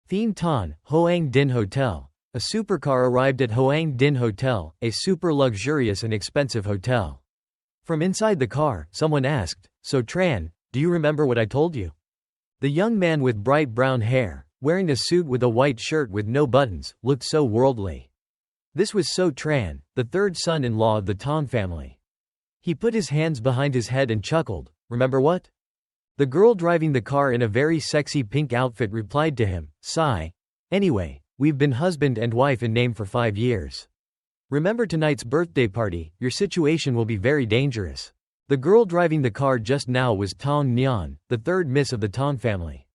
Thien Ton, Hoang Din Hotel. A supercar arrived at Hoang Din Hotel, a super luxurious and expensive hotel. From inside the car, someone asked, "So Tran, do you remember what I told you?" The young man with bright brown hair, wearing a suit with a white shirt with no buttons, looked so worldly. This was So Tran, the third son-in-law of the Ton family. He put his hands behind his head and chuckled. "Remember what?" The girl driving the car in a very sexy pink outfit replied to him, "Sigh. Anyway, we've been husband and wife in name for 5 years. Remember tonight's birthday party, your situation will be very dangerous." The girl driving the car just now was Tong Nyan, the third miss of the Ton family.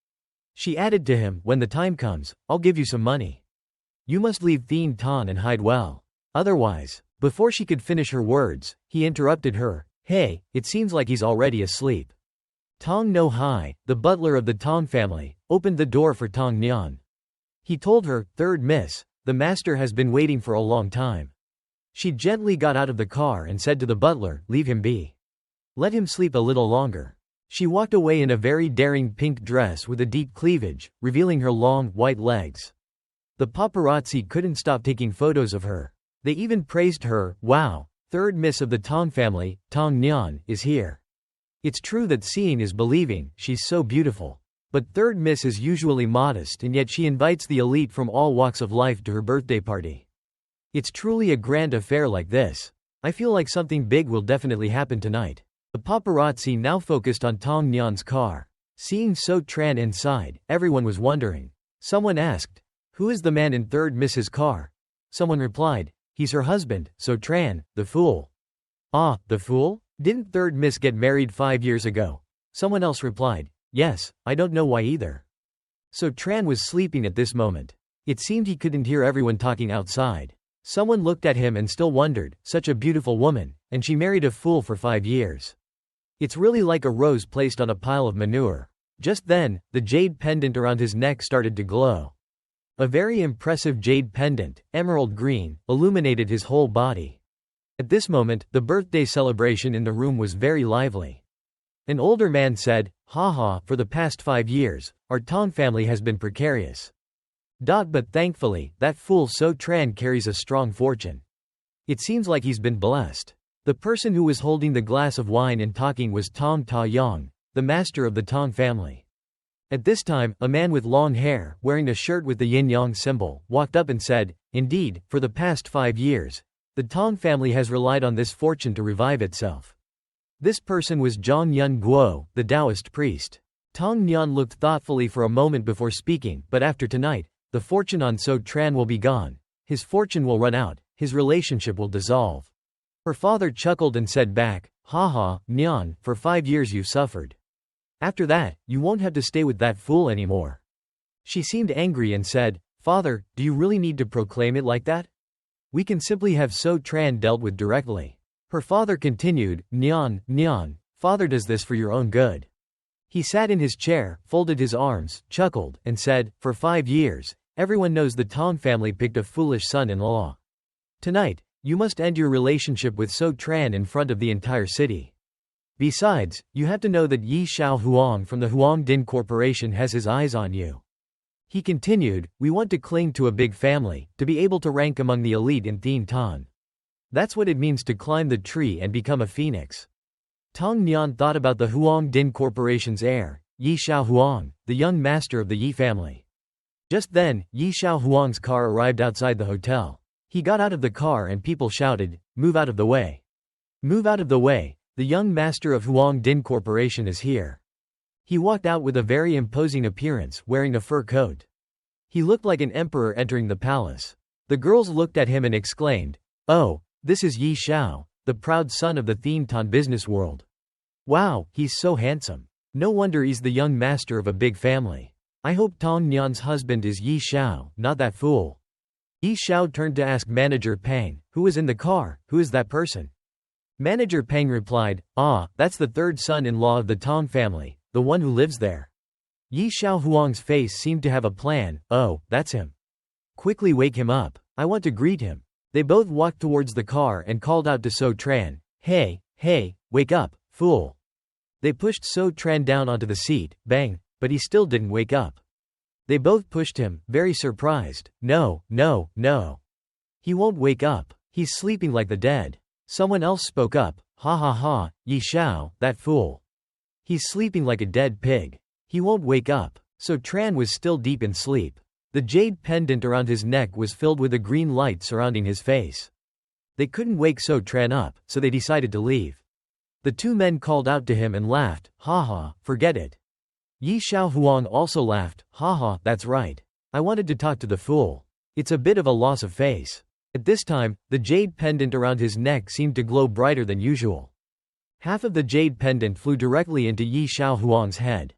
She added to him, "When the time comes, I'll give you some money. You must leave Thien Ton and hide well. Otherwise." Before she could finish her words, he interrupted her, "Hey, it seems like he's already asleep." Tong No Hai, the butler of the Ton family, opened the door for Tong Nyan. He told her, "Third miss, the master has been waiting for a long time." She gently got out of the car and said to the butler, "Leave him be. Let him sleep a little longer." She walked away in a very daring pink dress with a deep cleavage, revealing her long, white legs. The paparazzi couldn't stop taking photos of her. They even praised her. "Wow, third miss of the Ton family, Tong Nyan, is here. It's true that seeing is believing, she's so beautiful. But third miss is usually modest and yet she invites the elite from all walks of life to her birthday party. It's truly a grand affair like this. I feel like something big will definitely happen tonight." The paparazzi now focused on Tong Nyan's car. Seeing So Tran inside, everyone was wondering. Someone asked, "Who is the man in third miss's car?" Someone replied, "He's her husband, So Tran, the fool." "Ah, the fool? Didn't third miss get married 5 years ago?" Someone else replied, "Yes, I don't know why either." So Tran was sleeping at this moment. It seemed he couldn't hear everyone talking outside. Someone looked at him and still wondered, such a beautiful woman, and she married a fool for 5 years. It's really like a rose placed on a pile of manure. Just then, the jade pendant around his neck started to glow. A very impressive jade pendant, emerald green, illuminated his whole body. At this moment, the birthday celebration in the room was very lively. An older man said, "Haha, for the past 5 years, our Ton family has been precarious. But thankfully, that fool So Tran carries a strong fortune. It seems like he's been blessed." The person who was holding the glass of wine and talking was Tong Ta Yang, the master of the Ton family. At this time, a man with long hair, wearing a shirt with the yin-yang symbol, walked up and said, "Indeed, for the past 5 years, the Ton family has relied on this fortune to revive itself." This person was Zhang Yun Guo, the Taoist priest. Tong Nyan looked thoughtfully for a moment before speaking, "But after tonight, the fortune on So Tran will be gone. His fortune will run out, his relationship will dissolve." Her father chuckled and said back, "Haha, Nyan, for 5 years you've suffered. After that, you won't have to stay with that fool anymore." She seemed angry and said, "Father, do you really need to proclaim it like that? We can simply have So Tran dealt with directly." Her father continued, Nyan, father does this for your own good." He sat in his chair, folded his arms, chuckled, and said, "For 5 years, everyone knows the Ton family picked a foolish son-in-law. Tonight, you must end your relationship with So Tran in front of the entire city. Besides, you have to know that Yi Xiao Huang from the Huang Din Corporation has his eyes on you." He continued, "We want to cling to a big family, to be able to rank among the elite in Thien Ton. That's what it means to climb the tree and become a phoenix." Tong Nyan thought about the Huang Din Corporation's heir, Yi Xiao Huang, the young master of the Yi family. Just then, Yi Xiao Huang's car arrived outside the hotel. He got out of the car and people shouted, "Move out of the way. Move out of the way, the young master of Huang Din Corporation is here." He walked out with a very imposing appearance, wearing a fur coat. He looked like an emperor entering the palace. The girls looked at him and exclaimed, "Oh, this is Yi Xiao, the proud son of the Thien Ton business world. Wow, he's so handsome. No wonder he's the young master of a big family. I hope Tong Nyan's husband is Yi Xiao, not that fool." Yi Xiao turned to ask Manager Pang, who was in the car, "Who is that person?" Manager Pang replied, "Ah, that's the third son-in-law of the Ton family, the one who lives there." Yi Xiao Huang's face seemed to have a plan. "Oh, that's him. Quickly wake him up. I want to greet him." They both walked towards the car and called out to So Tran, Hey, wake up, fool." They pushed So Tran down onto the seat, bang, but he still didn't wake up. They both pushed him, very surprised. No, no, no. He won't wake up. He's sleeping like the dead. Someone else spoke up. Ha ha ha, Yi Xiao, that fool. He's sleeping like a dead pig. He won't wake up. So Tran was still deep in sleep. The jade pendant around his neck was filled with a green light surrounding his face. They couldn't wake So Tran up, so they decided to leave. The two men called out to him and laughed. Ha ha, forget it. Yi Xiao Huang also laughed. Ha ha, that's right. I wanted to talk to the fool. It's a bit of a loss of face. At this time, the jade pendant around his neck seemed to glow brighter than usual. Half of the jade pendant flew directly into Yi Xiao Huang's head.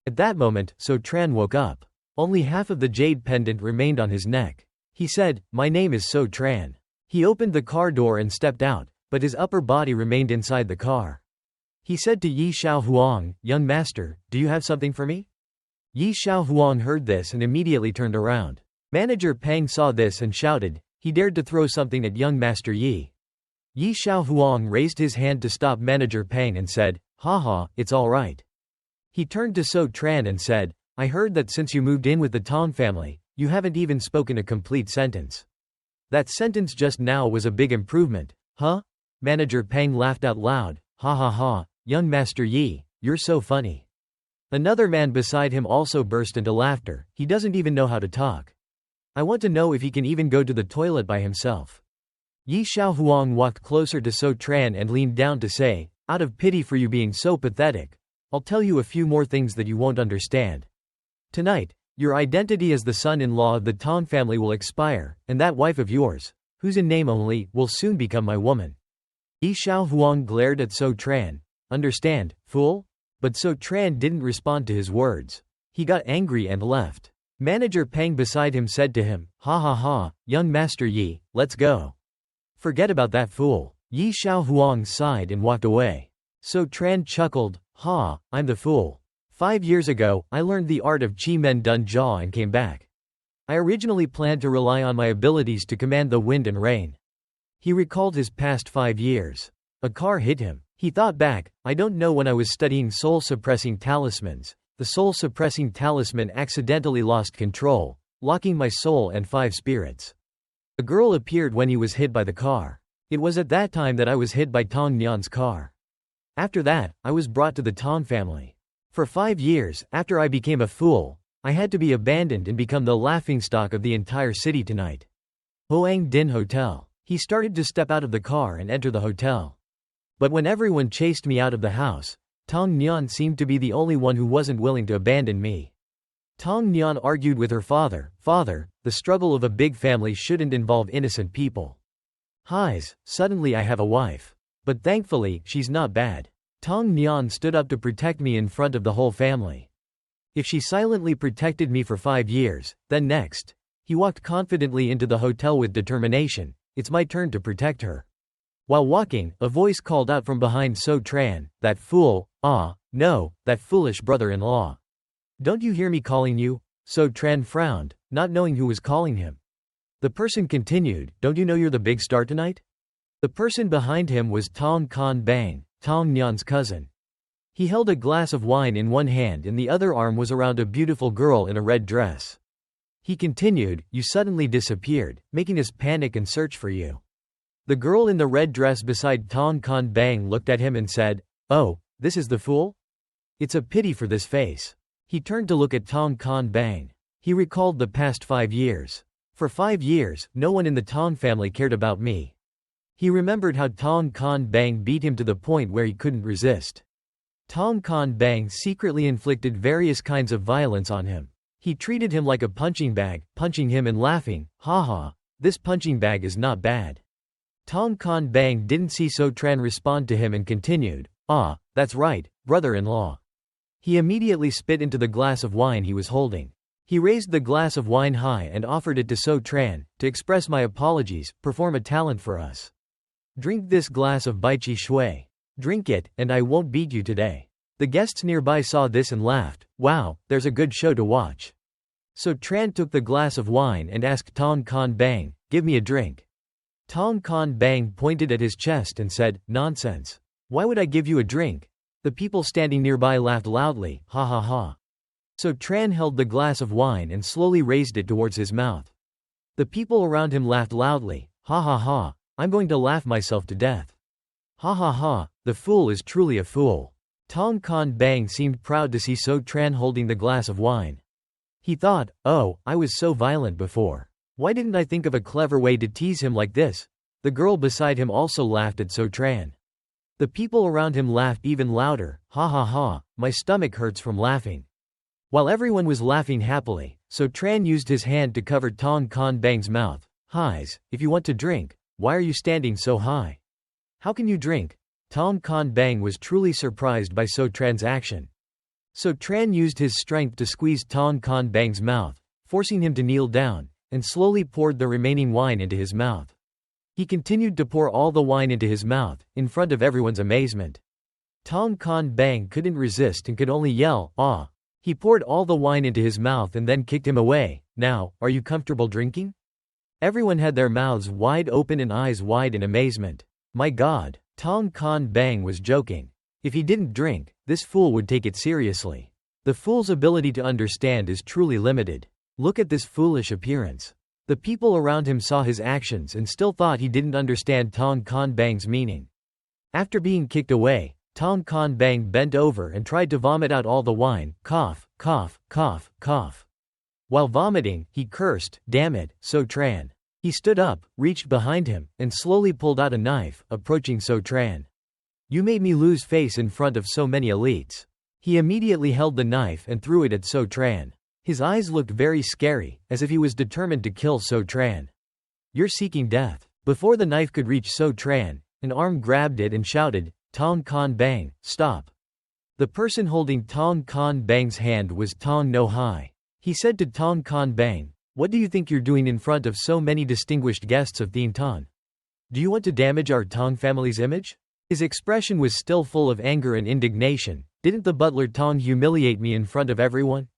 At that moment, So Tran woke up. Only half of the jade pendant remained on his neck. He said, "My name is So Tran." He opened the car door and stepped out, but his upper body remained inside the car. He said to Yi Xiao Huang, "Young master, do you have something for me?" Yi Xiao Huang heard this and immediately turned around. Manager Pang saw this and shouted. He dared to throw something at young master Yi. Yi Xiao Huang raised his hand to stop Manager Pang and said, "Ha ha, it's all right." He turned to So Tran and said, "I heard that since you moved in with the Tong family, you haven't even spoken a complete sentence. That sentence just now was a big improvement." Huh? Manager Pang laughed out loud. Ha ha ha, young master Yi, you're so funny. Another man beside him also burst into laughter. He doesn't even know how to talk. I want to know if he can even go to the toilet by himself. Yi Xiao Huang walked closer to So Tran and leaned down to say, "Out of pity for you being so pathetic, I'll tell you a few more things that you won't understand. Tonight, your identity as the son-in-law of the Tong family will expire, and that wife of yours, who's in name only, will soon become my woman." Yi Xiao Huang glared at So Tran. "Understand, fool?" But So Tran didn't respond to his words. He got angry and left. Manager Pang beside him said to him, "Ha ha ha, young master Yi, let's go. Forget about that fool." Yi Xiao Huang sighed and walked away. So Tran chuckled. "Ha, I'm the fool. 5 years ago, I learned the art of Qi Men Dun Jia and came back. I originally planned to rely on my abilities to command the wind and rain." He recalled his past 5 years. A car hit him. He thought back, "I don't know, when I was studying soul-suppressing talismans, the soul-suppressing talisman accidentally lost control, locking my soul and 5 spirits. A girl appeared when he was hit by the car. It was at that time that I was hit by Tong Nian's car. After that, I was brought to the Tong family. For 5 years, after I became a fool, I had to be abandoned and become the laughingstock of the entire city tonight." Hoang Din Hotel. He started to step out of the car and enter the hotel. But when everyone chased me out of the house, Tong Nian seemed to be the only one who wasn't willing to abandon me. Tong Nian argued with her father. "Father, the struggle of a big family shouldn't involve innocent people. Highs, suddenly I have a wife. But thankfully, she's not bad. Tong Nian stood up to protect me in front of the whole family. If she silently protected me for 5 years, then next." He walked confidently into the hotel with determination. "It's my turn to protect her." While walking, a voice called out from behind So Tran, "That fool, no, that foolish brother-in-law. Don't you hear me calling you?" So Tran frowned, not knowing who was calling him. The person continued, "Don't you know you're the big star tonight?" The person behind him was Tong Kan Bang, Tong Nian's cousin. He held a glass of wine in one hand and the other arm was around a beautiful girl in a red dress. He continued, "You suddenly disappeared, making us panic and search for you." The girl in the red dress beside Tong Kan Bang looked at him and said, "Oh, this is the fool? It's a pity for this face." He turned to look at Tong Kan Bang. He recalled the past 5 years. For 5 years, no one in the Tong family cared about me. He remembered how Tong Kan Bang beat him to the point where he couldn't resist. Tong Kan Bang secretly inflicted various kinds of violence on him. He treated him like a punching bag, punching him and laughing, "Ha ha, this punching bag is not bad." Tong Kan Bang didn't see So Tran respond to him and continued, "Ah, that's right, brother-in-law." He immediately spit into the glass of wine he was holding. He raised the glass of wine high and offered it to So Tran, "To express my apologies, perform a talent for us. Drink this glass of Baiqi Shui. Drink it, and I won't beat you today." The guests nearby saw this and laughed. "Wow, there's a good show to watch." So Tran took the glass of wine and asked Tong Kan Bang, "Give me a drink." Tong Kan Bang pointed at his chest and said, "Nonsense. Why would I give you a drink?" The people standing nearby laughed loudly, "Ha ha ha. So Tran held the glass of wine and slowly raised it towards his mouth. The people around him laughed loudly. Ha ha ha, I'm going to laugh myself to death. Ha ha ha, the fool is truly a fool. Tong Kon Bang seemed proud to see So Tran holding the glass of wine. He thought, oh, I was so violent before. Why didn't I think of a clever way to tease him like this? The girl beside him also laughed at So Tran. The people around him laughed even louder. Ha ha ha, my stomach hurts from laughing. While everyone was laughing happily, So Tran used his hand to cover Tong Kon Bang's mouth. Highs, if you want to drink, why are you standing so high? How can you drink? Tong Kon Bang was truly surprised by So Tran's action. So Tran used his strength to squeeze Tong Kon Bang's mouth, forcing him to kneel down, and slowly poured the remaining wine into his mouth. He continued to pour all the wine into his mouth, in front of everyone's amazement. Tong Kon Bang couldn't resist and could only yell, ah. He poured all the wine into his mouth and then kicked him away. Now, are you comfortable drinking? Everyone had their mouths wide open and eyes wide in amazement. My God, Tong Kon Bang was joking. If he didn't drink, this fool would take it seriously. The fool's ability to understand is truly limited. Look at this foolish appearance. The people around him saw his actions and still thought he didn't understand Tong Kon Bang's meaning. After being kicked away, Tong Kon Bang bent over and tried to vomit out all the wine. Cough, cough, cough, cough. While vomiting, he cursed, damn it, So Tran. He stood up, reached behind him, and slowly pulled out a knife, approaching So Tran. You made me lose face in front of so many elites. He immediately held the knife and threw it at So Tran. His eyes looked very scary, as if he was determined to kill So Tran. You're seeking death. Before the knife could reach So Tran, an arm grabbed it and shouted, Tong Kon Bang, stop. The person holding Tong Kon Bang's hand was Tong No Hai. He said to Tong Kon Bang, what do you think you're doing in front of so many distinguished guests of Thien Ton? Do you want to damage our Tong family's image? His expression was still full of anger and indignation. Didn't the butler Tong humiliate me in front of everyone?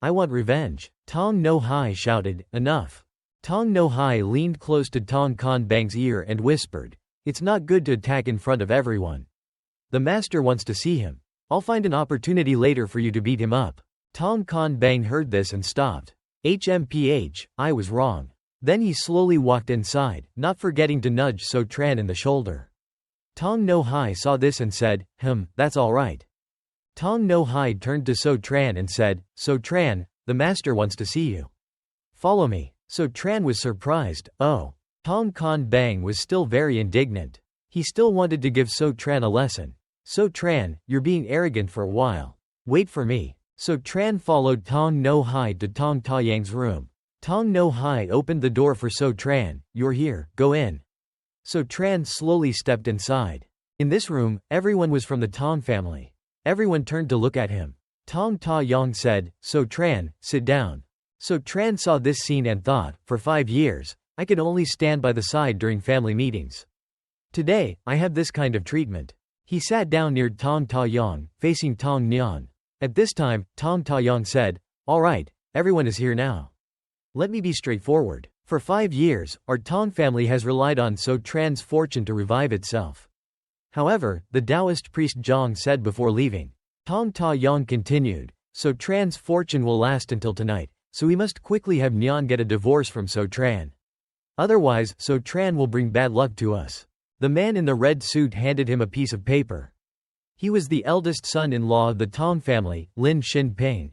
I want revenge. Tong No Hai shouted, enough. Tong No Hai leaned close to Tong Kon Bang's ear and whispered, it's not good to attack in front of everyone. The master wants to see him. I'll find an opportunity later for you to beat him up. Tong Kon Bang heard this and stopped. HMPH, I was wrong. Then he slowly walked inside, not forgetting to nudge So Tran in the shoulder. Tong No Hai saw this and said, that's all right. Tong No Hai turned to So Tran and said, So Tran, the master wants to see you. Follow me. So Tran was surprised, oh. Tong Kon Bang was still very indignant. He still wanted to give So Tran a lesson. So Tran, you're being arrogant for a while. Wait for me. So Tran followed Tong No Hai to Tong Ta Yang's room. Tong No Hai opened the door for So Tran. You're here, go in. So Tran slowly stepped inside. In this room, everyone was from the Tong family. Everyone turned to look at him. Tong Ta Yang said, So Tran, sit down. So Tran saw this scene and thought, for 5 years, I could only stand by the side during family meetings. Today, I have this kind of treatment. He sat down near Tong Ta Yang, facing Tong Nyan. At this time, Tong Ta Yang said, all right, everyone is here now. Let me be straightforward. For 5 years, our Tong family has relied on So Tran's fortune to revive itself. However, the Taoist priest Zhang said before leaving. Tong Ta Yang continued, So Tran's fortune will last until tonight, so we must quickly have Nyan get a divorce from So Tran. Otherwise, So Tran will bring bad luck to us. The man in the red suit handed him a piece of paper. He was the eldest son-in-law of the Tong family, Lin Xinping.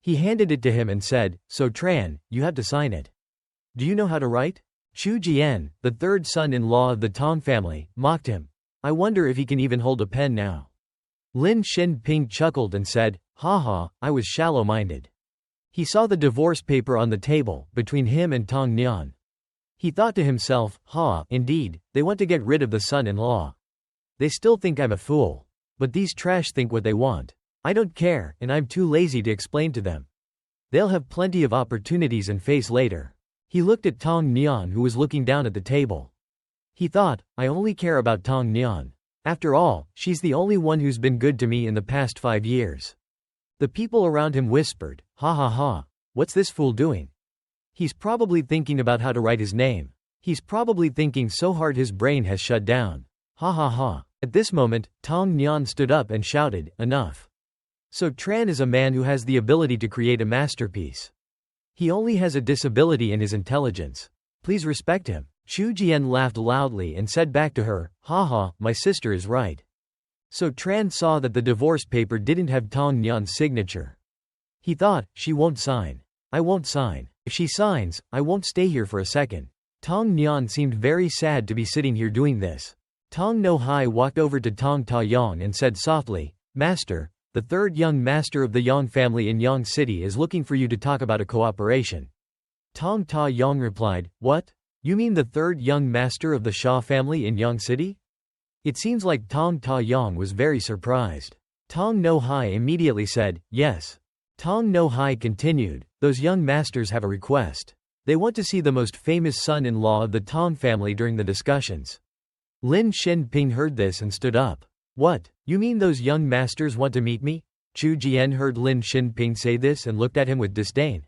He handed it to him and said, So Tran, you have to sign it. Do you know how to write? Chu Jian, the third son-in-law of the Tong family, mocked him. I wonder if he can even hold a pen now. Lin Xinping chuckled and said, haha, I was shallow-minded. He saw the divorce paper on the table, between him and Tong Nyan. He thought to himself, indeed, they want to get rid of the son-in-law. They still think I'm a fool. But these trash think what they want. I don't care, and I'm too lazy to explain to them. They'll have plenty of opportunities and face later. He looked at Tong Nyan who was looking down at the table. He thought, I only care about Tong Nyan. After all, she's the only one who's been good to me in the past 5 years. The people around him whispered, ha ha ha, what's this fool doing? He's probably thinking about how to write his name. He's probably thinking so hard his brain has shut down. Ha ha ha. At this moment, Tong Nyan stood up and shouted, enough. So Tran is a man who has the ability to create a masterpiece. He only has a disability in his intelligence. Please respect him. Chu Jian laughed loudly and said back to her, haha, my sister is right. So Tran saw that the divorce paper didn't have Tong Nyan's signature. He thought, she won't sign. I won't sign. If she signs, I won't stay here for a second. Tong Nyan seemed very sad to be sitting here doing this. Tong No Hai walked over to Tong Ta Yang and said softly, Master, the third young master of the Yang family in Yang City is looking for you to talk about a cooperation. Tong Ta Yang replied, what? You mean the third young master of the Shah family in Yang City? It seems like Tong Ta Yang was very surprised. Tong No Hai immediately said, yes. Tong No Hai continued, those young masters have a request. They want to see the most famous son-in-law of the Tong family during the discussions. Lin Shinping heard this and stood up. What, you mean those young masters want to meet me? Chu Jian heard Lin Shinping say this and looked at him with disdain.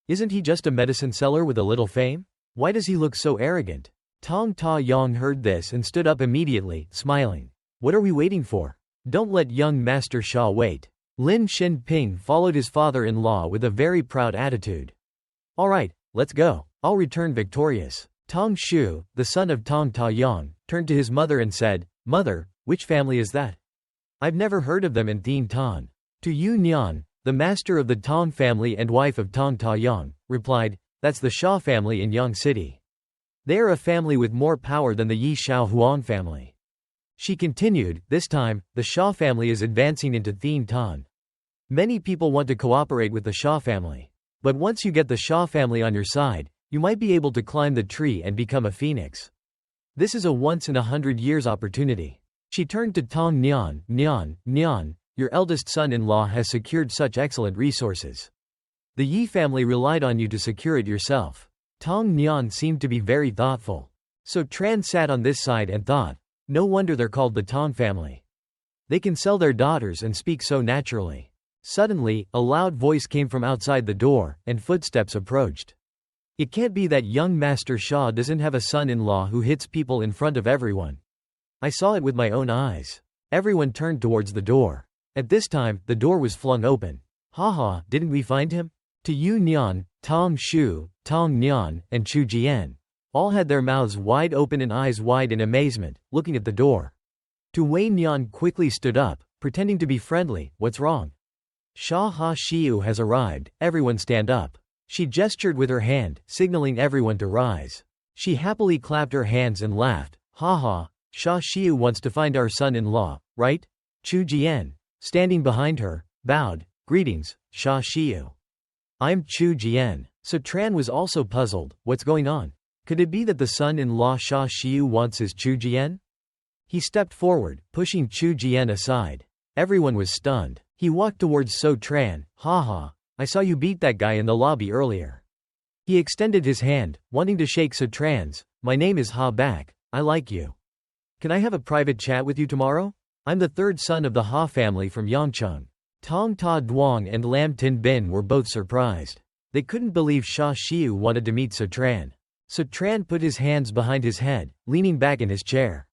Isn't he just a medicine seller with a little fame? Why does he look so arrogant? Tong Ta Yang heard this and stood up immediately, smiling. What are we waiting for? Don't let young Master Shah wait. Lin Shinping followed his father-in-law with a very proud attitude. All right, let's go. I'll return victorious. Tong Shu, the son of Tong Ta Yang, turned to his mother and said, Mother, which family is that? I've never heard of them in Thien Tan. To Yu Nyan, the master of the Tong family and wife of Tong Ta Yang, replied, that's the Shah family in Yang City. They are a family with more power than the Yi Shao Huang family. She continued, this time, the Shah family is advancing into Thien Tan. Many people want to cooperate with the Shah family. But once you get the Shah family on your side, you might be able to climb the tree and become a phoenix. This is a once-in-100 years opportunity. She turned to Tong Nyan, Nyan, your eldest son-in-law has secured such excellent resources. The Yi family relied on you to secure it yourself. Tong Nyan seemed to be very thoughtful. So Tran sat on this side and thought, no wonder they're called the Tong family. They can sell their daughters and speak so naturally. Suddenly, a loud voice came from outside the door, and footsteps approached. It can't be that young Master Shah doesn't have a son-in-law who hits people in front of everyone. I saw it with my own eyes. Everyone turned towards the door. At this time, the door was flung open. Haha, didn't we find him? To Yu Nyan, Tong Shu, Tong Nyan, and Chu Jian. All had their mouths wide open and eyes wide in amazement, looking at the door. Tu Wei Nyan quickly stood up, pretending to be friendly, what's wrong? Shah Ha Shiu has arrived, everyone stand up. She gestured with her hand, signaling everyone to rise. She happily clapped her hands and laughed, haha, Shah Shiu wants to find our son-in-law, right? Chu Jian, standing behind her, bowed, greetings, Shah Shiu. I'm Chu Jian. So Tran was also puzzled, what's going on? Could it be that the son-in-law Shah Shiu wants his Chu Jian? He stepped forward, pushing Chu Jian aside. Everyone was stunned. He walked towards So Tran, haha, I saw you beat that guy in the lobby earlier. He extended his hand, wanting to shake So Tran's. My name is Ha Bak, I like you. Can I have a private chat with you tomorrow? I'm the third son of the Ha family from Yangcheng. Tong Ta Duong and Lam Tin Bin were both surprised. They couldn't believe Shah Shiu wanted to meet So Tran. So Tran put his hands behind his head, leaning back in his chair.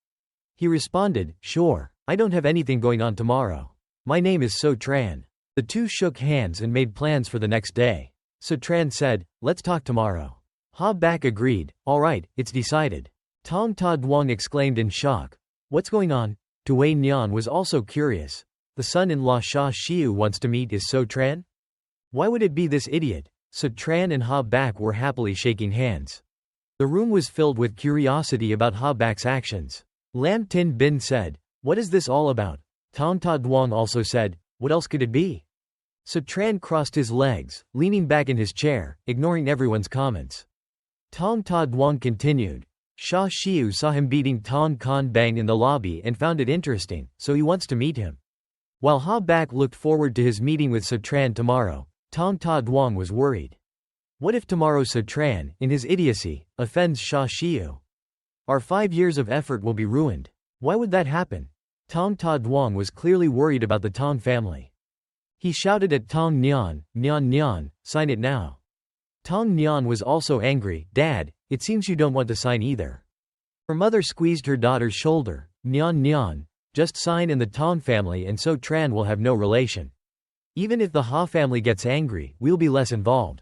He responded, sure, I don't have anything going on tomorrow. My name is So Tran. The two shook hands and made plans for the next day. So Tran said, let's talk tomorrow. Ha Bak agreed, alright, it's decided. Tong Ta Duong exclaimed in shock. What's going on? Tu Wei Nyan was also curious. The son-in-law Shah Shiu wants to meet is So Tran? Why would it be this idiot? So Tran and Ha Bak were happily shaking hands. The room was filled with curiosity about Ha Bak's actions. Lam Tin Bin said, what is this all about? Tong Ta Duong also said, what else could it be? So Tran crossed his legs, leaning back in his chair, ignoring everyone's comments. Tong Ta Duong continued. Shah Shiu saw him beating Tong Kan Bang in the lobby and found it interesting, so he wants to meet him. While Ha Bak looked forward to his meeting with So Tran tomorrow, Tong Ta Duong was worried. What if tomorrow So Tran, in his idiocy, offends Shah Shiu? Our 5 years of effort will be ruined. Why would that happen? Tong Ta Duong was clearly worried about the Tong family. He shouted at Tong Nyan, Nyan, sign it now. Tong Nyan was also angry, Dad, it seems you don't want to sign either. Her mother squeezed her daughter's shoulder, Nyan, just sign and the Tong family and So Tran will have no relation. Even if the Ha family gets angry, we'll be less involved.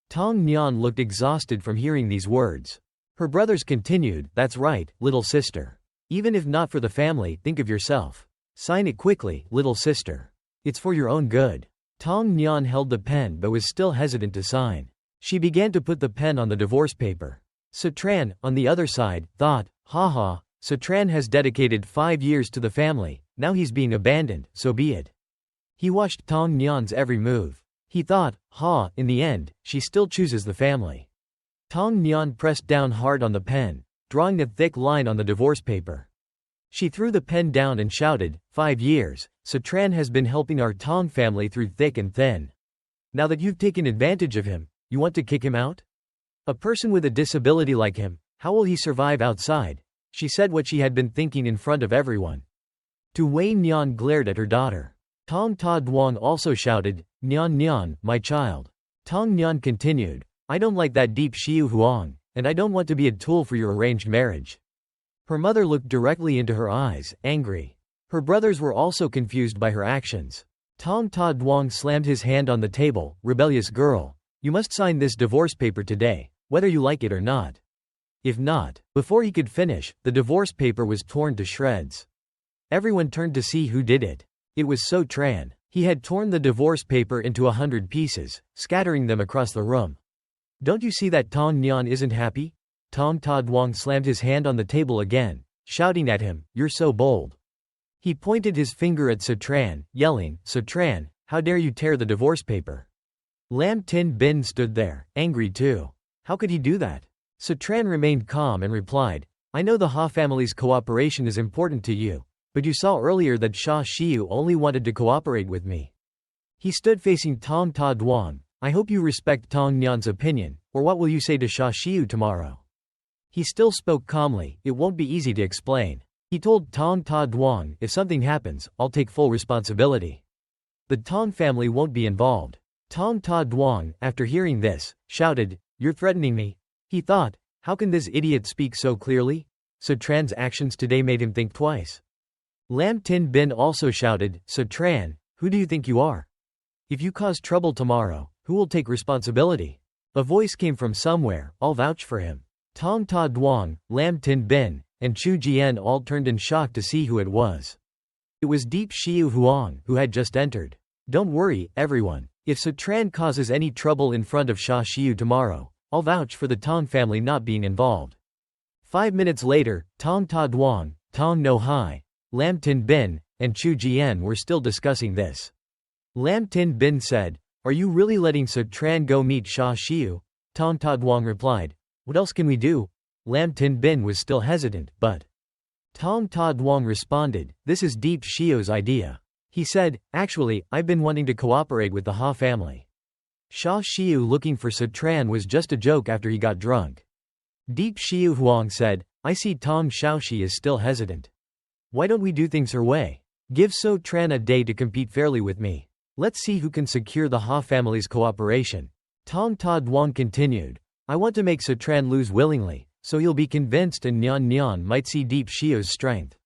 Tong Nyan looked exhausted from hearing these words. Her brothers continued, that's right, little sister. Even if not for the family, think of yourself. Sign it quickly, little sister. It's for your own good. Tong Nyan held the pen but was still hesitant to sign. She began to put the pen on the divorce paper. Satran, on the other side, thought, haha, Satran has dedicated 5 years to the family, now he's being abandoned, so be it. He watched Tong Nyan's every move. He thought, in the end, she still chooses the family. Tong Nyan pressed down hard on the pen, drawing a thick line on the divorce paper. She threw the pen down and shouted, 5 years, Satran has been helping our Tong family through thick and thin. Now that you've taken advantage of him, you want to kick him out? A person with a disability like him, how will he survive outside? She said what she had been thinking in front of everyone. Tu Wei Nyan glared at her daughter. Tong Ta Duong also shouted, Nyan Nyan, my child. Tong Nyan continued, I don't like that deep Xiu Huang, and I don't want to be a tool for your arranged marriage. Her mother looked directly into her eyes, angry. Her brothers were also confused by her actions. Tong Ta Duong slammed his hand on the table, rebellious girl. You must sign this divorce paper today, whether you like it or not. If not, before he could finish, the divorce paper was torn to shreds. Everyone turned to see who did it. It was So Tran. He had torn the divorce paper into 100 pieces, scattering them across the room. Don't you see that Tong Nyan isn't happy? Tong Ta Duong slammed his hand on the table again, shouting at him, you're so bold. He pointed his finger at Satran, yelling, Satran, how dare you tear the divorce paper? Lam Tin Bin stood there, angry too. How could he do that? Satran remained calm and replied, I know the Ha family's cooperation is important to you, but you saw earlier that Sha Xiu only wanted to cooperate with me. He stood facing Tong Ta Duong. I hope you respect Tong Nyan's opinion, or what will you say to Sha Xiu tomorrow? He still spoke calmly, it won't be easy to explain. He told Tong Ta Duong, if something happens, I'll take full responsibility. The Tong family won't be involved. Tong Ta Duong, after hearing this, shouted, you're threatening me? He thought, how can this idiot speak so clearly? Satran's actions today made him think twice. Lam Tin Bin also shouted, Satran, who do you think you are? If you cause trouble tomorrow, who will take responsibility? A voice came from somewhere, I'll vouch for him. Tong Ta Duong, Lam Tin Bin, and Chu Jian all turned in shock to see who it was. It was Deep Xiu Huang, who had just entered. Don't worry, everyone. If Satran causes any trouble in front of Sha Xiu tomorrow, I'll vouch for the Tong family not being involved. 5 minutes later, Tong Ta Duong, Tong No Hai, Lam Tin Bin, and Chu Jian were still discussing this. Lam Tin Bin said, are you really letting Satran go meet Sha Xiu? Tong Ta Duong replied, what else can we do? Lam Tin Bin was still hesitant, but Tong Ta Duong responded, this is Deep Xiu's idea. He said, actually, I've been wanting to cooperate with the Ha family. Sha Xiu looking for Satran was just a joke after he got drunk. Deep Xiu Huang said, I see Tong Shaoxi is still hesitant. Why don't we do things her way? Give So Tran a day to compete fairly with me. Let's see who can secure the Ha family's cooperation. Tong Ta Duong continued, I want to make Satran lose willingly, so he'll be convinced and Nyan Nyan might see Deep Xiu's strength.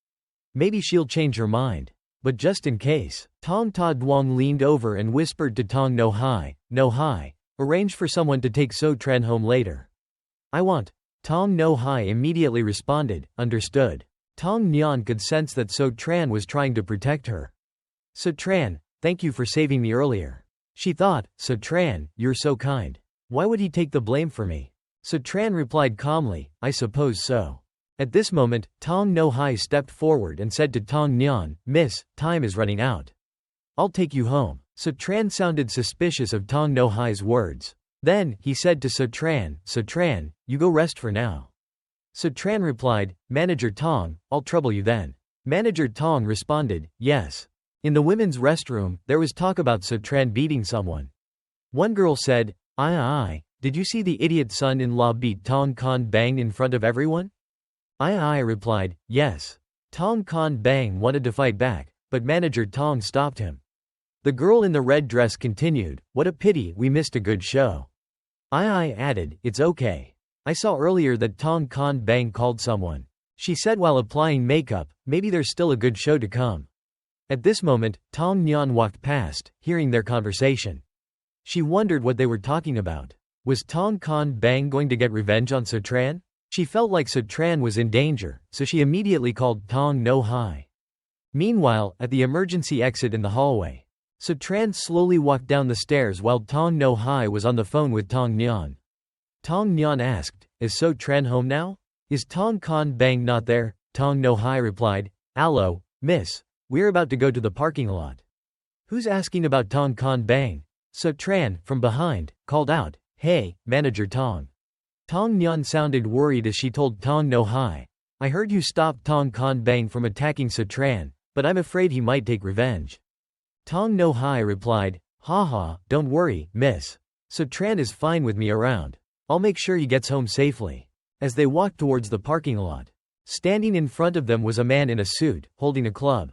Maybe she'll change her mind. But just in case, Tong Ta Duong leaned over and whispered to Tong No Hai, arrange for someone to take So Tran home later. I want. Tong No Hai immediately responded, understood. Tong Nyan could sense that So Tran was trying to protect her. So Tran, thank you for saving me earlier. She thought, So Tran, you're so kind. Why would he take the blame for me? So Tran replied calmly, I suppose so. At this moment, Tong No Hai stepped forward and said to Tong Nyan, Miss, time is running out. I'll take you home. Satran sounded suspicious of Tong No Hai's words. Then, he said to Satran, you go rest for now. Satran replied, Manager Tong, I'll trouble you then. Manager Tong responded, yes. In the women's restroom, there was talk about Satran beating someone. One girl said, did you see the idiot son-in-law beat Tong Kan Bang in front of everyone? I replied, yes. Tong Kan Bang wanted to fight back, but Manager Tong stopped him. The girl in the red dress continued, what a pity, we missed a good show. I added, it's okay. I saw earlier that Tong Kan Bang called someone. She said while applying makeup, maybe there's still a good show to come. At this moment, Tong Nyan walked past, hearing their conversation. She wondered what they were talking about. Was Tong Kan Bang going to get revenge on Sutran? She felt like Sutran was in danger, so she immediately called Tong No Hai. Meanwhile, at the emergency exit in the hallway, Sutran slowly walked down the stairs while Tong No Hai was on the phone with Tong Nyan. Tong Nyan asked, "Is Sutran home now? Is Tong Kan Bang not there?" Tong No Hai replied, "Allo, miss, we're about to go to the parking lot." "Who's asking about Tong Kan Bang?" Sutran, from behind, called out, "Hey, Manager Tong." Tong Nyan sounded worried as she told Tong No Hai, "I heard you stopped Tong Kan Bang from attacking Sutran, but I'm afraid he might take revenge." Tong No Hai replied, "Haha, don't worry, miss. Sutran is fine with me around. I'll make sure he gets home safely." As they walked towards the parking lot, standing in front of them was a man in a suit, holding a club.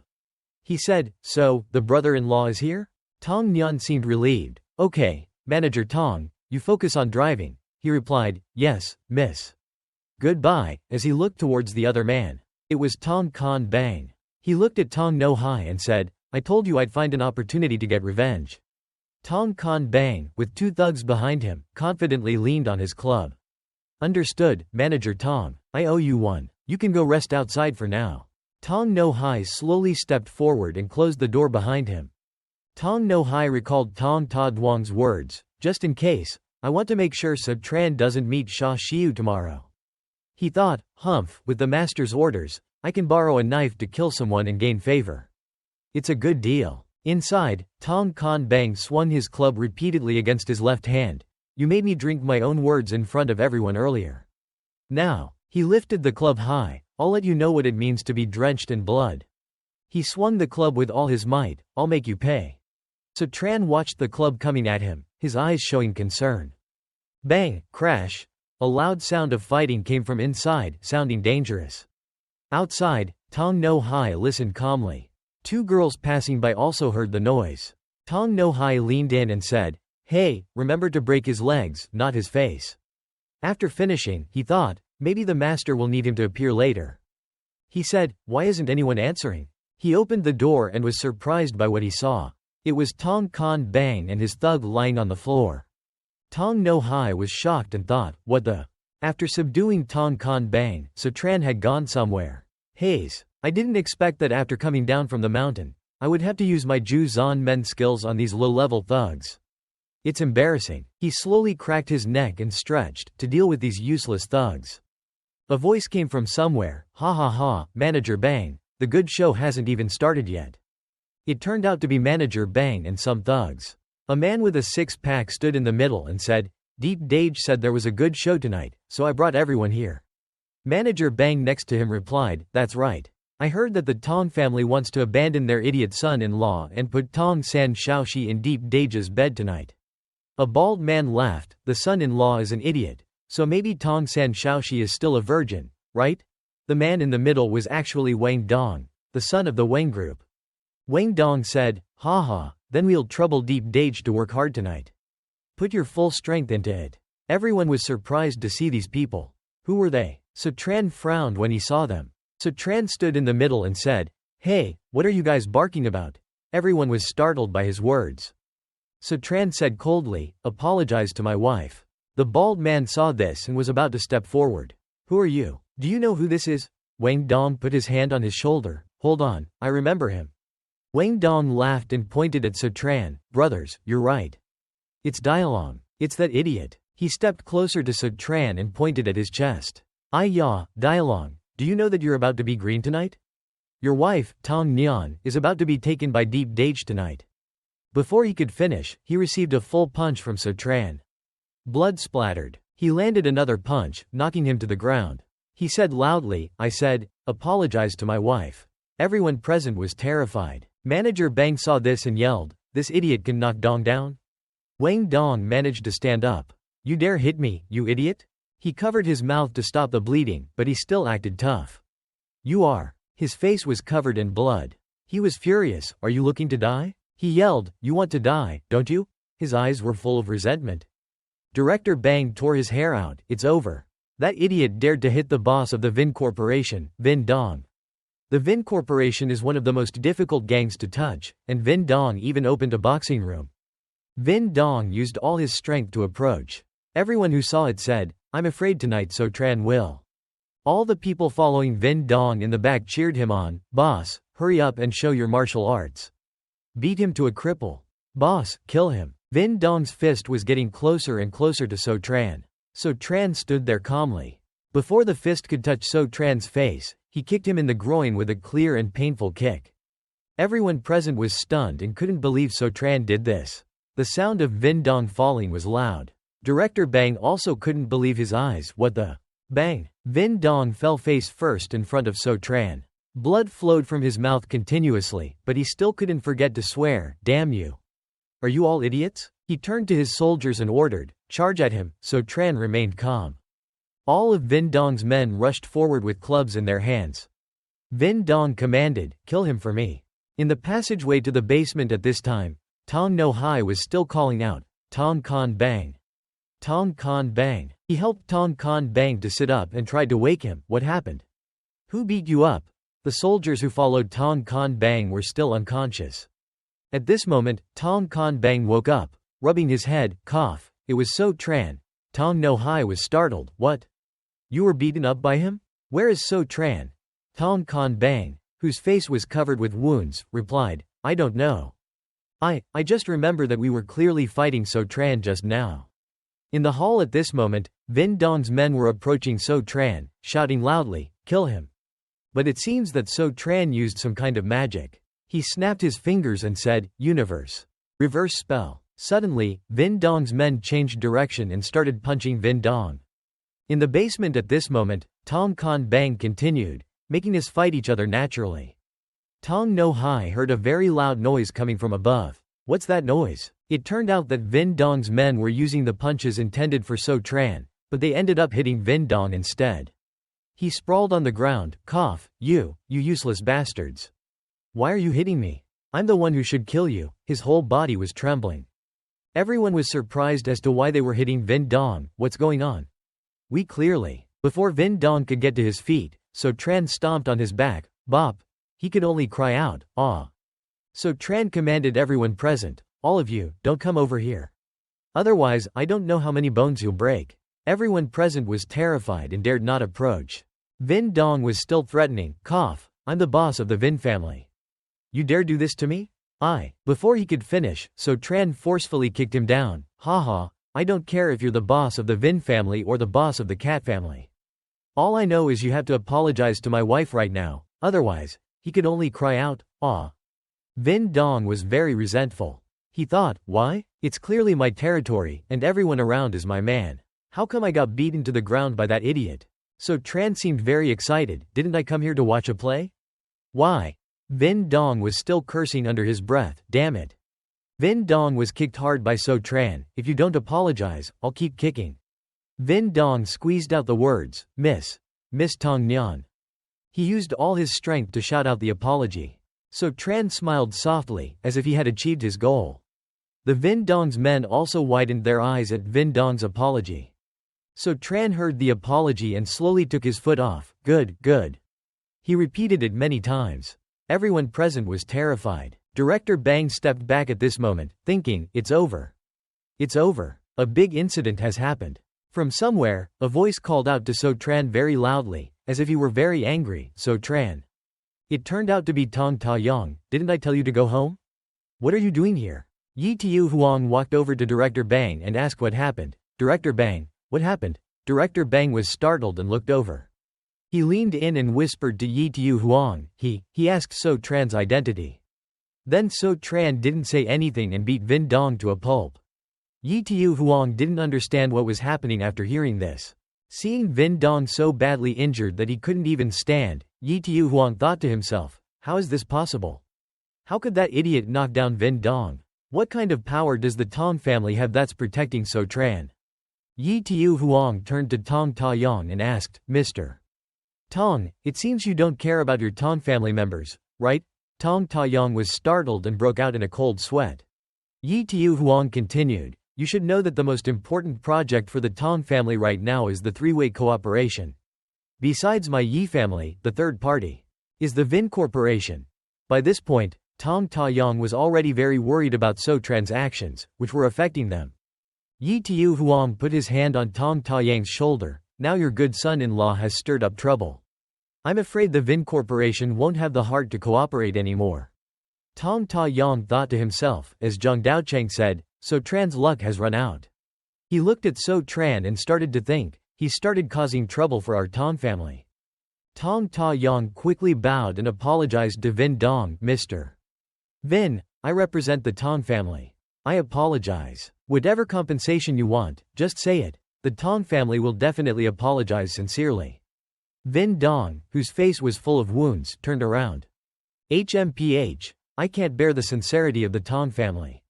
He said, "So, the brother-in-law is here?" Tong Nyan seemed relieved. "Okay, Manager Tong, you focus on driving." He replied, "Yes, miss." Goodbye, as he looked towards the other man. It was Tong Kan Bang. He looked at Tong No Hai and said, "I told you I'd find an opportunity to get revenge." Tong Kan Bang, with two thugs behind him, confidently leaned on his club. "Understood, Manager Tong. I owe you one. You can go rest outside for now." Tong No Hai slowly stepped forward and closed the door behind him. Tong No Hai recalled Tong Ta Duang's words, "Just in case, I want to make sure Sutran doesn't meet Sha Xiu tomorrow." He thought, "Humph, with the master's orders, I can borrow a knife to kill someone and gain favor. It's a good deal." Inside, Tong Kan Bang swung his club repeatedly against his left hand. "You made me drink my own words in front of everyone earlier. Now," he lifted the club high, "I'll let you know what it means to be drenched in blood." He swung the club with all his might. "I'll make you pay." Sutran watched the club coming at him, his eyes showing concern. Bang, crash. A loud sound of fighting came from inside, sounding dangerous. Outside, Tong No Hai listened calmly. Two girls passing by also heard the noise. Tong No Hai leaned in and said, "Hey, remember to break his legs, not his face." After finishing, he thought, maybe the master will need him to appear later. He said, "Why isn't anyone answering?" He opened the door and was surprised by what he saw. It was Tong Kan Bang and his thug lying on the floor. Tong No Hai was shocked and thought, what the? After subduing Tong Kan Bang, Sutran had gone somewhere. Haze. I didn't expect that after coming down from the mountain, I would have to use my Ju Zan Men skills on these low-level thugs. It's embarrassing. He slowly cracked his neck and stretched, to deal with these useless thugs. A voice came from somewhere, "Ha ha ha, Manager Bang, the good show hasn't even started yet." It turned out to be Manager Bang and some thugs. A man with a six-pack stood in the middle and said, "Deep Dage said there was a good show tonight, so I brought everyone here." Manager Bang next to him replied, "That's right. I heard that the Tong family wants to abandon their idiot son-in-law and put Tong San Shaoxi in Deep Dage's bed tonight." A bald man laughed. "The son-in-law is an idiot, so maybe Tong San Shaoxi is still a virgin, right?" The man in the middle was actually Wang Dong, the son of the Wang group. Wang Dong said, "Ha ha, then we'll trouble Deep Dage to work hard tonight. Put your full strength into it." Everyone was surprised to see these people. Who were they? Sutran frowned when he saw them. Sutran stood in the middle and said, "Hey, what are you guys barking about?" Everyone was startled by his words. Sutran said coldly, "Apologize to my wife." The bald man saw this and was about to step forward. "Who are you? Do you know who this is?" Wang Dong put his hand on his shoulder. "Hold on, I remember him." Wang Dong laughed and pointed at Sutran. "Brothers, you're right. It's Dialong. It's that idiot." He stepped closer to Sutran and pointed at his chest. "Ya, Dialong. Do you know that you're about to be green tonight? Your wife, Tong Nyan, is about to be taken by Deep Dage tonight." Before he could finish, he received a full punch from Sutran. Blood splattered. He landed another punch, knocking him to the ground. He said loudly, "I said, apologize to my wife." Everyone present was terrified. Manager Bang saw this and yelled, "This idiot can knock Dong down?" Wang Dong managed to stand up. "You dare hit me, you idiot?" He covered his mouth to stop the bleeding, but he still acted tough. "You are." His face was covered in blood. He was furious. "Are you looking to die?" He yelled, "You want to die, don't you?" His eyes were full of resentment. Director Bang tore his hair out. "It's over. That idiot dared to hit the boss of the Vin Corporation, Vin Dong. The Vin Corporation is one of the most difficult gangs to touch, and Vin Dong even opened a boxing room. Vin Dong used all his strength to approach. Everyone who saw it said, "I'm afraid tonight So Tran will." All the people following Vin Dong in the back cheered him on. "Boss, hurry up and show your martial arts. Beat him to a cripple. Boss, kill him." Vin Dong's fist was getting closer and closer to So Tran. So Tran stood there calmly. Before the fist could touch So Tran's face, he kicked him in the groin with a clear and painful kick. Everyone present was stunned and couldn't believe So Tran did this. The sound of Vin Dong falling was loud. Director Bang also couldn't believe his eyes. What the? Bang! Vin Dong fell face first in front of So Tran. Blood flowed from his mouth continuously, but he still couldn't forget to swear, "Damn you. Are you all idiots?" He turned to his soldiers and ordered, "Charge at him." So Tran remained calm. All of Vin Dong's men rushed forward with clubs in their hands. Vin Dong commanded, "Kill him for me." In the passageway to the basement at this time, Tong No Hai was still calling out, "Tong Kon Bang. Tong Kon Bang." He helped Tong Kon Bang to sit up and tried to wake him. "What happened? Who beat you up?" The soldiers who followed Tong Kon Bang were still unconscious. At this moment, Tong Kon Bang woke up, rubbing his head, cough. It was So Tran. Tong No Hai was startled. "What? You were beaten up by him? Where is So Tran?" Tong Kon Bang, whose face was covered with wounds, replied, "I don't know. I just remember that we were clearly fighting So Tran just now." In the hall at this moment, Vin Dong's men were approaching So Tran, shouting loudly, "Kill him." But it seems that So Tran used some kind of magic. He snapped his fingers and said, "Universe. Reverse spell." Suddenly, Vin Dong's men changed direction and started punching Vin Dong. In the basement at this moment, Tong Kon Bang continued, making us fight each other naturally. Tong No Hai heard a very loud noise coming from above. What's that noise? It turned out that Vin Dong's men were using the punches intended for So Tran, but they ended up hitting Vin Dong instead. He sprawled on the ground, cough, you useless bastards. Why are you hitting me? I'm the one who should kill you." His whole body was trembling. Everyone was surprised as to why they were hitting Vin Dong. "What's going on?" "We clearly." Before Vin Dong could get to his feet, So Tran stomped on his back. Bop. He could only cry out, "Ah." So Tran commanded everyone present, "All of you, don't come over here. Otherwise, I don't know how many bones you'll break." Everyone present was terrified and dared not approach. Vin Dong was still threatening, cough, "I'm the boss of the Vin family. You dare do this to me?" Before he could finish, So Tran forcefully kicked him down. "Haha, I don't care if you're the boss of the Vin family or the boss of the Cat family. All I know is you have to apologize to my wife right now, otherwise." He could only cry out, "Ah." Vin Dong was very resentful. He thought, "Why? It's clearly my territory, and everyone around is my man. How come I got beaten to the ground by that idiot?" So Tran seemed very excited. "Didn't I come here to watch a play? Why?" Vin Dong was still cursing under his breath. "Damn it." Vin Dong was kicked hard by So Tran. "If you don't apologize, I'll keep kicking." Vin Dong squeezed out the words, Miss Tong Nyan." He used all his strength to shout out the apology. So Tran smiled softly, as if he had achieved his goal. The Vin Dong's men also widened their eyes at Vin Dong's apology. So Tran heard the apology and slowly took his foot off. Good. He repeated it many times. Everyone present was terrified. Director Bang stepped back at this moment, thinking, "It's over. It's over. A big incident has happened." From somewhere, a voice called out to So Tran very loudly, as if he were very angry, "So Tran." It turned out to be Tong Ta Yang. "Didn't I tell you to go home? What are you doing here?" Yi Tiu Huang walked over to Director Bang and asked what happened. "Director Bang, what happened?" Director Bang was startled and looked over. He leaned in and whispered to Yi Tiu Huang. He asked So Tran's identity. Then So Tran didn't say anything and beat Vin Dong to a pulp. Yi Tiu Huang didn't understand what was happening after hearing this. Seeing Vin Dong so badly injured that he couldn't even stand, Yi Tiu Huang thought to himself, "How is this possible? How could that idiot knock down Vin Dong? What kind of power does the Tong family have that's protecting So Tran?" Yi Tiu Huang turned to Tong Ta Yang and asked, "Mr. Tong, it seems you don't care about your Tong family members, right?" Tong Ta Yang was startled and broke out in a cold sweat. Yi Tiu Huang continued, "You should know that the most important project for the Tong family right now is the three-way cooperation. Besides my Yi family, the third party. Is the Vin Corporation. By this point, Tong Ta-yong was already very worried about So Tran's actions, which were affecting them. Yi Tiu Huang put his hand on Tong Ta-yang's shoulder. Now your good son-in-law has stirred up trouble. I'm afraid the Vin Corporation won't have the heart to cooperate anymore. Tong Ta-yong thought to himself, as Zhang Daocheng said, So Tran's luck has run out. He looked at So Tran and started to think, he started causing trouble for our Tong family. Tong Ta-yong quickly bowed and apologized to Vin Dong. Mr. Vin, I represent the Tong family. I apologize. Whatever compensation you want, just say it. The Tong family will definitely apologize sincerely. Vin Dong, whose face was full of wounds, turned around. HMPH. I can't bear the sincerity of the Tong family.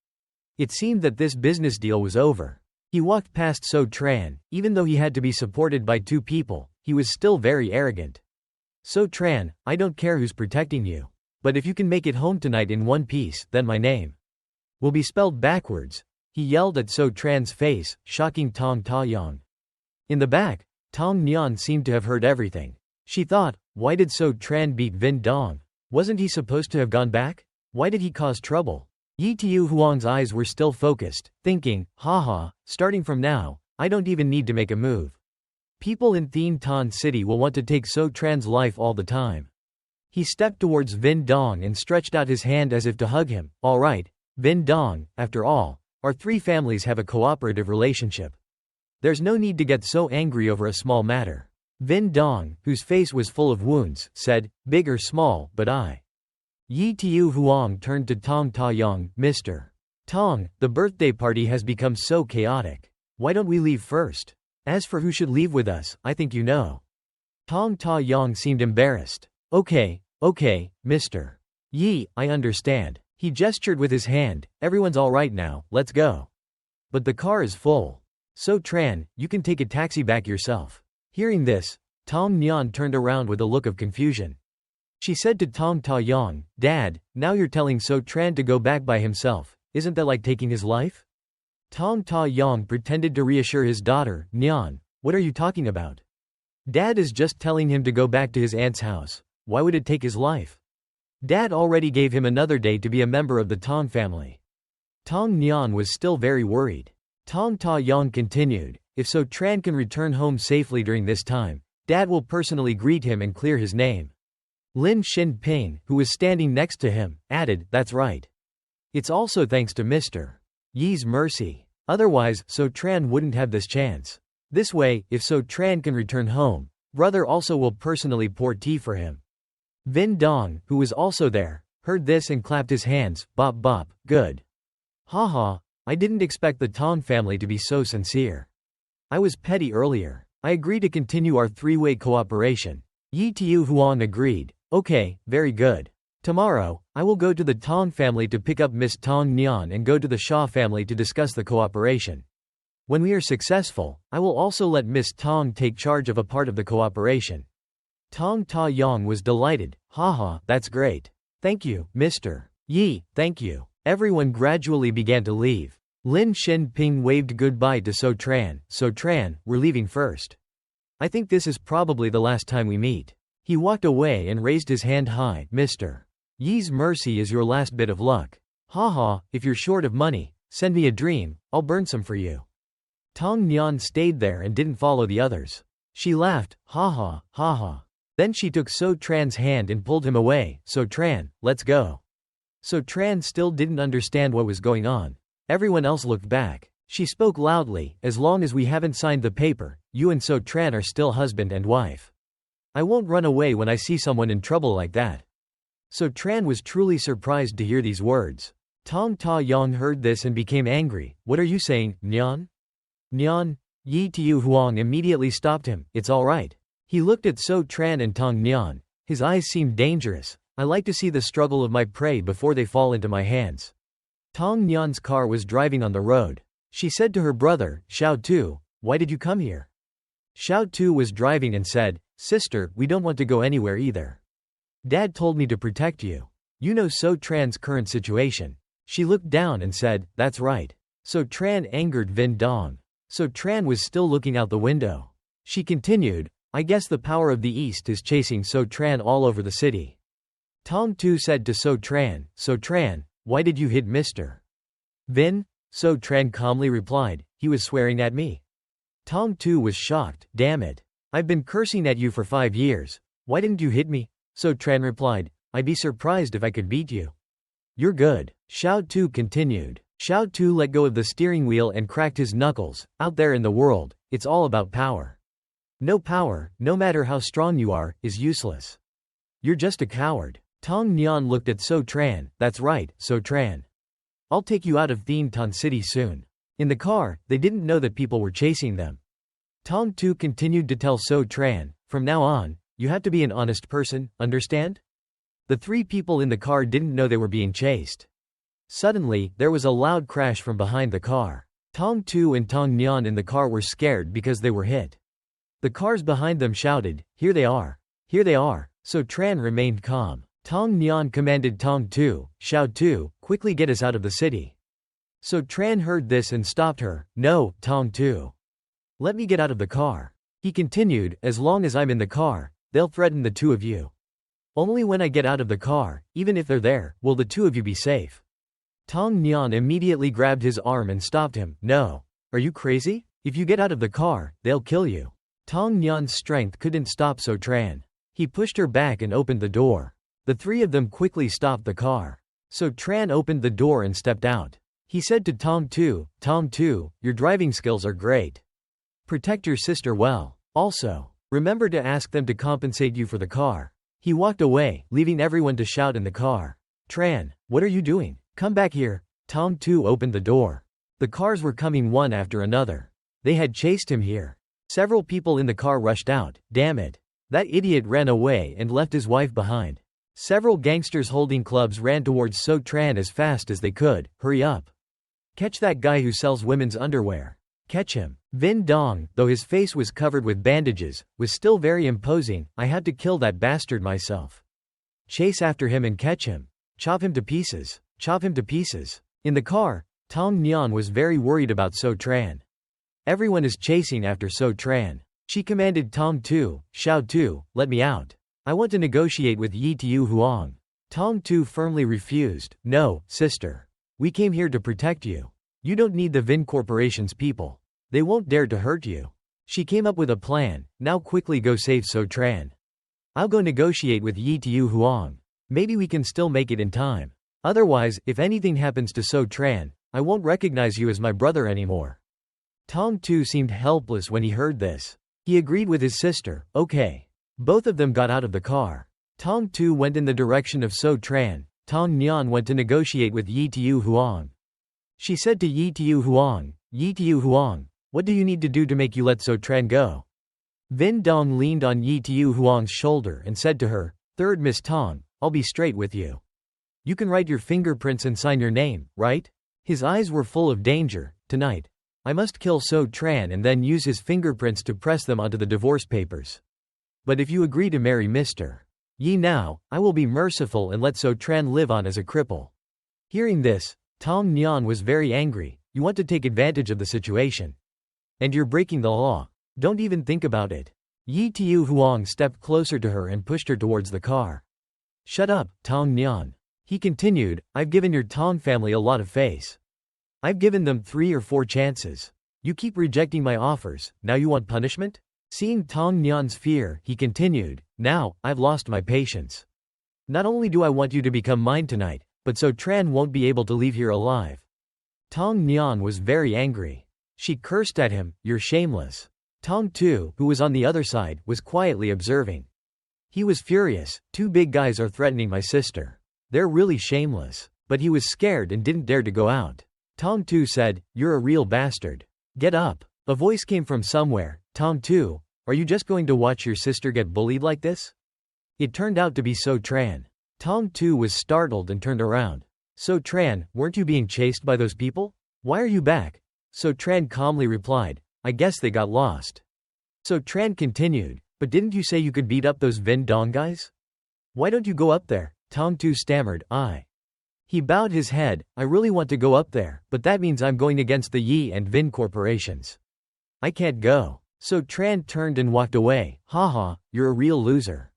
It seemed that this business deal was over. He walked past So Tran. Even though he had to be supported by two people, he was still very arrogant. So Tran, I don't care who's protecting you. But if you can make it home tonight in one piece, then my name will be spelled backwards. He yelled at So Tran's face, shocking Tong Ta-yong. In the back, Tong Nyan seemed to have heard everything. She thought, why did So Tran beat Vin Dong? Wasn't he supposed to have gone back? Why did he cause trouble? Yi Tiu Huang's eyes were still focused, thinking, haha, starting from now, I don't even need to make a move. People in Thien Tan City will want to take So Tran's life all the time. He stepped towards Vin Dong and stretched out his hand as if to hug him. All right, Vin Dong, after all, our three families have a cooperative relationship. There's no need to get so angry over a small matter. Vin Dong, whose face was full of wounds, said, big or small, but I. Yi Tiu Huang turned to Tong Ta-yong. Mr. Tong, the birthday party has become so chaotic. Why don't we leave first? As for who should leave with us, I think you know. Tong Ta-yong seemed embarrassed. Okay, Mr. Yi, I understand. He gestured with his hand. Everyone's all right now, let's go. But the car is full. So Tran, you can take a taxi back yourself. Hearing this, Tong Nyan turned around with a look of confusion. She said to Tong Ta-yong, Dad, now you're telling So Tran to go back by himself, isn't that like taking his life? Tong Ta-yong pretended to reassure his daughter. Nyan, what are you talking about? Dad is just telling him to go back to his aunt's house. Why would it take his life? Dad already gave him another day to be a member of the Tong family. Tong Nyan was still very worried. Tong Ta-yong continued, if So Tran can return home safely during this time, Dad will personally greet him and clear his name. Lin Xin-ping, who was standing next to him, added, that's right. It's also thanks to Mr. Yi's mercy. Otherwise, So Tran wouldn't have this chance. This way, if So Tran can return home, brother also will personally pour tea for him. Vin Dong, who was also there, heard this and clapped his hands. Bop bop, good. Haha, I didn't expect the Tong family to be so sincere. I was petty earlier. I agree to continue our three-way cooperation. Yi Tiu Huang agreed. Okay, very good. Tomorrow, I will go to the Tong family to pick up Miss Tong Nyan and go to the Shaw family to discuss the cooperation. When we are successful, I will also let Miss Tong take charge of a part of the cooperation. Tong Ta-yong was delighted. Haha, that's great. Thank you, Mr. Yi, thank you. Everyone gradually began to leave. Lin Xin-ping waved goodbye to So Tran. So Tran, we're leaving first. I think this is probably the last time we meet. He walked away and raised his hand high. Mr. Yi's mercy is your last bit of luck. Haha, if you're short of money, send me a dream, I'll burn some for you. Tong Nyan stayed there and didn't follow the others. She laughed. Haha, haha. Then she took So Tran's hand and pulled him away. So Tran, let's go. So Tran still didn't understand what was going on. Everyone else looked back. She spoke loudly, as long as we haven't signed the paper, you and So Tran are still husband and wife. I won't run away when I see someone in trouble like that. So Tran was truly surprised to hear these words. Tong Ta-yong heard this and became angry. What are you saying, Nyan? Nyan? Yi Tiu Huang immediately stopped him. It's all right. He looked at So Tran and Tong Nyan. His eyes seemed dangerous. I like to see the struggle of my prey before they fall into my hands. Tong Nyan's car was driving on the road. She said to her brother, Xiao Tu, why did you come here? Xiao Tu was driving and said, Sister, we don't want to go anywhere either. Dad told me to protect you. You know So Tran's current situation. She looked down and said, that's right. So Tran angered Vin Dong. So Tran was still looking out the window. She continued, I guess the power of the East is chasing So Tran all over the city. Tong Tu said to So Tran, why did you hit Mr. Vin? So Tran calmly replied, he was swearing at me. Tong Tu was shocked, damn it. I've been cursing at you for 5 years. Why didn't you hit me? So Tran replied, I'd be surprised if I could beat you. You're good. Xiao Tu continued. Xiao Tu let go of the steering wheel and cracked his knuckles. Out there in the world, it's all about power. No power, no matter how strong you are, is useless. You're just a coward. Tong Nian looked at So Tran. That's right, So Tran. I'll take you out of Thien Ton City soon. In the car, they didn't know that people were chasing them. Tong Tu continued to tell So Tran, from now on, you have to be an honest person, understand? The 3 people in the car didn't know they were being chased. Suddenly, there was a loud crash from behind the car. Tong Tu and Tong Nian in the car were scared because they were hit. The cars behind them shouted, here they are. Here they are. So Tran remained calm. Tong Nian commanded Tong Tu, Xiao Tu, quickly get us out of the city. So Tran heard this and stopped her. No, Tong Tu. Let me get out of the car. He continued, as long as I'm in the car, they'll threaten the 2 of you. Only when I get out of the car, even if they're there, will the 2 of you be safe. Tong Nian immediately grabbed his arm and stopped him. No. Are you crazy? If you get out of the car, they'll kill you. Tong Nian's strength couldn't stop So Tran. He pushed her back and opened the door. The 3 of them quickly stopped the car. So Tran opened the door and stepped out. He said to Tong Tu, your driving skills are great. Protect your sister well. Also, remember to ask them to compensate you for the car. He walked away, leaving everyone to shout in the car. Tran, what are you doing? Come back here. Tong Tu opened the door. The cars were coming one after another. They had chased him here. Several people in the car rushed out. Damn it. That idiot ran away and left his wife behind. Several gangsters holding clubs ran towards So Tran as fast as they could. Hurry up. Catch that guy who sells women's underwear. Catch him. Vin Dong, though his face was covered with bandages, was still very imposing. I had to kill that bastard myself. Chase after him and catch him. Chop him to pieces. Chop him to pieces. In the car, Tong Nian was very worried about So Tran. Everyone is chasing after So Tran. She commanded Tong Tu, Xiao Tu, let me out. I want to negotiate with Yi Tiu Huang. Tong Tu firmly refused. No, sister. We came here to protect you. You don't need the Vin Corporation's people. They won't dare to hurt you. She came up with a plan. Now quickly go save So Tran. I'll go negotiate with Yi Tiu Huang. Maybe we can still make it in time. Otherwise, if anything happens to So Tran, I won't recognize you as my brother anymore. Tong Tu seemed helpless when he heard this. He agreed with his sister. Okay. Both of them got out of the car. Tong Tu went in the direction of So Tran. Tong Nian went to negotiate with Yi Tiu Huang. She said to Yi Tiu Huang, what do you need to do to make you let So Tran go? Vin Dong leaned on Yi Tiu Huang's shoulder and said to her, Third Miss Tong, I'll be straight with you. You can write your fingerprints and sign your name, right? His eyes were full of danger. Tonight, I must kill So Tran and then use his fingerprints to press them onto the divorce papers. But if you agree to marry Mr. Yi now, I will be merciful and let So Tran live on as a cripple. Hearing this, Tong Nian was very angry. You want to take advantage of the situation. And you're breaking the law. Don't even think about it. Yi Tiu Huang stepped closer to her and pushed her towards the car. Shut up, Tong Nian. He continued, I've given your Tong family a lot of face. I've given them 3 or 4 chances. You keep rejecting my offers, now you want punishment? Seeing Tong Nian's fear, he continued, now, I've lost my patience. Not only do I want you to become mine tonight, but So Tran won't be able to leave here alive. Tong Nian was very angry. She cursed at him, you're shameless. Tong Tu, who was on the other side, was quietly observing. He was furious. 2 big guys are threatening my sister. They're really shameless. But he was scared and didn't dare to go out. Tong Tu said, you're a real bastard. Get up. A voice came from somewhere. Tong Tu, are you just going to watch your sister get bullied like this? It turned out to be So Tran. Tong Tu was startled and turned around. So Tran, weren't you being chased by those people? Why are you back? So Tran calmly replied, I guess they got lost. So Tran continued, but didn't you say you could beat up those Vin Dong guys? Why don't you go up there? Tong Tu stammered, He bowed his head, I really want to go up there, but that means I'm going against the Yi and Vin corporations. I can't go. So Tran turned and walked away. Haha, you're a real loser.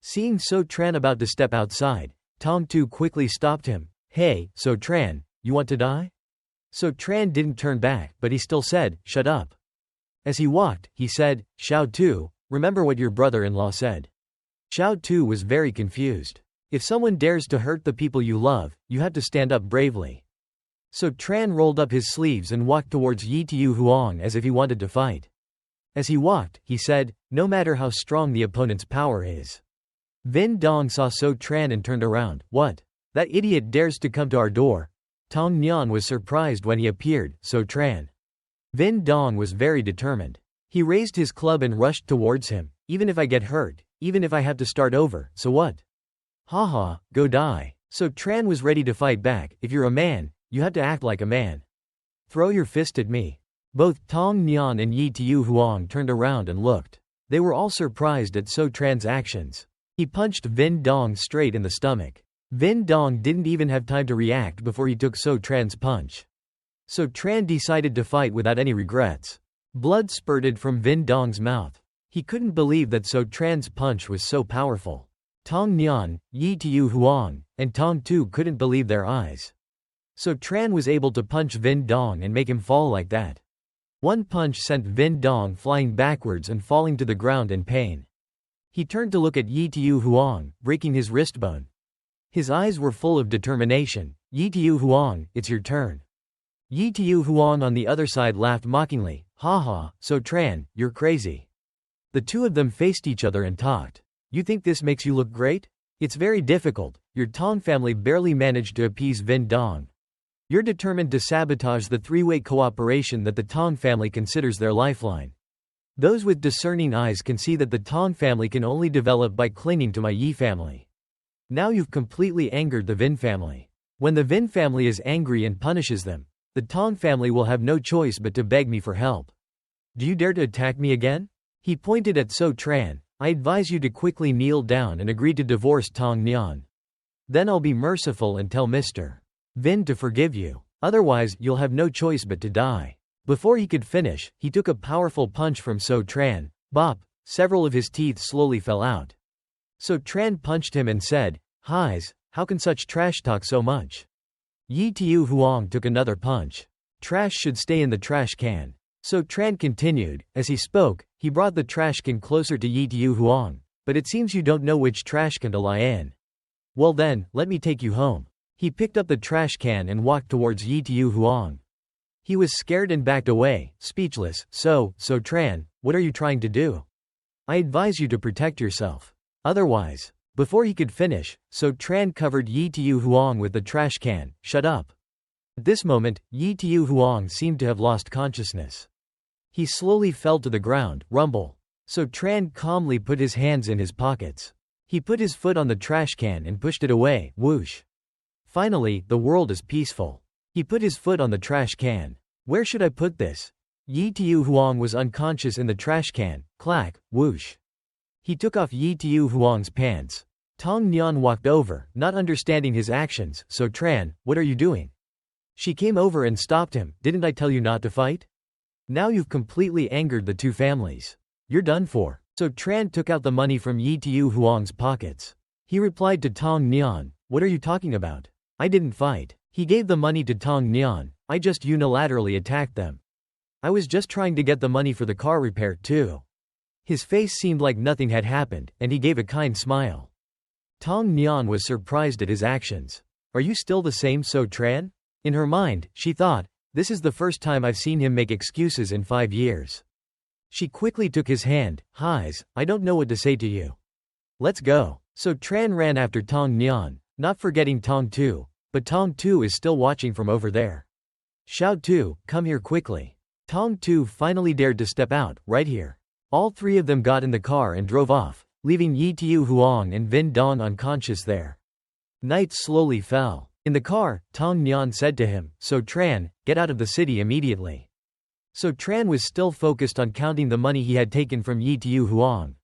Seeing So Tran about to step outside, Tong Tu quickly stopped him. Hey, So Tran, you want to die? So Tran didn't turn back, but he still said, shut up. As he walked, he said, Xiao Tu, remember what your brother-in-law said. Xiao Tu was very confused. If someone dares to hurt the people you love, you have to stand up bravely. So Tran rolled up his sleeves and walked towards Yi Tiu Huang as if he wanted to fight. As he walked, he said, no matter how strong the opponent's power is. Vin Dong saw So Tran and turned around. What? That idiot dares to come to our door. Tong Nian was surprised when he appeared. So Tran. Vin Dong was very determined. He raised his club and rushed towards him. Even if I get hurt, even if I have to start over, so what? Haha, go die. So Tran was ready to fight back. If you're a man, you have to act like a man. Throw your fist at me. Both Tong Nian and Yi Tiu Huang turned around and looked. They were all surprised at So Tran's actions. He punched Vin Dong straight in the stomach. Vin Dong didn't even have time to react before he took So Tran's punch. So Tran decided to fight without any regrets. Blood spurted from Vin Dong's mouth. He couldn't believe that So Tran's punch was so powerful. Tong Nian, Yi Tiu Huang, and Tong Tu couldn't believe their eyes. So Tran was able to punch Vin Dong and make him fall like that. One punch sent Vin Dong flying backwards and falling to the ground in pain. He turned to look at Yi Tiu Huang, breaking his wrist bone. His eyes were full of determination. Yi Tiu Huang, it's your turn. Yi Tiu Huang on the other side laughed mockingly. Haha, So Tran, you're crazy. The two of them faced each other and talked. You think this makes you look great? It's very difficult. Your Tong family barely managed to appease Vin Dong. You're determined to sabotage the three-way cooperation that the Tong family considers their lifeline. Those with discerning eyes can see that the Tong family can only develop by clinging to my Yi family. Now you've completely angered the Vin family. When the Vin family is angry and punishes them, the Tong family will have no choice but to beg me for help. Do you dare to attack me again? He pointed at So Tran. I advise you to quickly kneel down and agree to divorce Tong Nian. Then I'll be merciful and tell Mr. Vin to forgive you. Otherwise, you'll have no choice but to die. Before he could finish, he took a powerful punch from So Tran. Bop! Several of his teeth slowly fell out. So Tran punched him and said, Highs, how can such trash talk so much? Yi Tiu Huang took another punch. Trash should stay in the trash can. So Tran continued. As he spoke, he brought the trash can closer to Yi Tiu Huang. But it seems you don't know which trash can to lie in. Well then, let me take you home. He picked up the trash can and walked towards Yi Tiu Huang. He was scared and backed away, speechless. So Tran, what are you trying to do? I advise you to protect yourself. Otherwise. Before he could finish, So Tran covered Yi Tiu Huang with the trash can. Shut up. At this moment, Yi Tiu Huang seemed to have lost consciousness. He slowly fell to the ground. Rumble. So Tran calmly put his hands in his pockets. He put his foot on the trash can and pushed it away. Whoosh. Finally, the world is peaceful. He put his foot on the trash can. Where should I put this? Yi Tiu Huang was unconscious in the trash can. Clack. Whoosh. He took off Yi Tiu Huang's pants. Tong Nian walked over, not understanding his actions. So Tran, what are you doing? She came over and stopped him. Didn't I tell you not to fight? Now you've completely angered the two families. You're done for. So Tran took out the money from Yi Tiu Huang's pockets. He replied to Tong Nian, what are you talking about? I didn't fight. He gave the money to Tong Nian. I just unilaterally attacked them. I was just trying to get the money for the car repair too. His face seemed like nothing had happened, and he gave a kind smile. Tong Nian was surprised at his actions. Are you still the same So Tran? In her mind, she thought, this is the first time I've seen him make excuses in 5 years. She quickly took his hand. Highs, I don't know what to say to you. Let's go. So Tran ran after Tong Nian, not forgetting Tong Tu, but Tong Tu is still watching from over there. Xiao Tu, come here quickly. Tong Tu finally dared to step out, right here. All three of them got in the car and drove off, leaving Yi Tiu Huang and Vin Dong unconscious there. Night slowly fell. In the car, Tong Nian said to him, So Tran, get out of the city immediately. So Tran was still focused on counting the money he had taken from Yi Tiu Huang.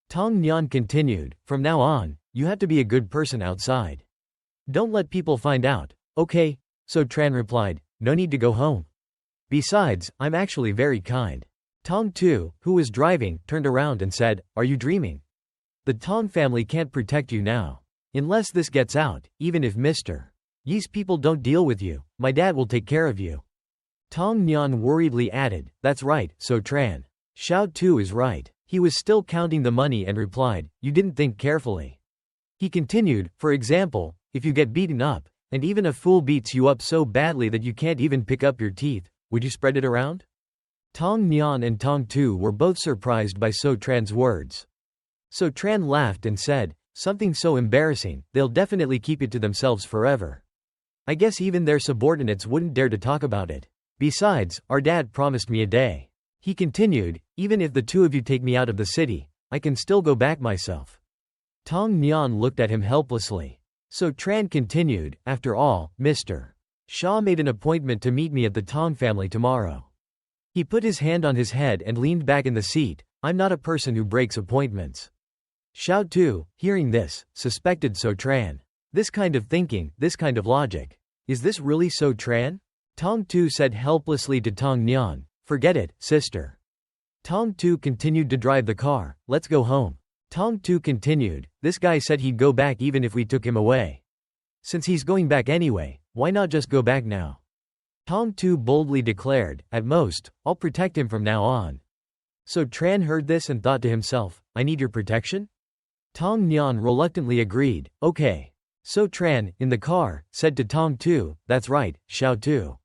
Tong Nian continued, from now on, you have to be a good person outside. Don't let people find out. Okay, So Tran replied, no need to go home. Besides, I'm actually very kind. Tong Tu, who was driving, turned around and said, are you dreaming? The Tong family can't protect you now. Unless this gets out, even if Mr. Yi's people don't deal with you, my dad will take care of you. Tong Nyan worriedly added, that's right, So Tran. Xiao Tu is right. He was still counting the money and replied, you didn't think carefully. He continued, for example, if you get beaten up, and even a fool beats you up so badly that you can't even pick up your teeth, would you spread it around? Tong Nyan and Tong Tu were both surprised by So Tran's words. So Tran laughed and said, something so embarrassing, they'll definitely keep it to themselves forever. I guess even their subordinates wouldn't dare to talk about it. Besides, our dad promised me a day. He continued, even if the two of you take me out of the city, I can still go back myself. Tong Nyan looked at him helplessly. So Tran continued, after all, Mr. Shaw made an appointment to meet me at the Tong family tomorrow. He put his hand on his head and leaned back in the seat. I'm not a person who breaks appointments. Xiao Tu, hearing this, suspected So Tran. This kind of thinking, this kind of logic. Is this really So Tran? Tong Tu said helplessly to Tong Nyan, forget it, sister. Tong Tu continued to drive the car, let's go home. Tong Tu continued, this guy said he'd go back even if we took him away. Since he's going back anyway, why not just go back now? Tong Tu boldly declared, at most, I'll protect him from now on. So Tran heard this and thought to himself, I need your protection? Tong Nyan reluctantly agreed, okay. So Tran, in the car, said to Tong Tu, that's right, Xiao Tu.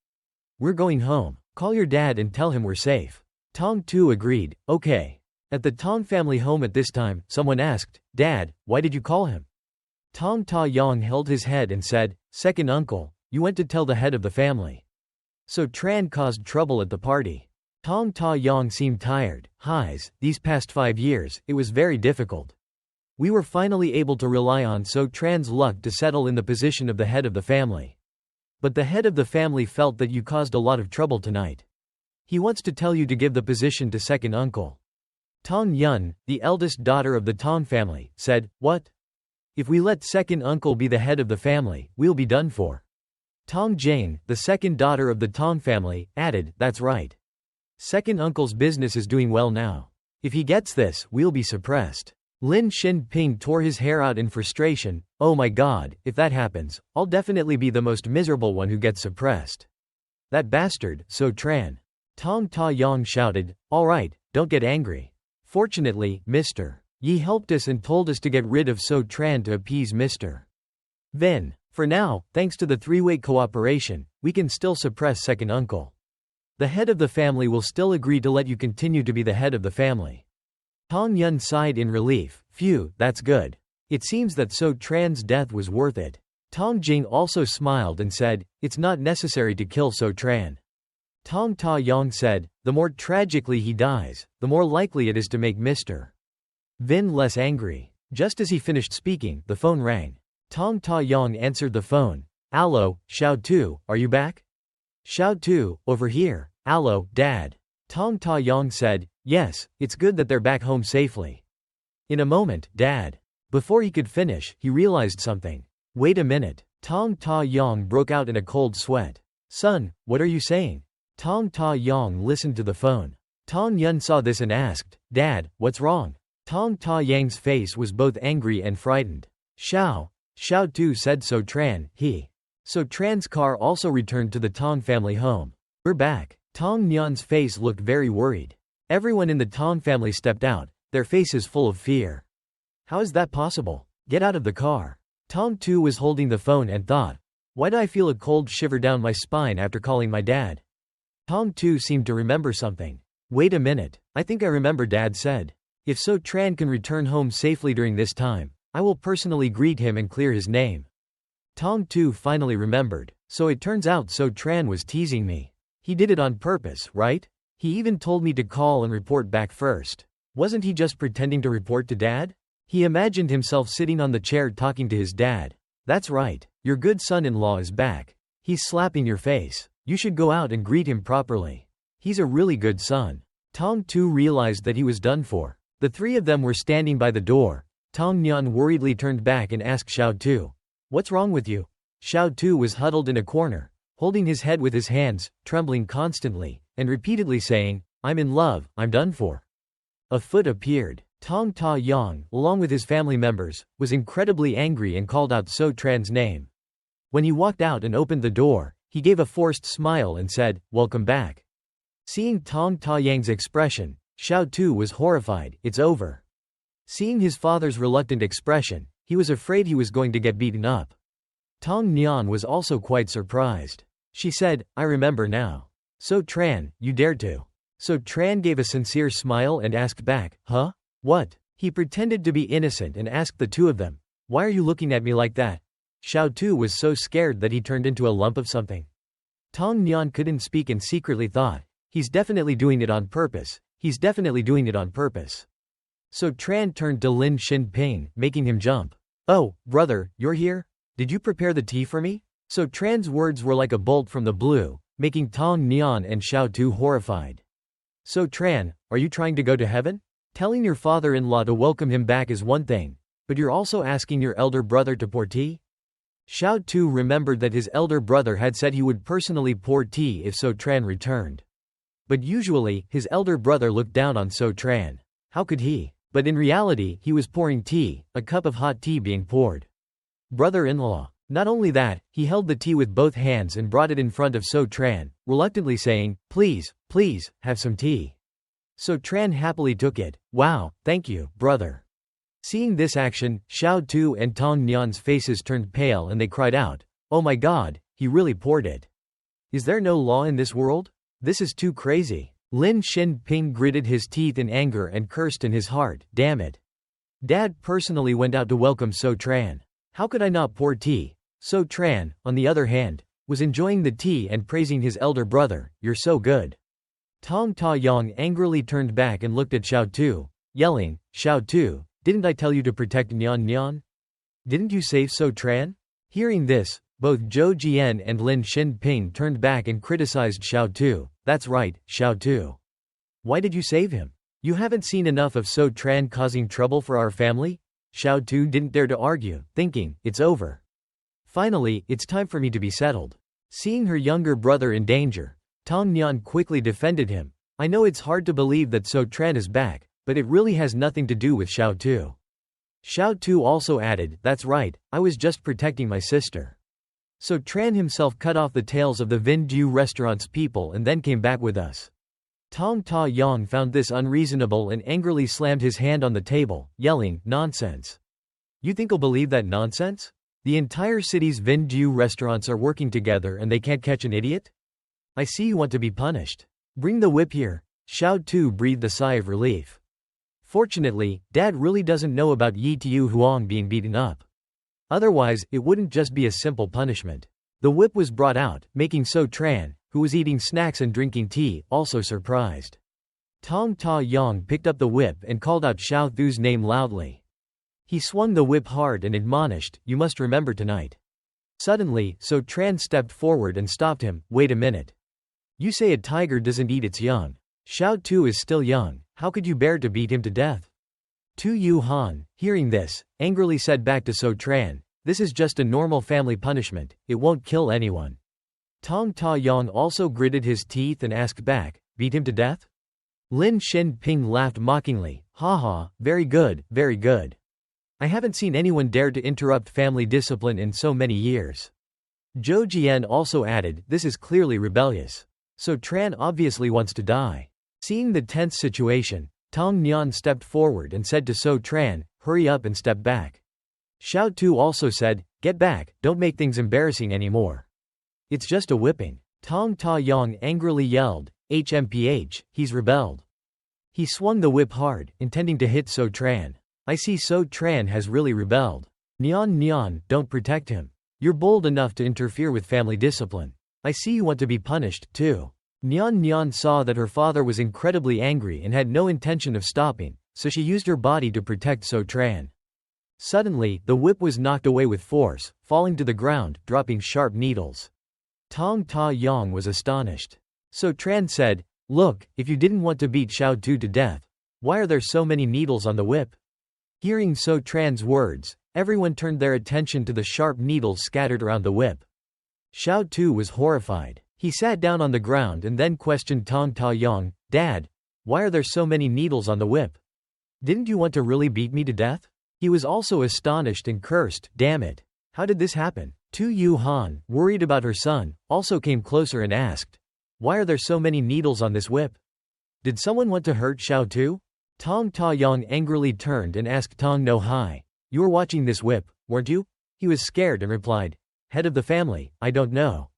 We're going home. Call your dad and tell him we're safe. Tong Tu agreed, okay. At the Tong family home at this time, someone asked, Dad, why did you call him? Tong Ta Yang held his head and said, second uncle, you went to tell the head of the family. So Tran caused trouble at the party. Tong Ta Yang seemed tired. These past 5 years, it was very difficult. We were finally able to rely on So Tran's luck to settle in the position of the head of the family. But the head of the family felt that you caused a lot of trouble tonight. He wants to tell you to give the position to second uncle. Tong Yun, the eldest daughter of the Tong family, said, what? If we let second uncle be the head of the family, we'll be done for. Tong Jane, the second daughter of the Tong family, added, that's right. Second uncle's business is doing well now. If he gets this, we'll be suppressed. Lin Shinping tore his hair out in frustration, oh my god, if that happens, I'll definitely be the most miserable one who gets suppressed. That bastard, So Tran. Tong Ta Yang shouted, alright, don't get angry. Fortunately, Mr. Yi helped us and told us to get rid of So Tran to appease Mr. Vin. For now, thanks to the three-way cooperation, we can still suppress second uncle. The head of the family will still agree to let you continue to be the head of the family. Tong Yun sighed in relief, phew, that's good. It seems that So Tran's death was worth it. Tong Jing also smiled and said, it's not necessary to kill So Tran. Tong Ta Yang said, the more tragically he dies, the more likely it is to make Mr. Vin less angry. Just as he finished speaking, the phone rang. Tong Ta Yang answered the phone. Allo, Xiao Tu, are you back? Xiao Tu, over here. Allo, Dad. Tong Ta Yang said, yes, it's good that they're back home safely. In a moment, Dad. Before he could finish, he realized something. Wait a minute. Tong Ta Yang broke out in a cold sweat. Son, what are you saying? Tong Ta Yang listened to the phone. Tong Yun saw this and asked, Dad, what's wrong? Tong Ta Yang's face was both angry and frightened. Xiao Tu said So Tran, So Tran's car also returned to the Tong family home. We're back. Tong Nyan's face looked very worried. Everyone in the Tong family stepped out, their faces full of fear. How is that possible? Get out of the car. Tong Tu was holding the phone and thought, why do I feel a cold shiver down my spine after calling my dad? Tong Tu seemed to remember something. Wait a minute, I think I remember Dad said. If So Tran can return home safely during this time, I will personally greet him and clear his name. Tong Tu finally remembered. So it turns out So Tran was teasing me. He did it on purpose, right? He even told me to call and report back first. Wasn't he just pretending to report to Dad? He imagined himself sitting on the chair talking to his dad. That's right, your good son-in-law is back. He's slapping your face. You should go out and greet him properly. He's a really good son. Tong Tu realized that he was done for. The three of them were standing by the door. Tong Nyan worriedly turned back and asked Xiao Tu, what's wrong with you? Xiao Tu was huddled in a corner, holding his head with his hands, trembling constantly, and repeatedly saying, I'm in love, I'm done for. A foot appeared. Tong Ta Yang, along with his family members, was incredibly angry and called out So Tran's name. When he walked out and opened the door, he gave a forced smile and said, "Welcome back." Seeing Tong Ta Yang's expression, Xiao Tu was horrified. "It's over." Seeing his father's reluctant expression, he was afraid he was going to get beaten up. Tong Nian was also quite surprised. She said, "I remember now. So Tran, you dared to." So Tran gave a sincere smile and asked back, "Huh? What?" He pretended to be innocent and asked the two of them, "Why are you looking at me like that?" Xiao Tu was so scared that he turned into a lump of something. Tong Nian couldn't speak and secretly thought, "He's definitely doing it on purpose. He's definitely doing it on purpose." So Tran turned to Lin Shinping, making him jump. "Oh, brother, you're here? Did you prepare the tea for me?" So Tran's words were like a bolt from the blue, making Tong Nian and Xiao Tu horrified. "So Tran, are you trying to go to heaven? Telling your father-in-law to welcome him back is one thing, but you're also asking your elder brother to pour tea?" Xiao Tu remembered that his elder brother had said he would personally pour tea if So Tran returned. But usually, his elder brother looked down on So Tran. How could he? But in reality, he was pouring tea, a cup of hot tea being poured. Brother-in-law. Not only that, he held the tea with both hands and brought it in front of So Tran, reluctantly saying, "Please, please, have some tea." So Tran happily took it. "Wow, thank you, brother." Seeing this action, Xiao Tu and Tong Nian's faces turned pale and they cried out, "Oh my god, he really poured it. Is there no law in this world? This is too crazy." Lin Shinping gritted his teeth in anger and cursed in his heart, "Damn it. Dad personally went out to welcome So Tran. How could I not pour tea?" So Tran, on the other hand, was enjoying the tea and praising his elder brother, "You're so good." Tong Ta Yang angrily turned back and looked at Xiao Tu, yelling, "Xiao Tu, didn't I tell you to protect Nian Nian? Didn't you save So Tran?" Hearing this, both Zhou Jian and Lin Shinping turned back and criticized Xiao Tu. "That's right, Xiao Tu. Why did you save him? You haven't seen enough of So Tran causing trouble for our family?" Xiao Tu didn't dare to argue, thinking, "It's over. Finally, it's time for me to be settled." Seeing her younger brother in danger, Tong Nian quickly defended him. "I know it's hard to believe that So Tran is back, but it really has nothing to do with Xiao Tu." Xiao Tu also added, "That's right, I was just protecting my sister." So Tran himself cut off the tails of the Vindju restaurant's people and then came back with us. Tong Ta Yang found this unreasonable and angrily slammed his hand on the table, yelling, "Nonsense. You think I'll believe that nonsense? The entire city's Vindju restaurants are working together and they can't catch an idiot? I see you want to be punished. Bring the whip here." Xiao Tu breathed a sigh of relief. Fortunately, Dad really doesn't know about Yi Tiu Huang being beaten up. Otherwise, it wouldn't just be a simple punishment. The whip was brought out, making So Tran, who was eating snacks and drinking tea, also surprised. Tong Ta Yang picked up the whip and called out Xiao Thu's name loudly. He swung the whip hard and admonished, "You must remember tonight." Suddenly, So Tran stepped forward and stopped him. "Wait a minute. You say a tiger doesn't eat its young. Xiao Tu is still young, how could you bear to beat him to death?" Tu Yu Han, hearing this, angrily said back to So Tran, "This is just a normal family punishment, it won't kill anyone." Tong Ta Yang also gritted his teeth and asked back, "Beat him to death?" Lin Shinping laughed mockingly, "Haha, very good, very good. I haven't seen anyone dare to interrupt family discipline in so many years." Zhou Jian also added, "This is clearly rebellious. So Tran obviously wants to die." Seeing the tense situation, Tong Nian stepped forward and said to So Tran, "Hurry up and step back." Xiao Tu also said, "Get back, don't make things embarrassing anymore. It's just a whipping." Tong Ta Yang angrily yelled, "HMPH, he's rebelled." He swung the whip hard, intending to hit So Tran. "I see So Tran has really rebelled. Nian Nian, don't protect him. You're bold enough to interfere with family discipline. I see you want to be punished, too." Nian Nian saw that her father was incredibly angry and had no intention of stopping, so she used her body to protect So Tran. Suddenly, the whip was knocked away with force, falling to the ground, dropping sharp needles. Tong Ta Yang was astonished. So Tran said, "Look, if you didn't want to beat Xiao Tu to death, why are there so many needles on the whip?" Hearing So Tran's words, everyone turned their attention to the sharp needles scattered around the whip. Xiao Tu was horrified. He sat down on the ground and then questioned Tong Ta Yang, "Dad, why are there so many needles on the whip?" Didn't you want to really beat me to death? He was also astonished and cursed, damn it. How did this happen? Tu Yu Han, worried about her son, also came closer and asked, why are there so many needles on this whip? Did someone want to hurt Xiao Tu? Tong Ta Yong angrily turned and asked Tong No Hai, you were watching this whip, weren't you? He was scared and replied, head of the family, I don't know.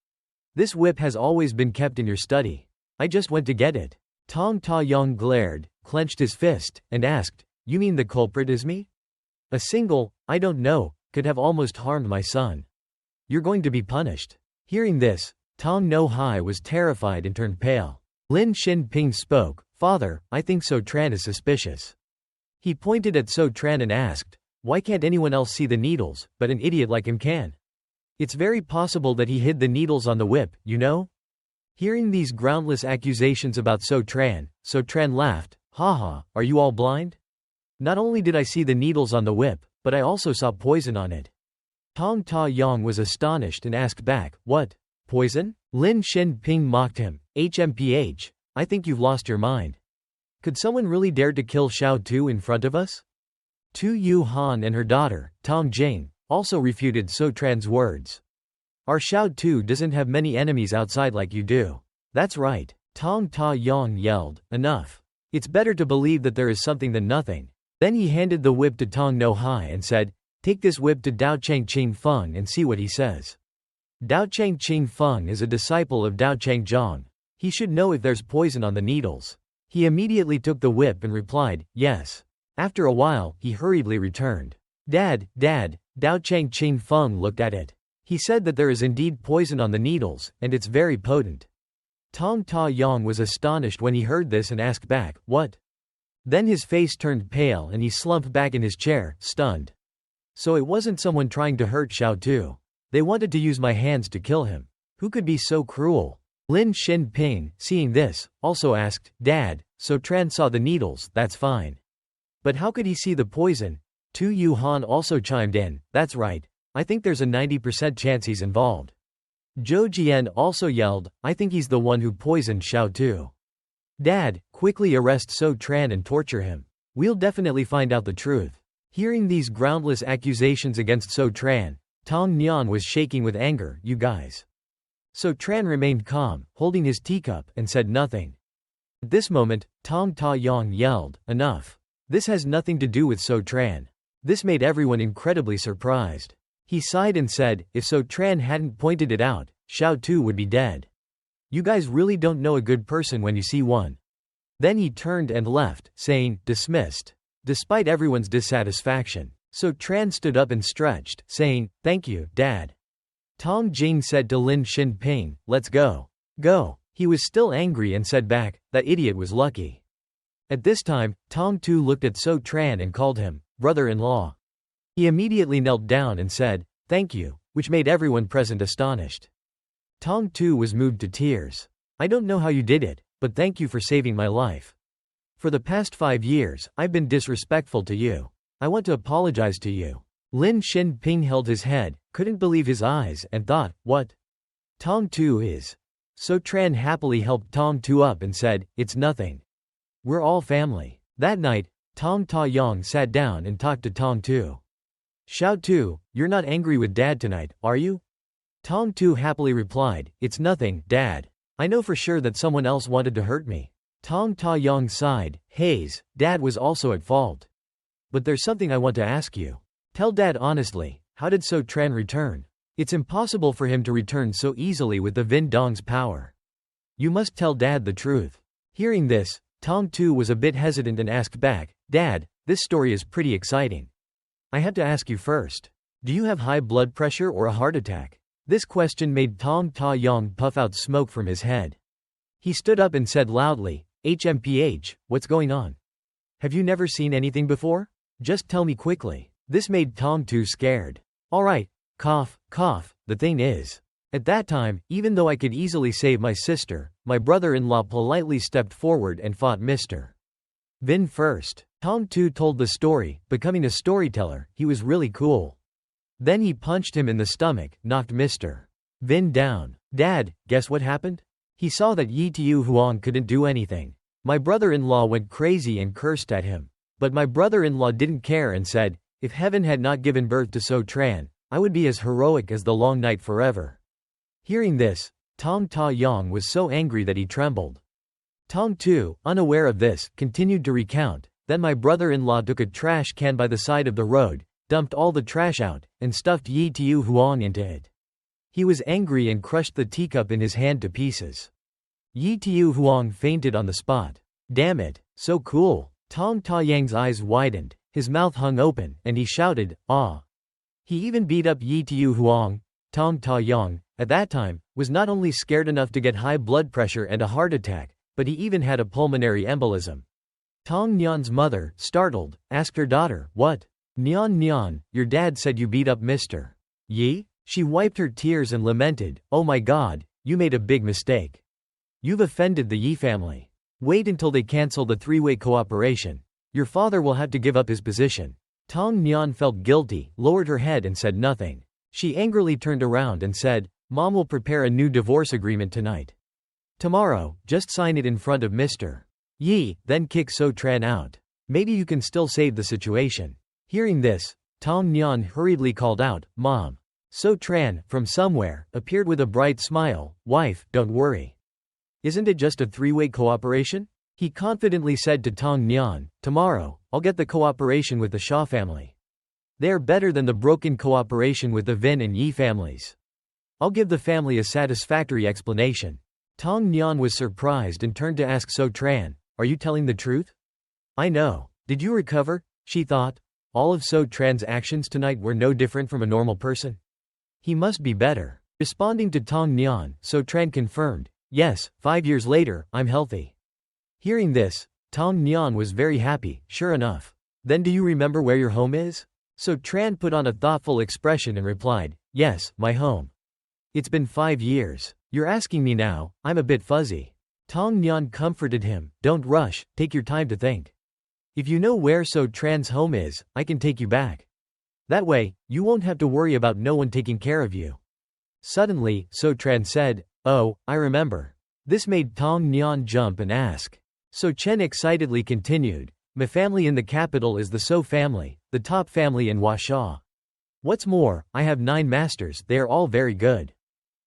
This whip has always been kept in your study. I just went to get it. Tong Ta Yong glared, clenched his fist, and asked, you mean the culprit is me? A single, I don't know, could have almost harmed my son. You're going to be punished. Hearing this, Tong No Hai was terrified and turned pale. Lin Shinping spoke, Father, I think So Tran is suspicious. He pointed at So Tran and asked, why can't anyone else see the needles, but an idiot like him can? It's very possible that he hid the needles on the whip, you know? Hearing these groundless accusations about So Tran laughed, haha, are you all blind? Not only did I see the needles on the whip, but I also saw poison on it. Tong Ta Yong was astonished and asked back, what? Poison? Lin Shinping mocked him, HMPH, I think you've lost your mind. Could someone really dare to kill Xiao Tu in front of us? Tu Yu Han and her daughter, Tong Jing, also refuted So Tran's words. Our Xiao Tu doesn't have many enemies outside like you do. That's right. Tong Ta Yong yelled, enough. It's better to believe that there is something than nothing. Then he handed the whip to Tong No Hai and said, take this whip to Dao Chang Qing Feng and see what he says. Dao Chang Qing Feng is a disciple of Dao Chang Zhang. He should know if there's poison on the needles. He immediately took the whip and replied, yes. After a while, he hurriedly returned. Dad, Dao Chang Qing Feng looked at it. He said that there is indeed poison on the needles, and it's very potent. Tong Ta Yong was astonished when he heard this and asked back, what? Then his face turned pale and he slumped back in his chair, stunned. So it wasn't someone trying to hurt Xiao Tu. They wanted to use my hands to kill him. Who could be so cruel? Lin Shinping, seeing this, also asked, Dad, So Tran saw the needles, that's fine. But how could he see the poison? Tu Yu Han also chimed in, that's right. I think there's a 90% chance he's involved. Zhou Jian also yelled, I think he's the one who poisoned Xiao Tu. Dad, quickly arrest So Tran and torture him. We'll definitely find out the truth. Hearing these groundless accusations against So Tran, Tong Nian was shaking with anger, you guys. So Tran remained calm, holding his teacup, and said nothing. At this moment, Tong Ta Yong yelled, enough. This has nothing to do with So Tran. This made everyone incredibly surprised. He sighed and said, if So Tran hadn't pointed it out, Xiao Tu would be dead. You guys really don't know a good person when you see one. Then he turned and left, saying, dismissed. Despite everyone's dissatisfaction, So Tran stood up and stretched, saying, thank you, Dad. Tong Jing said to Lin Shinping, let's go. Go. He was still angry and said back, that idiot was lucky. At this time, Tong Tu looked at So Tran and called him, brother-in-law. He immediately knelt down and said, thank you, which made everyone present astonished. Tong Tu was moved to tears. I don't know how you did it, but thank you for saving my life. For the past 5 years, I've been disrespectful to you. I want to apologize to you. Lin Shinping held his head, couldn't believe his eyes, and thought, what? Tong Tu is. So Tran happily helped Tong Tu up and said, it's nothing. We're all family. That night, Tong Ta Yong sat down and talked to Tong Tu. Xiao Tu, you're not angry with Dad tonight, are you? Tong Tu happily replied, it's nothing, Dad. I know for sure that someone else wanted to hurt me. Tong Ta Yong sighed, Haze, Dad was also at fault. But there's something I want to ask you. Tell Dad honestly, how did So Tran return? It's impossible for him to return so easily with the Vin Dong's power. You must tell Dad the truth. Hearing this, Tong Tu was a bit hesitant and asked back, Dad, this story is pretty exciting. I had to ask you first. Do you have high blood pressure or a heart attack? This question made Tong Ta Yong puff out smoke from his head. He stood up and said loudly, HMPH, what's going on? Have you never seen anything before? Just tell me quickly. This made Tong Tu scared. Alright, cough, cough, the thing is. At that time, even though I could easily save my sister, my brother-in-law politely stepped forward and fought Mr. Vin first. Tong Tu told the story, becoming a storyteller, he was really cool. Then he punched him in the stomach, knocked Mr. Vin down. Dad, guess what happened? He saw that Yi Tiu Huang couldn't do anything. My brother-in-law went crazy and cursed at him. But my brother-in-law didn't care and said, if heaven had not given birth to So Tran, I would be as heroic as the long night forever. Hearing this, Tong Ta Yong was so angry that he trembled. Tong Tu, unaware of this, continued to recount. Then my brother-in-law took a trash can by the side of the road, dumped all the trash out, and stuffed Yi Tiu Huang into it. He was angry and crushed the teacup in his hand to pieces. Yi Tiu Huang fainted on the spot. Damn it, so cool. Tong Ta Yang's eyes widened, his mouth hung open, and he shouted, ah. He even beat up Yi Tiu Huang. Tong Ta Yang, at that time, was not only scared enough to get high blood pressure and a heart attack, but he even had a pulmonary embolism. Tong Nyan's mother, startled, asked her daughter, what? Nyan, your dad said you beat up Mr. Yi? She wiped her tears and lamented, oh my god, you made a big mistake. You've offended the Yi family. Wait until they cancel the three-way cooperation. Your father will have to give up his position. Tong Nyan felt guilty, lowered her head and said nothing. She angrily turned around and said, Mom will prepare a new divorce agreement tonight. Tomorrow, just sign it in front of Mr. Yi, then kick So Tran out. Maybe you can still save the situation. Hearing this, Tong Nyan hurriedly called out, Mom. So Tran, from somewhere, appeared with a bright smile. Wife, don't worry. Isn't it just a three-way cooperation? He confidently said to Tong Nyan, tomorrow, I'll get the cooperation with the Shah family. They are better than the broken cooperation with the Vin and Yi families. I'll give the family a satisfactory explanation. Tong Nyan was surprised and turned to ask So Tran, are you telling the truth? I know. Did you recover? She thought. All of So Tran's actions tonight were no different from a normal person. He must be better. Responding to Tong Nyan, So Tran confirmed, yes, 5 years later, I'm healthy. Hearing this, Tong Nyan was very happy, sure enough. Then do you remember where your home is? So Tran put on a thoughtful expression and replied, yes, my home. It's been 5 years. You're asking me now, I'm a bit fuzzy. Tong Nyan comforted him, don't rush, take your time to think. If you know where So Tran's home is, I can take you back. That way, you won't have to worry about no one taking care of you. Suddenly, So Tran said, oh, I remember. This made Tong Nyan jump and ask. So Chen excitedly continued, my family in the capital is the So family, the top family in Huasha. What's more, I have 9 masters, they are all very good.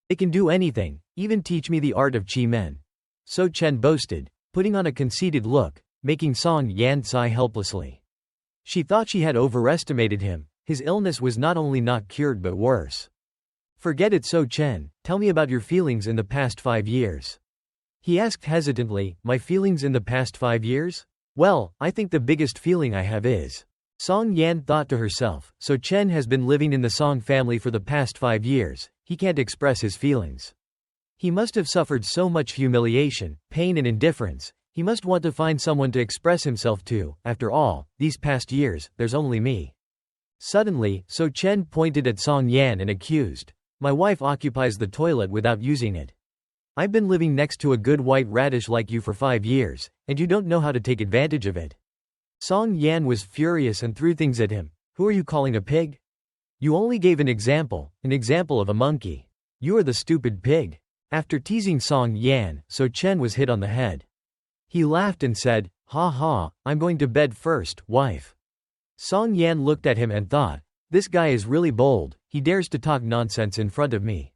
They can do anything, even teach me the art of Qi Men. So Chen boasted, putting on a conceited look, making Song Yan sigh helplessly. She thought she had overestimated him. His illness was not only not cured but worse. Forget it, So Chen, tell me about your feelings in the past 5 years. He asked hesitantly, my feelings in the past 5 years? Well, I think the biggest feeling I have is. Song Yan thought to herself, So Chen has been living in the Song family for the past 5 years, he can't express his feelings. He must have suffered so much humiliation, pain and indifference, he must want to find someone to express himself to, after all, these past years, there's only me. Suddenly, So Chen pointed at Song Yan and accused, my wife occupies the toilet without using it. I've been living next to a good white radish like you for 5 years, and you don't know how to take advantage of it. Song Yan was furious and threw things at him. Who are you calling a pig? You only gave an example of a monkey. You are the stupid pig. After teasing Song Yan, So Chen was hit on the head. He laughed and said, ha ha, I'm going to bed first, wife. Song Yan looked at him and thought, this guy is really bold, he dares to talk nonsense in front of me.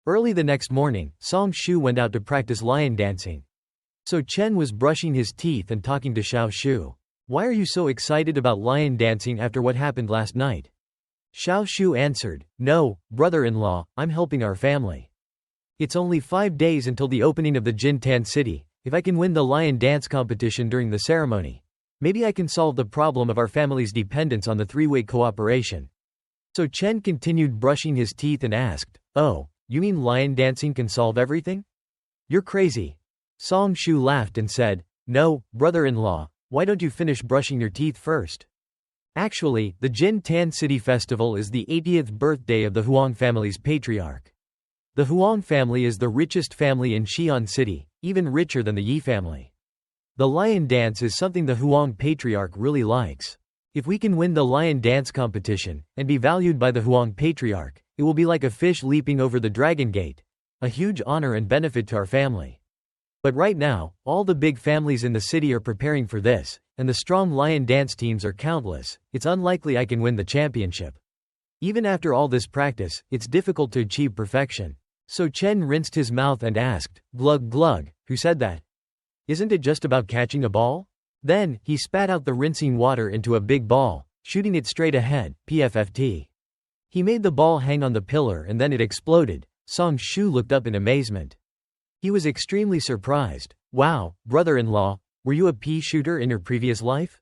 Early the next morning, Song Shu went out to practice lion dancing. So Chen was brushing his teeth and talking to Xiao Shu. Why are you so excited about lion dancing after what happened last night? Xiao Shu answered, no, brother-in-law, I'm helping our family. It's only 5 days until the opening of the Jintan city. If I can win the lion dance competition during the ceremony, maybe I can solve the problem of our family's dependence on the three-way cooperation. So Chen continued brushing his teeth and asked, oh, you mean lion dancing can solve everything? You're crazy. Song Shu laughed and said, no, brother-in-law, why don't you finish brushing your teeth first? Actually, the Jin Tan City Festival is the 80th birthday of the Huang family's patriarch. The Huang family is the richest family in Xi'an City, even richer than the Yi family. The lion dance is something the Huang patriarch really likes. If we can win the lion dance competition, and be valued by the Huang patriarch, it will be like a fish leaping over the dragon gate. A huge honor and benefit to our family. But right now, all the big families in the city are preparing for this, and the strong lion dance teams are countless. It's unlikely I can win the championship. Even after all this practice, it's difficult to achieve perfection. So Chen rinsed his mouth and asked, "Glug glug, who said that? Isn't it just about catching a ball?" Then, he spat out the rinsing water into a big ball, shooting it straight ahead, PFFT. He made the ball hang on the pillar and then it exploded. Song Shu looked up in amazement. He was extremely surprised. "Wow, brother-in-law, were you a pea shooter in your previous life?"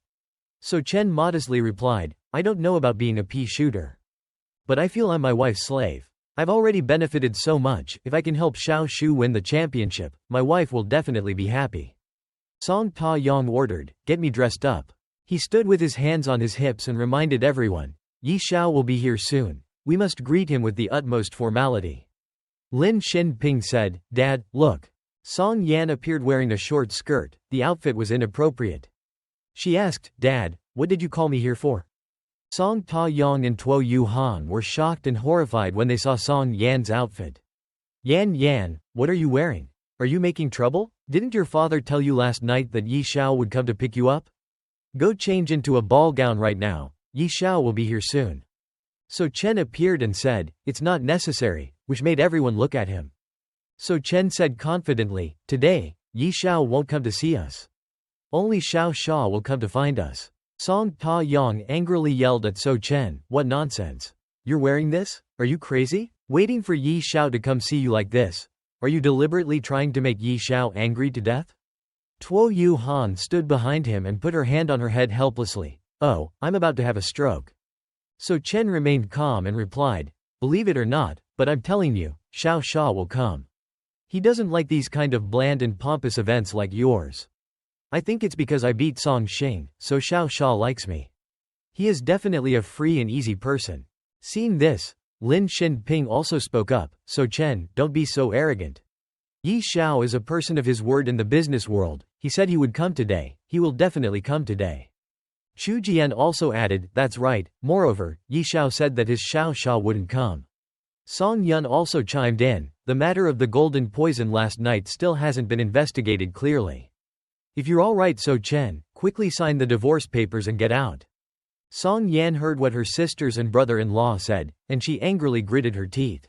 So Chen modestly replied, "I don't know about being a pea shooter. But I feel I'm my wife's slave. I've already benefited so much. If I can help Xiao Shu win the championship, my wife will definitely be happy." Song Ta Yang ordered, "Get me dressed up." He stood with his hands on his hips and reminded everyone, "Yi Xiao will be here soon. We must greet him with the utmost formality." Lin Xinping said, "Dad, look." Song Yan appeared wearing a short skirt. The outfit was inappropriate. She asked, "Dad, what did you call me here for?" Song Ta Yang and Tuo Yu Han were shocked and horrified when they saw Song Yan's outfit. Yan, what are you wearing? Are you making trouble? Didn't your father tell you last night that Yi Xiao would come to pick you up? Go change into a ball gown right now. Yi Xiao will be here soon. So Chen appeared and said, "It's not necessary," which made everyone look at him. So Chen said confidently, "Today, Yi Xiao won't come to see us. Only Xiao Xia will come to find us." Song Ta Yang angrily yelled at So Chen, "What nonsense? You're wearing this? Are you crazy? Waiting for Yi Xiao to come see you like this? Are you deliberately trying to make Yi Xiao angry to death?" Tuo Yu Han stood behind him and put her hand on her head helplessly. "Oh, I'm about to have a stroke." So Chen remained calm and replied, "Believe it or not, but I'm telling you, Xiao Xia will come. He doesn't like these kind of bland and pompous events like yours. I think it's because I beat Song Xing, so Xiao Xia likes me. He is definitely a free and easy person." Seeing this, Lin Xinping also spoke up, "So Chen, don't be so arrogant. Yi Xiao is a person of his word in the business world. He said he would come today. He will definitely come today." Chu Jian also added, "That's right. Moreover, Yi Xiao said that his Xiao Xia wouldn't come." Song Yun also chimed in, "The matter of the golden poison last night still hasn't been investigated clearly. If you're all right, So Chen, quickly sign the divorce papers and get out." Song Yan heard what her sisters and brother-in-law said, and she angrily gritted her teeth.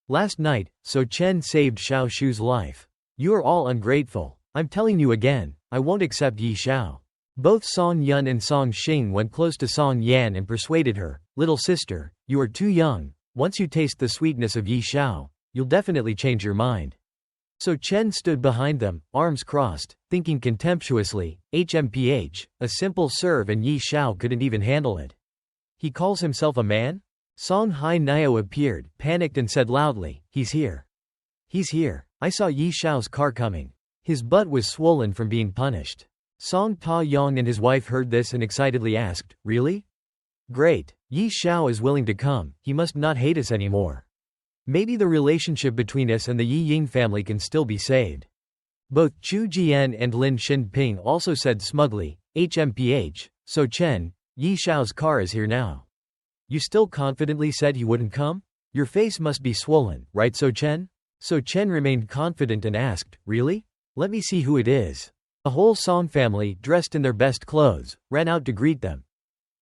"Last night, So Chen saved Xiao Shu's life. You are all ungrateful. I'm telling you again, I won't accept Yi Xiao." Both Song Yun and Song Xing went close to Song Yan and persuaded her, "Little sister, you are too young. Once you taste the sweetness of Yi Xiao, you'll definitely change your mind." So Chen stood behind them, arms crossed, thinking contemptuously, "HMPH, a simple serve and Yi Xiao couldn't even handle it. He calls himself a man?" Song Hai Nio appeared, panicked and said loudly, "He's here. He's here. I saw Yi Xiao's car coming. His butt was swollen from being punished." Song Ta Yang and his wife heard this and excitedly asked, "Really? Great. Yi Xiao is willing to come. He must not hate us anymore. Maybe the relationship between us and the Yi Ying family can still be saved." Both Chu Jian and Lin Xinping also said smugly, "HMPH, So Chen, Yi Xiao's car is here now. You still confidently said he wouldn't come? Your face must be swollen, right So Chen?" So Chen remained confident and asked, "Really? Let me see who it is." A whole Song family, dressed in their best clothes, ran out to greet them.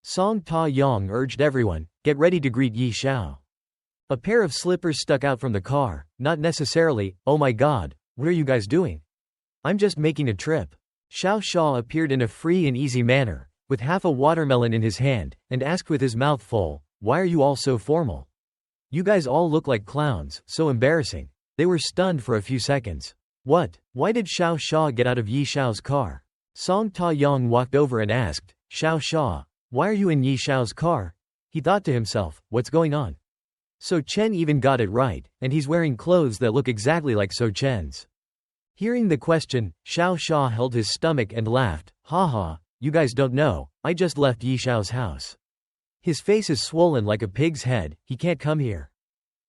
Song Ta Yang urged everyone, "Get ready to greet Yi Xiao." A pair of slippers stuck out from the car, not necessarily, "Oh my god, what are you guys doing? I'm just making a trip." Xiao Xia appeared in a free and easy manner, with half a watermelon in his hand, and asked with his mouth full, "Why are you all so formal? You guys all look like clowns, so embarrassing." They were stunned for a few seconds. "What? Why did Xiao Xia get out of Yi Xiao's car?" Song Ta Yang walked over and asked, "Xiao Xia, why are you in Yi Xiao's car?" He thought to himself, "What's going on?" So Chen even got it right, and he's wearing clothes that look exactly like So Chen's. Hearing the question, Xiao Xia held his stomach and laughed, "Haha, you guys don't know, I just left Yi Xiao's house. His face is swollen like a pig's head, he can't come here.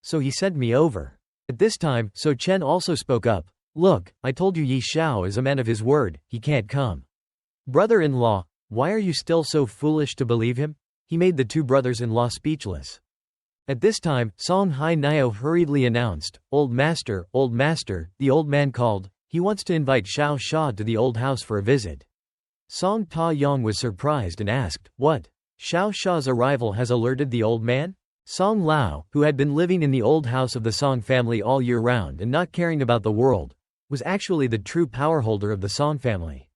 So he sent me over." At this time, So Chen also spoke up, "Look, I told you Yi Xiao is a man of his word, he can't come. Brother-in-law, why are you still so foolish to believe him?" He made the two brothers-in-law speechless. At this time, Song Hai Nio hurriedly announced, old master, the old man called. He wants to invite Xiao Sha to the old house for a visit. Song Ta-yong was surprised and asked, "What? Xiao Sha's arrival has alerted the old man?" Song Lao, who had been living in the old house of the Song family all year round and not caring about the world, was actually the true powerholder of the Song family.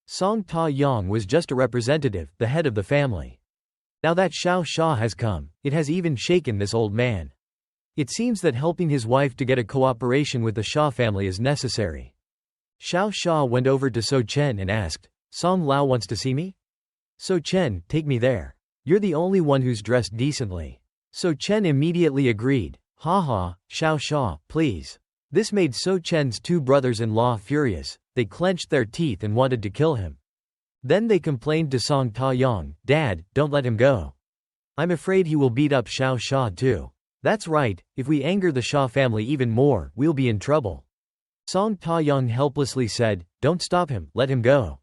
Song Ta-yong was just a representative, the head of the family. Now that Xiao Sha has come, it has even shaken this old man. It seems that helping his wife to get a cooperation with the Sha family is necessary. Xiao Sha went over to So Chen and asked, "Song Lao wants to see me?" "So Chen, take me there. You're the only one who's dressed decently." So Chen immediately agreed. "Haha, Xiao Sha, please." This made So Chen's two brothers-in-law furious. They clenched their teeth and wanted to kill him. Then they complained to Song Ta-yong, "Dad, don't let him go. I'm afraid he will beat up Xiao Sha too." "That's right, if we anger the Sha family even more, we'll be in trouble." Song Ta-yong helplessly said, "Don't stop him, let him go."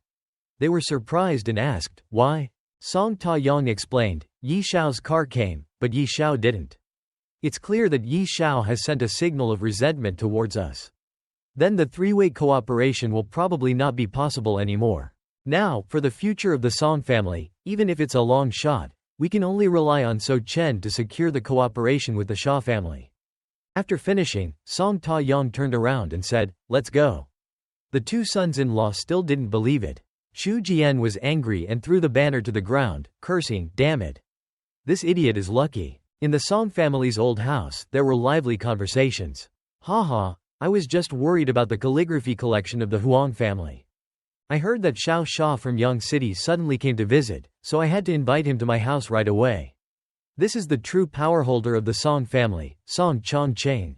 They were surprised and asked, "Why?" Song Ta-yong explained, "Yi Xiao's car came, but Yi Xiao didn't. It's clear that Yi Xiao has sent a signal of resentment towards us. Then the three-way cooperation will probably not be possible anymore. Now, for the future of the Song family, even if it's a long shot, we can only rely on So Chen to secure the cooperation with the Sha family." After finishing, Song Ta-yong turned around and said, "Let's go." The two sons-in-law still didn't believe it. Xu Jian was angry and threw the banner to the ground, cursing, "Damn it. This idiot is lucky." In the Song family's old house, there were lively conversations. "Haha, I was just worried about the calligraphy collection of the Huang family. I heard that Xiao Sha from Yang City suddenly came to visit, so I had to invite him to my house right away. This is the true powerholder of the Song family, Song Chongqing."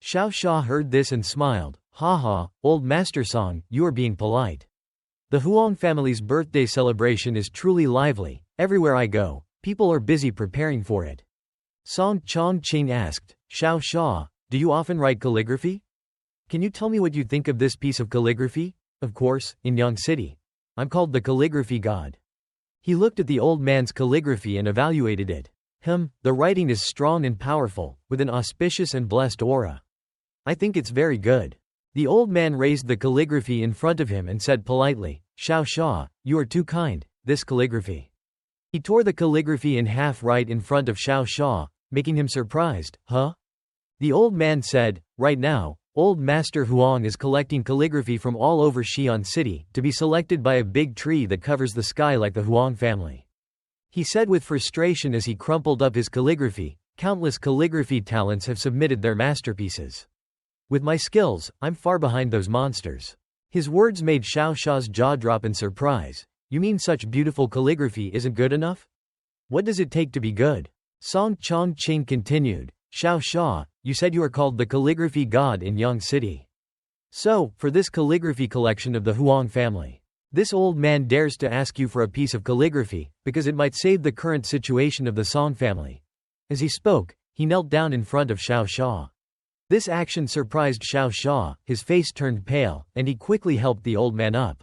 Xiao Sha heard this and smiled. "Haha, old Master Song, you are being polite. The Huang family's birthday celebration is truly lively. Everywhere I go, people are busy preparing for it." Song Chongqing asked, "Xiao Sha, do you often write calligraphy? Can you tell me what you think of this piece of calligraphy?" "Of course, in Yang City. I'm called the calligraphy god." He looked at the old man's calligraphy and evaluated it. The writing is strong and powerful, with an auspicious and blessed aura. I think it's very good." The old man raised the calligraphy in front of him and said politely, "Xiao Sha, you are too kind, this calligraphy." He tore the calligraphy in half right in front of Xiao Sha, making him surprised. "Huh?" The old man said, "Right now, old Master Huang is collecting calligraphy from all over Xi'an City, to be selected by a big tree that covers the sky like the Huang family." He said with frustration as he crumpled up his calligraphy, "Countless calligraphy talents have submitted their masterpieces. With my skills, I'm far behind those monsters." His words made Xiao Sha's jaw drop in surprise. "You mean such beautiful calligraphy isn't good enough? What does it take to be good?" Song Chongqing continued, "Xiao Sha, you said you are called the calligraphy god in Yang City. So, for this calligraphy collection of the Huang family, this old man dares to ask you for a piece of calligraphy, because it might save the current situation of the Song family." As he spoke, he knelt down in front of Xiao Sha. This action surprised Xiao Sha, his face turned pale, and he quickly helped the old man up.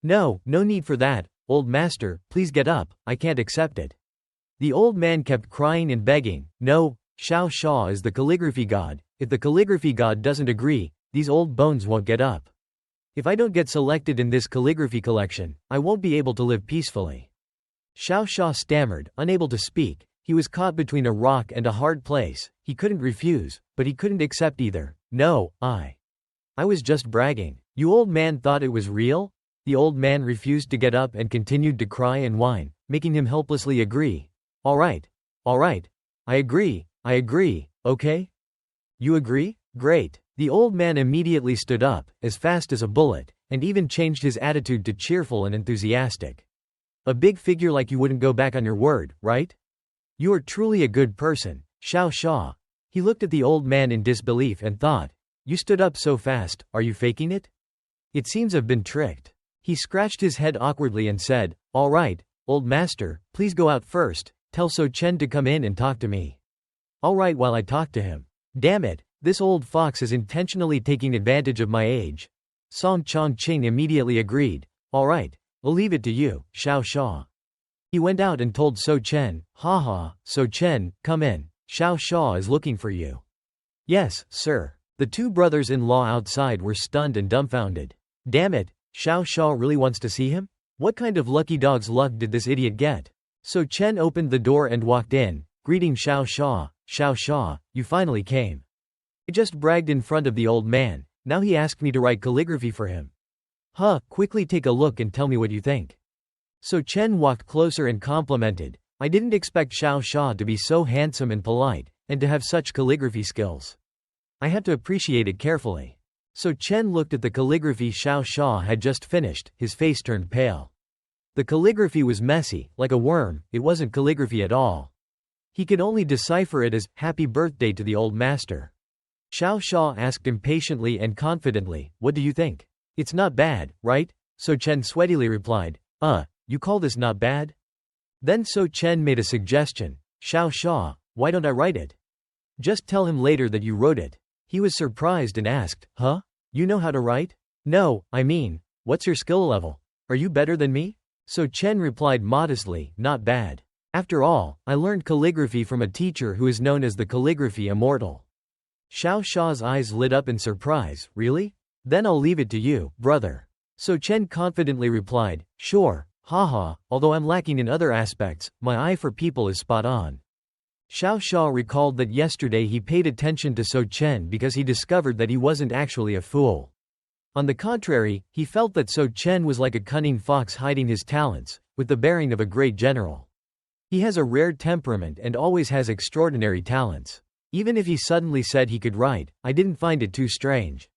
No need for that, old master, please get up, I can't accept it." The old man kept crying and begging, "No, Xiao Sha is the calligraphy god. If the calligraphy god doesn't agree, these old bones won't get up. If I don't get selected in this calligraphy collection, I won't be able to live peacefully." Xiao Sha stammered, unable to speak. He was caught between a rock and a hard place. He couldn't refuse, but he couldn't accept either. "No, I was just bragging." "You old man thought it was real?" The old man refused to get up and continued to cry and whine, making him helplessly agree. All right, I agree, okay? You agree? Great." The old man immediately stood up, as fast as a bullet, and even changed his attitude to cheerful and enthusiastic. "A big figure like you wouldn't go back on your word, right? You are truly a good person, Xiao Sha." He looked at the old man in disbelief and thought, "You stood up so fast, are you faking it? It seems I've been tricked." He scratched his head awkwardly and said, "All right, old master, please go out first, tell So Chen to come in and talk to me." "All right, while I talk to him." "Damn it, this old fox is intentionally taking advantage of my age." Song Chongqing immediately agreed. "All right, I'll leave it to you, Xiao Sha." He went out and told So Chen, "Haha, So Chen, come in, Xiao Sha is looking for you." "Yes, sir." The two brothers-in-law outside were stunned and dumbfounded. Damn it, Xiao Xia really wants to see him? What kind of lucky dog's luck did this idiot get? So Chen opened the door and walked in, greeting Xiao Xia. Xiao Xia, you finally came. I just bragged in front of the old man, now he asked me to write calligraphy for him. Quickly take a look and tell me what you think. So Chen walked closer and complimented, I didn't expect Xiao Xia to be so handsome and polite, and to have such calligraphy skills. I had to appreciate it carefully. So Chen looked at the calligraphy Xiao Xia had just finished, his face turned pale. The calligraphy was messy, like a worm, it wasn't calligraphy at all. He could only decipher it as, happy birthday to the old master. Xiao Xia asked impatiently and confidently, what do you think? It's not bad, right? So Chen sweatily replied, you call this not bad? Then So Chen made a suggestion, Xiao Xia, why don't I write it? Just tell him later that you wrote it. He was surprised and asked, you know how to write? No, I mean, what's your skill level? Are you better than me? So Chen replied modestly, not bad. After all, I learned calligraphy from a teacher who is known as the calligraphy immortal. Xiao Xia's eyes lit up in surprise, really? Then I'll leave it to you, brother. So Chen confidently replied, sure, haha, although I'm lacking in other aspects, my eye for people is spot on. Xiao Xia recalled that yesterday he paid attention to So Chen because he discovered that he wasn't actually a fool. On the contrary, he felt that So Chen was like a cunning fox hiding his talents, with the bearing of a great general. He has a rare temperament and always has extraordinary talents. Even if he suddenly said he could write, I didn't find it too strange.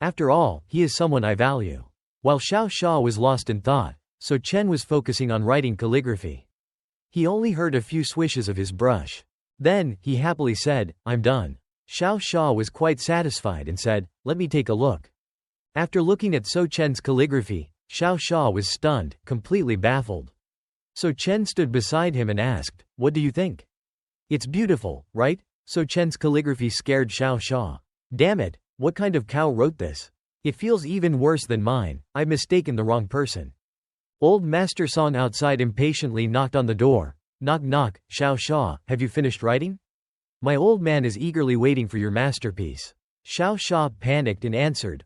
After all, he is someone I value. While Xiao Xia was lost in thought, So Chen was focusing on writing calligraphy. He only heard a few swishes of his brush. Then, he happily said, I'm done. Xiao Xia was quite satisfied and said, let me take a look. After looking at So Chen's calligraphy, Xiao Xia was stunned, completely baffled. So Chen stood beside him and asked, what do you think? It's beautiful, right? So Chen's calligraphy scared Xiao Xia. Damn it, what kind of cow wrote this? It feels even worse than mine, I've mistaken the wrong person. Old Master Song outside impatiently knocked on the door. Knock knock, Xiao Xia, have you finished writing? My old man is eagerly waiting for your masterpiece. Xiao Xia panicked and answered,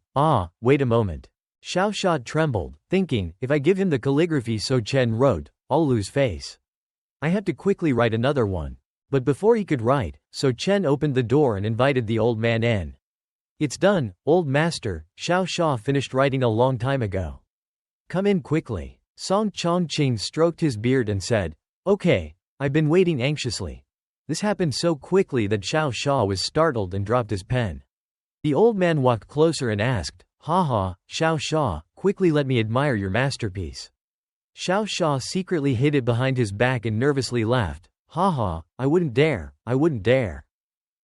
wait a moment. Xiao Xia trembled, thinking, if I give him the calligraphy So Chen wrote, I'll lose face. I have to quickly write another one. But before he could write, So Chen opened the door and invited the old man in. It's done, old master, Xiao Xia finished writing a long time ago. Come in quickly. Song Chongqing stroked his beard and said, okay, I've been waiting anxiously. This happened so quickly that Xiao Xia was startled and dropped his pen. The old man walked closer and asked, Xiao Xia, quickly let me admire your masterpiece. Xiao Xia secretly hid it behind his back and nervously laughed, I wouldn't dare, I wouldn't dare.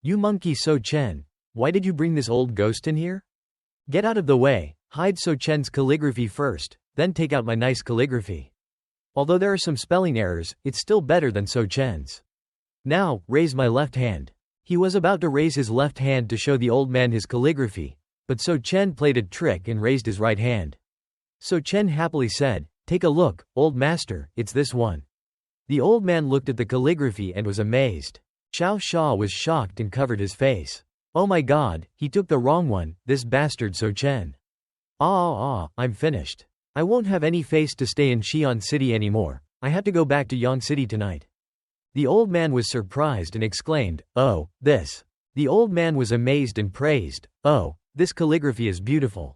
You monkey So Chen, why did you bring this old ghost in here? Get out of the way, hide So Chen's calligraphy first, then take out my nice calligraphy. Although there are some spelling errors, it's still better than So Chen's. Now, raise my left hand. He was about to raise his left hand to show the old man his calligraphy, but So Chen played a trick and raised his right hand. So Chen happily said, take a look, old master, it's this one. The old man looked at the calligraphy and was amazed. Xiao Xia was shocked and covered his face. Oh my god, he took the wrong one, this bastard So Chen. I'm finished. I won't have any face to stay in Xi'an City anymore, I have to go back to Yang City tonight. The old man was surprised and exclaimed, oh, this. The old man was amazed and praised, oh, this calligraphy is beautiful.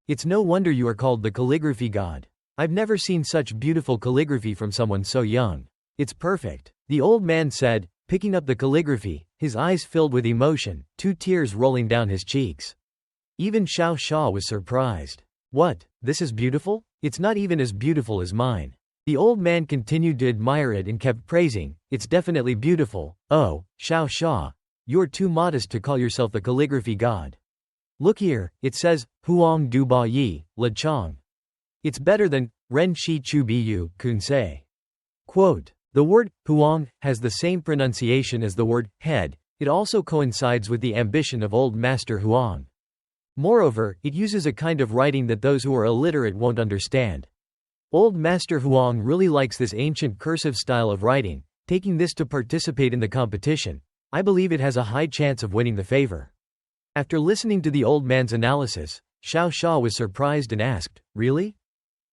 It's no wonder you are called the calligraphy god. I've never seen such beautiful calligraphy from someone so young. It's perfect. The old man said, picking up the calligraphy, his eyes filled with emotion, 2 tears rolling down his cheeks. Even Xiao Xia was surprised. What, this is beautiful? It's not even as beautiful as mine. The old man continued to admire it and kept praising, it's definitely beautiful. Oh, Xiao Xia, you're too modest to call yourself the calligraphy god. Look here, it says, Huang Du Ba Yi, Le Chong. It's better than, Ren Shi Chu Biyu, Kun Sei. Quote, the word, Huang, has the same pronunciation as the word, head, it also coincides with the ambition of old master Huang. Moreover, it uses a kind of writing that those who are illiterate won't understand. Old Master Huang really likes this ancient cursive style of writing, taking this to participate in the competition. I believe it has a high chance of winning the favor. After listening to the old man's analysis, Xiao Xia was surprised and asked, "Really?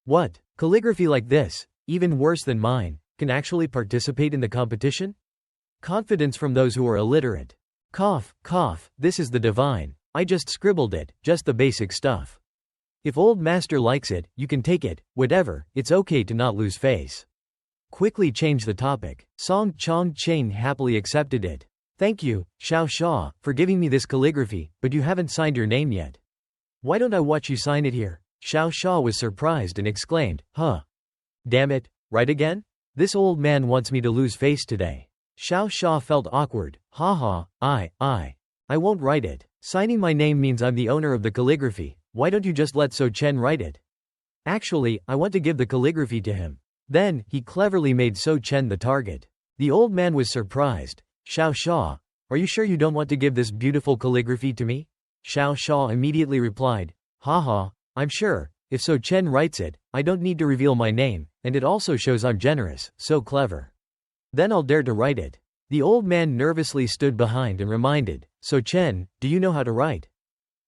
What? Calligraphy like this, even worse than mine, can actually participate in the competition?" Confidence from those who are illiterate. Cough, cough, this is the divine. I just scribbled it, just the basic stuff. If old master likes it, you can take it, whatever, it's okay to not lose face. Quickly change the topic. Song Chong Chen happily accepted it. Thank you, Xiao Xia, for giving me this calligraphy, but you haven't signed your name yet. Why don't I watch you sign it here? Xiao Xia was surprised and exclaimed, huh? Damn it, right again? This old man wants me to lose face today. Xiao Xia felt awkward. Haha, I won't write it. Signing my name means I'm the owner of the calligraphy. Why don't you just let So Chen write it? Actually, I want to give the calligraphy to him. Then, he cleverly made So Chen the target. The old man was surprised. Xiao Xia, are you sure you don't want to give this beautiful calligraphy to me? Xiao Xia immediately replied, haha, I'm sure. If So Chen writes it, I don't need to reveal my name, and it also shows I'm generous, so clever. Then I'll dare to write it. The old man nervously stood behind and reminded, So Chen, do you know how to write?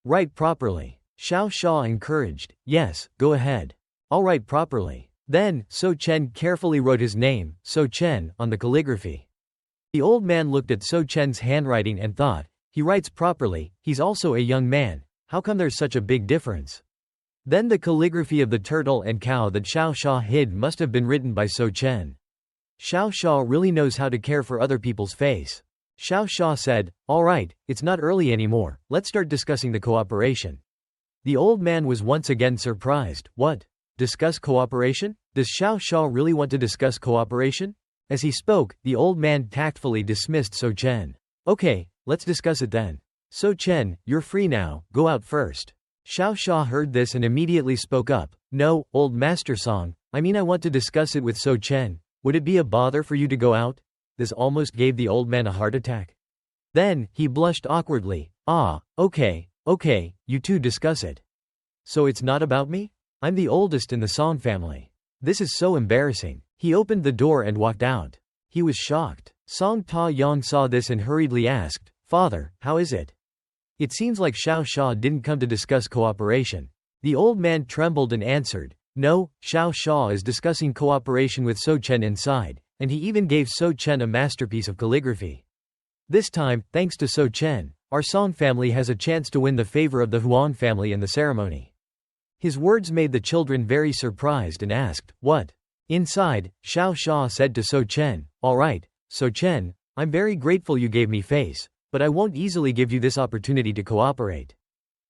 Write properly. Xiao Xia encouraged, yes, go ahead. I'll write properly. Then, So Chen carefully wrote his name, So Chen, on the calligraphy. The old man looked at So Chen's handwriting and thought, he writes properly, he's also a young man, how come there's such a big difference? Then the calligraphy of the turtle and cow that Xiao Xia hid must have been written by So Chen. Xiao Xia really knows how to care for other people's face. Xiao Xia said, alright, it's not early anymore, let's start discussing the cooperation. The old man was once again surprised. What? Discuss cooperation? Does Xiao Xia really want to discuss cooperation? As he spoke, the old man tactfully dismissed So Chen. Okay, let's discuss it then. So Chen, you're free now, go out first. Xiao Xia heard this and immediately spoke up. No, old master Song, I want to discuss it with So Chen. Would it be a bother for you to go out? This almost gave the old man a heart attack. Then, he blushed awkwardly. Okay, you two discuss it. So it's not about me? I'm the oldest in the Song family. This is so embarrassing. He opened the door and walked out. He was shocked. Song Ta Yang saw this and hurriedly asked, Father, how is it? It seems like Xiao Xia didn't come to discuss cooperation. The old man trembled and answered, No, Xiao Xia is discussing cooperation with So Chen inside, and he even gave So Chen a masterpiece of calligraphy. This time, thanks to So Chen, our Song family has a chance to win the favor of the Huan family in the ceremony. His words made the children very surprised and asked, What? Inside, Xiao Xia said to So Chen, Alright, So Chen, I'm very grateful you gave me face, but I won't easily give you this opportunity to cooperate.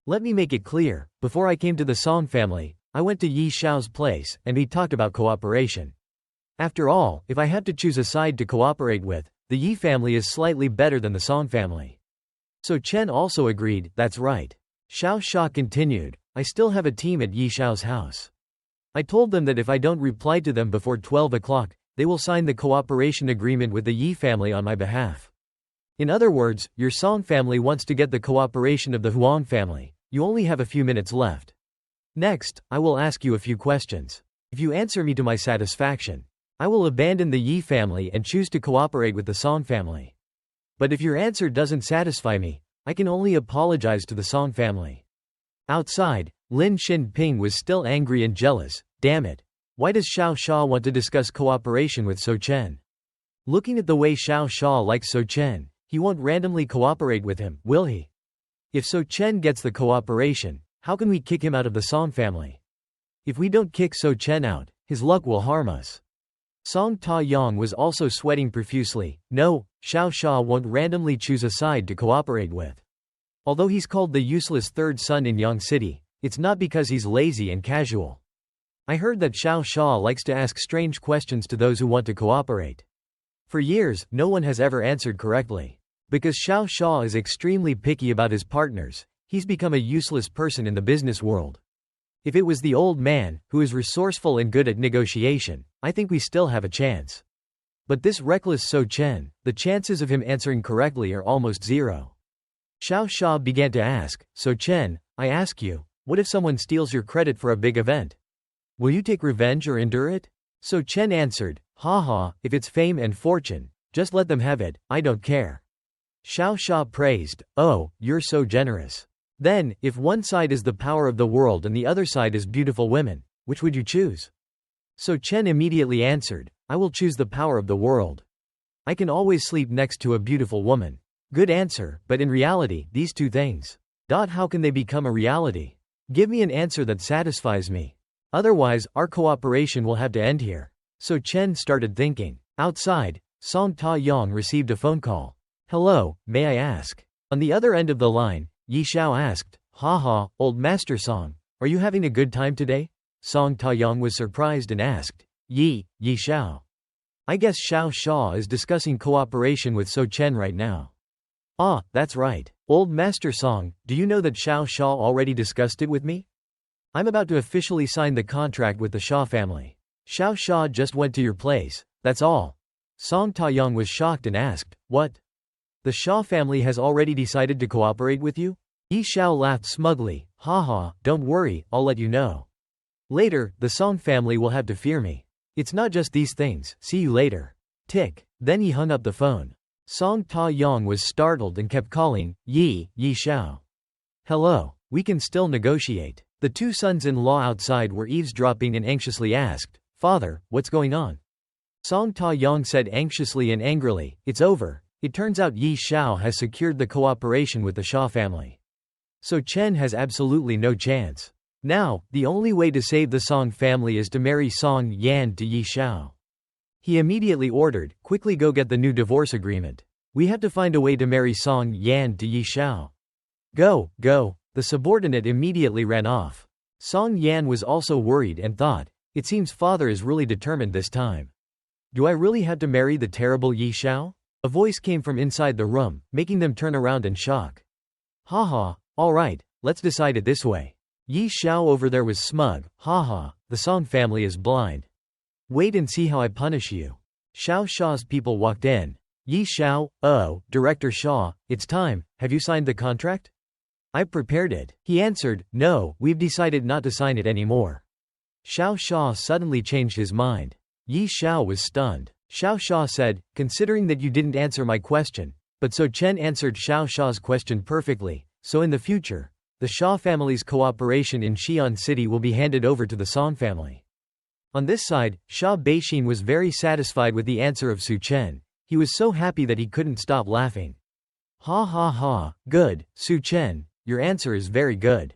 Let me make it clear, before I came to the Song family, I went to Yi Xiao's place, and we talked about cooperation. After all, if I had to choose a side to cooperate with, the Yi family is slightly better than the Song family. So Chen also agreed, that's right. Xiao Xia continued, I still have a team at Yi Xiao's house. I told them that if I don't reply to them before 12 o'clock, they will sign the cooperation agreement with the Yi family on my behalf. In other words, your Song family wants to get the cooperation of the Huan family. You only have a few minutes left. Next, I will ask you a few questions. If you answer me to my satisfaction, I will abandon the Yi family and choose to cooperate with the Song family. But if your answer doesn't satisfy me, I can only apologize to the Song family. Outside, Lin Xinping was still angry and jealous. Damn it. Why does Xiao Xia want to discuss cooperation with So Chen? Looking at the way Xiao Xia likes So Chen, he won't randomly cooperate with him, will he? If So Chen gets the cooperation, how can we kick him out of the Song family? If we don't kick So Chen out, his luck will harm us. Song Ta Yang was also sweating profusely. No, Xiao Xia won't randomly choose a side to cooperate with. Although he's called the useless third son in Yang City, it's not because he's lazy and casual. I heard that Xiao Xia likes to ask strange questions to those who want to cooperate. For years, no one has ever answered correctly. Because Xiao Xia is extremely picky about his partners, he's become a useless person in the business world. If it was the old man, who is resourceful and good at negotiation, I think we still have a chance. But this reckless So Chen, the chances of him answering correctly are almost zero. Xiao Xia began to ask, So Chen, I ask you, what if someone steals your credit for a big event? Will you take revenge or endure it? So Chen answered, Haha, if it's fame and fortune, just let them have it, I don't care. Xiao Sha praised, "Oh, you're so generous. Then, if one side is the power of the world and the other side is beautiful women, which would you choose?" So Chen immediately answered, "I will choose the power of the world. I can always sleep next to a beautiful woman." Good answer, but in reality, these two things. How can they become a reality? Give me an answer that satisfies me. Otherwise, our cooperation will have to end here. So Chen started thinking. Outside, Song Ta-yong received a phone call. "Hello, may I ask?" On the other end of the line, Yi Xiao asked, "Haha, old Master Song, are you having a good time today?" Song Ta-yong was surprised and asked, Yi Xiao. "I guess Xiao Sha is discussing cooperation with So Chen right now." "Ah, that's right. Old Master Song, do you know that Xiao Sha already discussed it with me? I'm about to officially sign the contract with the Sha family. Xiao Sha just went to your place, that's all." Song Ta-yong was shocked and asked, "What? The Sha family has already decided to cooperate with you?" Yi Xiao laughed smugly, "Haha, don't worry, I'll let you know. Later, the Song family will have to fear me. It's not just these things, see you later." Tick. Then he hung up the phone. Song Ta-yong was startled and kept calling, Yi Xiao. "Hello, we can still negotiate." The two sons-in-law outside were eavesdropping and anxiously asked, "Father, what's going on?" Song Ta-yong said anxiously and angrily, "It's over. It turns out Yi Xiao has secured the cooperation with the Sha family. So Chen has absolutely no chance. Now, the only way to save the Song family is to marry Song Yan to Yi Xiao." He immediately ordered, "Quickly go get the new divorce agreement. We have to find a way to marry Song Yan to Yi Xiao." Go. The subordinate immediately ran off. Song Yan was also worried and thought, "It seems father is really determined this time. Do I really have to marry the terrible Yi Xiao?" A voice came from inside the room, making them turn around in shock. "Haha, alright, let's decide it this way." Yi Xiao over there was smug, "Haha, the Song family is blind. Wait and see how I punish you." Xiao Sha's people walked in. Yi Xiao, "Oh, Director Sha, it's time, have you signed the contract?" "I've prepared it." He answered, "No, we've decided not to sign it anymore." Xiao Sha suddenly changed his mind. Yi Xiao was stunned. Xiao Sha said, "Considering that you didn't answer my question, but So Chen answered Xiao Sha's question perfectly, so in the future, the Sha family's cooperation in Xi'an City will be handed over to the Song family." On this side, Sha Beixin was very satisfied with the answer of Su Chen. He was so happy that he couldn't stop laughing. "Ha ha ha, good, Su Chen, your answer is very good.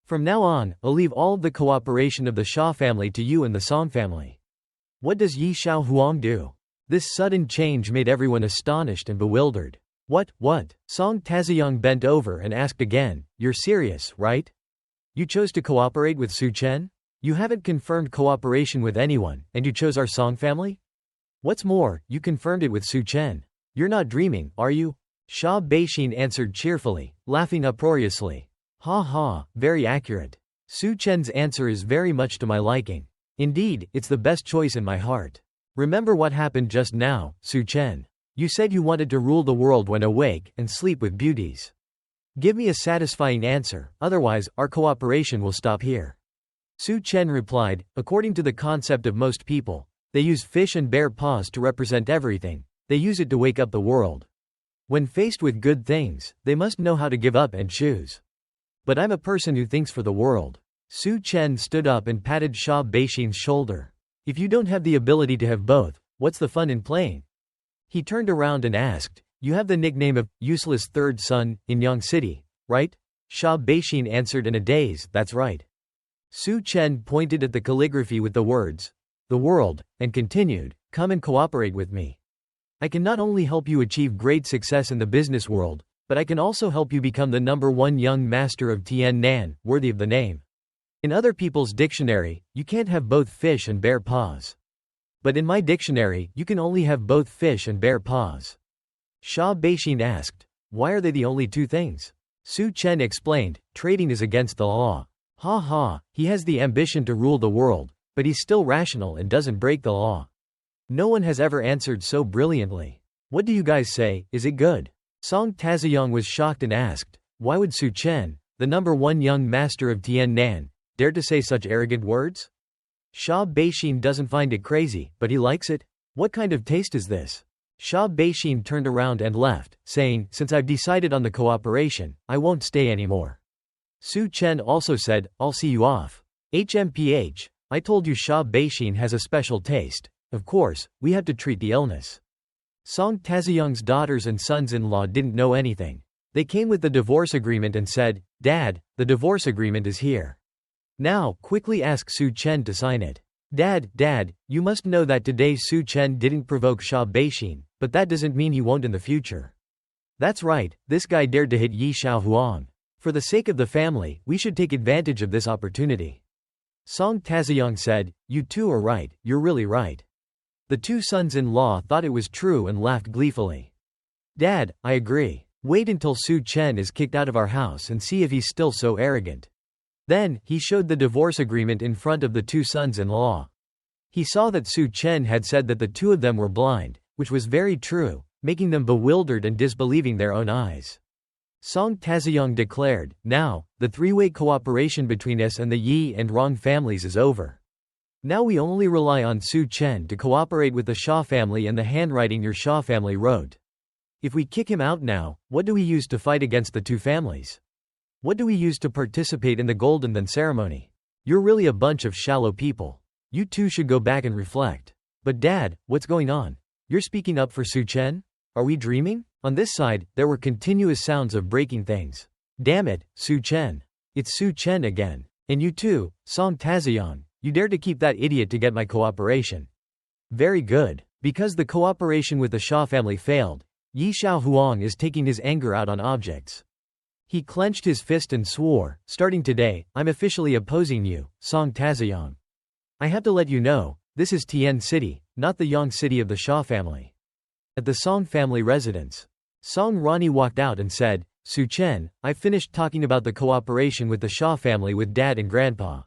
From now on, I'll leave all of the cooperation of the Sha family to you and the Song family." What does Yi Xiao Huang do? This sudden change made everyone astonished and bewildered. What? Song Taoyong bent over and asked again, "You're serious, right? You chose to cooperate with Su Chen? You haven't confirmed cooperation with anyone, and you chose our Song family? What's more, you confirmed it with Su Chen. You're not dreaming, are you?" Sha Beixin answered cheerfully, laughing uproariously. "Ha ha, very accurate. Su Chen's answer is very much to my liking. Indeed, it's the best choice in my heart. Remember what happened just now, Su Chen. You said you wanted to rule the world when awake, and sleep with beauties. Give me a satisfying answer, otherwise, our cooperation will stop here." Su Chen replied, "According to the concept of most people, they use fish and bear paws to represent everything, they use it to wake up the world. When faced with good things, they must know how to give up and choose. But I'm a person who thinks for the world." Su Chen stood up and patted Sha Beixin's shoulder. "If you don't have the ability to have both, what's the fun in playing?" He turned around and asked, "You have the nickname of useless third son in Yang City, right?" Sha Beixin answered in a daze, "That's right." Su Chen pointed at the calligraphy with the words, "the world," and continued, "Come and cooperate with me. I can not only help you achieve great success in the business world, but I can also help you become the #1 young master of Tian Nan, worthy of the name. In other people's dictionary, you can't have both fish and bear paws. But in my dictionary, you can only have both fish and bear paws." Sha Beixin asked, "Why are they the only two things?" Su Chen explained, "Trading is against the law." Ha ha, he has the ambition to rule the world, but he's still rational and doesn't break the law. No one has ever answered so brilliantly. What do you guys say, is it good? Song Taoyong was shocked and asked, "Why would Su Chen, the #1 young master of Tian Nan, dare to say such arrogant words?" Sha Beixin doesn't find it crazy, but he likes it. What kind of taste is this? Shah Beishin turned around and left, saying, "Since I've decided on the cooperation, I won't stay anymore." Su Chen also said, "I'll see you off." HMPH, I told you Shah Beishin has a special taste. Of course, we had to treat the illness. Song Taeyong's daughters and sons-in-law didn't know anything. They came with the divorce agreement and said, "Dad, the divorce agreement is here. Now, quickly ask Su Chen to sign it." Dad, you must know that today Su Chen didn't provoke Shah Beishin, but that doesn't mean he won't in the future. That's right, this guy dared to hit Yi Xiaohuang. For the sake of the family, we should take advantage of this opportunity. Song Taeyong said, "You two are right, you're really right." The two sons-in-law thought it was true and laughed gleefully. "Dad, I agree. Wait until Su Chen is kicked out of our house and see if he's still so arrogant." Then, he showed the divorce agreement in front of the two sons-in-law. He saw that Su Chen had said that the two of them were blind, which was very true, making them bewildered and disbelieving their own eyes. Song Taeyong declared, "Now, the three-way cooperation between us and the Yi and Rong families is over. Now we only rely on Su Chen to cooperate with the Shah family and the handwriting your Shah family wrote. If we kick him out now, what do we use to fight against the two families? What do we use to participate in the Golden Dawn ceremony? You're really a bunch of shallow people. You two should go back and reflect." "But Dad, what's going on? You're speaking up for Su Chen? Are we dreaming?" On this side, there were continuous sounds of breaking things. "Damn it, Su Chen. It's Su Chen again. And you too, Song Taeyong, you dare to keep that idiot to get my cooperation." Very good. Because the cooperation with the Shah family failed, Yi Xiaohuang is taking his anger out on objects. He clenched his fist and swore, "Starting today, I'm officially opposing you, Song Taeyong. I have to let you know, this is Tian City, not the Yang City of the Shah family." At the Song family residence, Song Rani walked out and said, "Su Chen, I finished talking about the cooperation with the Shah family with Dad and Grandpa.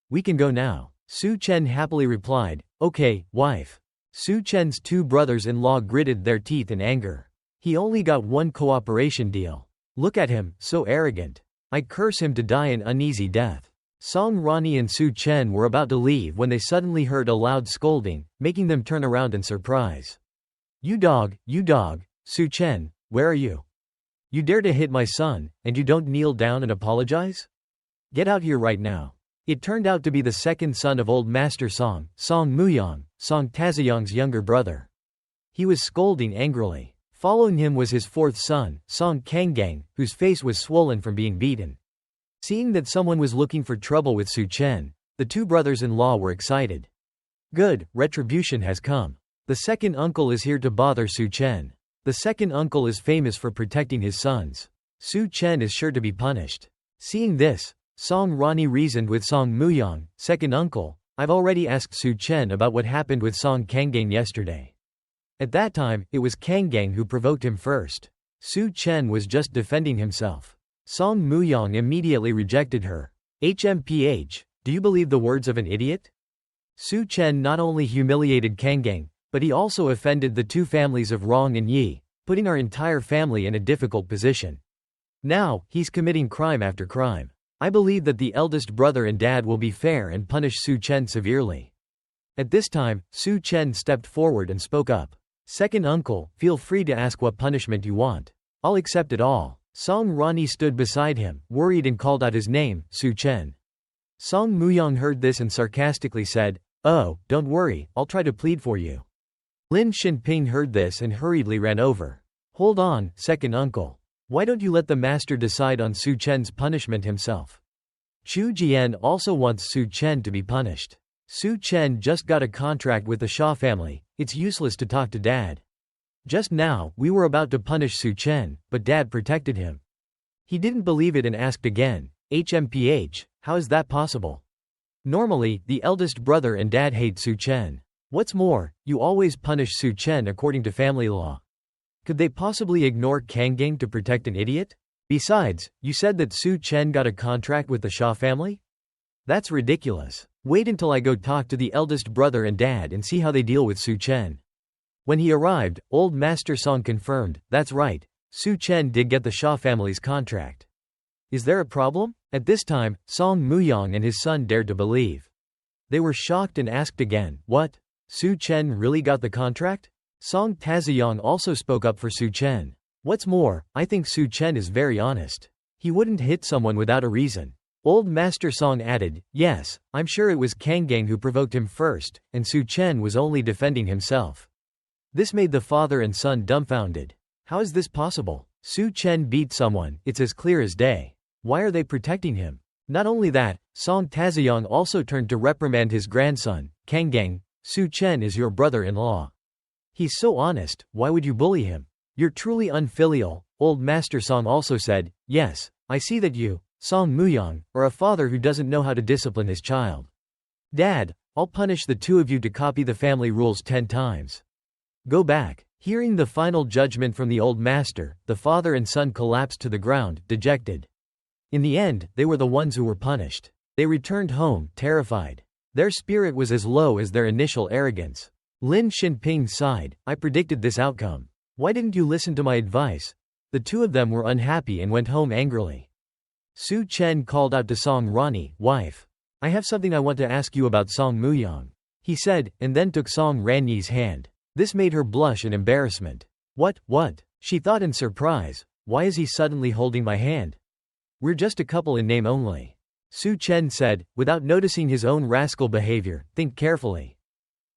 We can go now." Su Chen happily replied, "Okay, wife." Su Chen's two brothers-in-law gritted their teeth in anger. He only got one cooperation deal. Look at him, so arrogant. I curse him to die an uneasy death. Song Rani and Su Chen were about to leave when they suddenly heard a loud scolding, making them turn around in surprise. You dog, Su Chen, where are you? You dare to hit my son, and you don't kneel down and apologize? Get out here right now." It turned out to be the second son of old Master Song, Song Muyang, Song Taeyong's younger brother. He was scolding angrily. Following him was his fourth son, Song Kanggang, whose face was swollen from being beaten. Seeing that someone was looking for trouble with Su Chen, the two brothers-in-law were excited. Good, retribution has come. The second uncle is here to bother Su Chen. The second uncle is famous for protecting his sons. Su Chen is sure to be punished. Seeing this, Song Rani reasoned with Song Muyang, second uncle, "I've already asked Su Chen about what happened with Song Kanggang yesterday. At that time, it was Kanggang who provoked him first. Su Chen was just defending himself." Song Muyang immediately rejected her. HMPH, do you believe the words of an idiot? Su Chen not only humiliated Kanggang, but he also offended the two families of Rong and Yi, putting our entire family in a difficult position. Now, he's committing crime after crime. I believe that the eldest brother and dad will be fair and punish Su Chen severely. At this time, Su Chen stepped forward and spoke up. Second uncle, feel free to ask what punishment you want. I'll accept it all. Song Rani stood beside him, worried, and called out his name, Su Chen. Song Muyang heard this and sarcastically said, "Oh, don't worry, I'll try to plead for you." Lin Shinping heard this and hurriedly ran over. Hold on, second uncle. Why don't you let the master decide on Su Chen's punishment himself? Chu Jian also wants Su Chen to be punished. Su Chen just got a contract with the Shah family, it's useless to talk to Dad. Just now, we were about to punish Su Chen, but Dad protected him. He didn't believe it and asked again, HMPH, how is that possible? Normally, the eldest brother and Dad hate Su Chen. What's more, you always punish Su Chen according to family law. Could they possibly ignore Kanggang to protect an idiot? Besides, you said that Su Chen got a contract with the Shah family? That's ridiculous. Wait until I go talk to the eldest brother and dad and see how they deal with Su Chen. When he arrived, old Master Song confirmed, that's right, Su Chen did get the Shah family's contract. Is there a problem? At this time, Song Muyang and his son dared to believe. They were shocked and asked again, what? Su Chen really got the contract? Song Taeyong also spoke up for Su Chen. What's more, I think Su Chen is very honest. He wouldn't hit someone without a reason. Old Master Song added, yes, I'm sure it was Kang Gang who provoked him first, and Su Chen was only defending himself. This made the father and son dumbfounded. How is this possible? Su Chen beat someone, it's as clear as day. Why are they protecting him? Not only that, Song Taeyong also turned to reprimand his grandson, Kang Gang. Su Chen is your brother-in-law. He's so honest, why would you bully him? You're truly unfilial. Old Master Song also said, yes, I see that you, Song Muyang, are a father who doesn't know how to discipline his child. Dad, I'll punish the two of you to copy the family rules 10 times. Go back. Hearing the final judgment from the old master, the father and son collapsed to the ground, dejected. In the end, they were the ones who were punished. They returned home, terrified. Their spirit was as low as their initial arrogance. Lin Shinping sighed, I predicted this outcome. Why didn't you listen to my advice? The two of them were unhappy and went home angrily. Su Chen called out to Song Rani, wife. I have something I want to ask you about Song Muyang. He said, and then took Song Ranyi's hand. This made her blush in embarrassment. What? She thought in surprise. Why is he suddenly holding my hand? We're just a couple in name only. Su Chen said, without noticing his own rascal behavior, think carefully.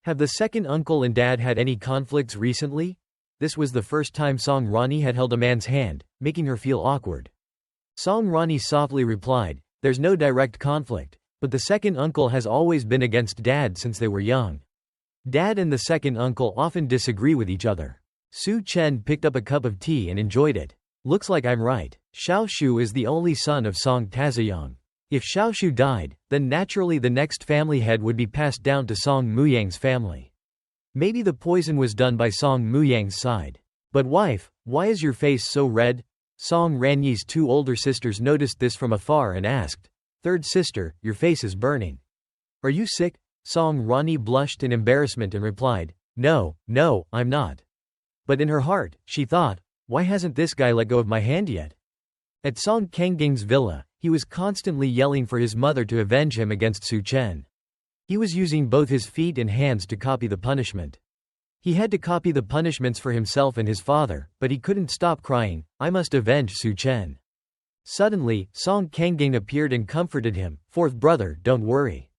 Have the second uncle and dad had any conflicts recently? This was the first time Song Rani had held a man's hand, making her feel awkward. Song Rani softly replied, there's no direct conflict, but the second uncle has always been against dad since they were young. Dad and the second uncle often disagree with each other. Su Chen picked up a cup of tea and enjoyed it. Looks like I'm right. Xiaoshu is the only son of Song Taeyong. If Xiaoshu died, then naturally the next family head would be passed down to Song Muyang's family. Maybe the poison was done by Song Muyang's side. But wife, why is your face so red? Song Ranyi's two older sisters noticed this from afar and asked, third sister, your face is burning. Are you sick? Song Rani blushed in embarrassment and replied, no, I'm not. But in her heart, she thought, why hasn't this guy let go of my hand yet? At Song Kanggang's villa, he was constantly yelling for his mother to avenge him against Su Chen. He was using both his feet and hands to copy the punishment. He had to copy the punishments for himself and his father, but he couldn't stop crying, I must avenge Su Chen. Suddenly, Song Kanggang appeared and comforted him, fourth brother, don't worry.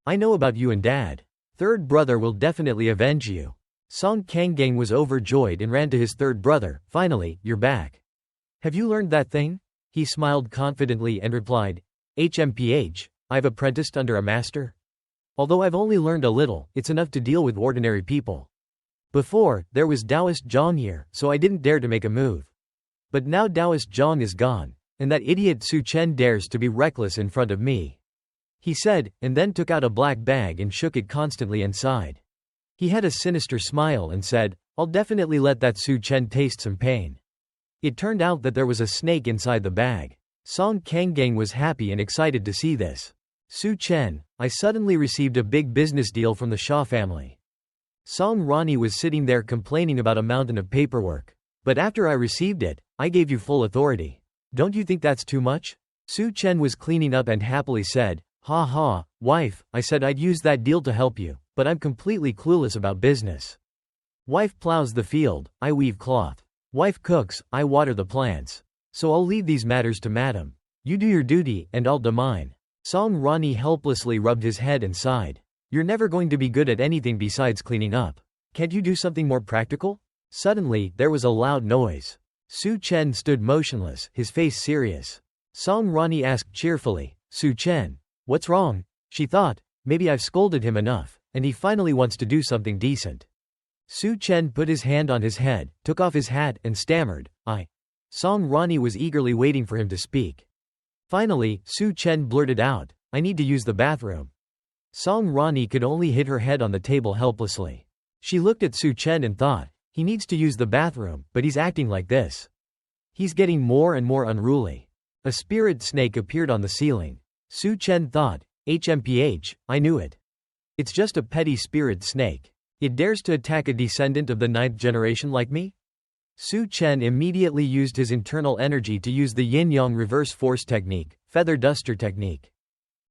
I know about you and dad. Third brother will definitely avenge you. Song Kanggang was overjoyed and ran to his third brother, finally, you're back. Have you learned that thing? He smiled confidently and replied, HMPH, I've apprenticed under a master. Although I've only learned a little, it's enough to deal with ordinary people. Before, there was Taoist Zhang here, so I didn't dare to make a move. But now Taoist Zhang is gone, and that idiot Su Chen dares to be reckless in front of me. He said, and then took out a black bag and shook it constantly and sighed. He had a sinister smile and said, I'll definitely let that Su Chen taste some pain. It turned out that there was a snake inside the bag. Song Kanggang was happy and excited to see this. Su Chen, I suddenly received a big business deal from the Shaw family. Song Rani was sitting there complaining about a mountain of paperwork. But after I received it, I gave you full authority. Don't you think that's too much? Su Chen was cleaning up and happily said, ha ha, wife, I said I'd use that deal to help you, but I'm completely clueless about business. Wife plows the field, I weave cloth. Wife cooks, I water the plants. So I'll leave these matters to madam. You do your duty, and I'll do mine. Song Rani helplessly rubbed his head and sighed. You're never going to be good at anything besides cleaning up. Can't you do something more practical? Suddenly, there was a loud noise. Su Chen stood motionless, his face serious. Song Rani asked cheerfully, Su Chen, what's wrong? She thought, maybe I've scolded him enough, and he finally wants to do something decent. Su Chen put his hand on his head, took off his hat, and stammered, I. Song Rani was eagerly waiting for him to speak. Finally, Su Chen blurted out, I need to use the bathroom. Song Rani could only hit her head on the table helplessly. She looked at Su Chen and thought, he needs to use the bathroom, but he's acting like this. He's getting more and more unruly. A spirit snake appeared on the ceiling. Su Chen thought, HMPH, I knew it. It's just a petty spirit snake. It dares to attack a descendant of the 9th generation like me? Su Chen immediately used his internal energy to use the yin-yang reverse force technique, feather duster technique.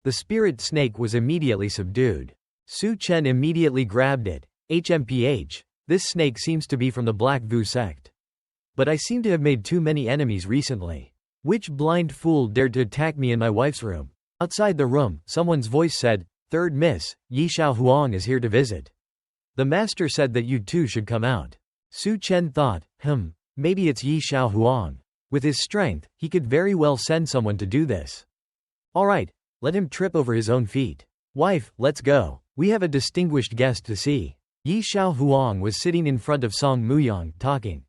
The spirit snake was immediately subdued. Su Chen immediately grabbed it. HMPH, This snake seems to be from the Black Vu sect. But I seem to have made too many enemies recently. Which blind fool dared to attack me in my wife's room? Outside the room, someone's voice said, "Third Miss, Yi Xiao Huang is here to visit. The master said that you two should come out." Su Chen thought, maybe it's Yi Xiao Huang. With his strength, he could very well send someone to do this. Alright, let him trip over his own feet. Wife, let's go. We have a distinguished guest to see. Yi Xiao Huang was sitting in front of Song Muyang, talking.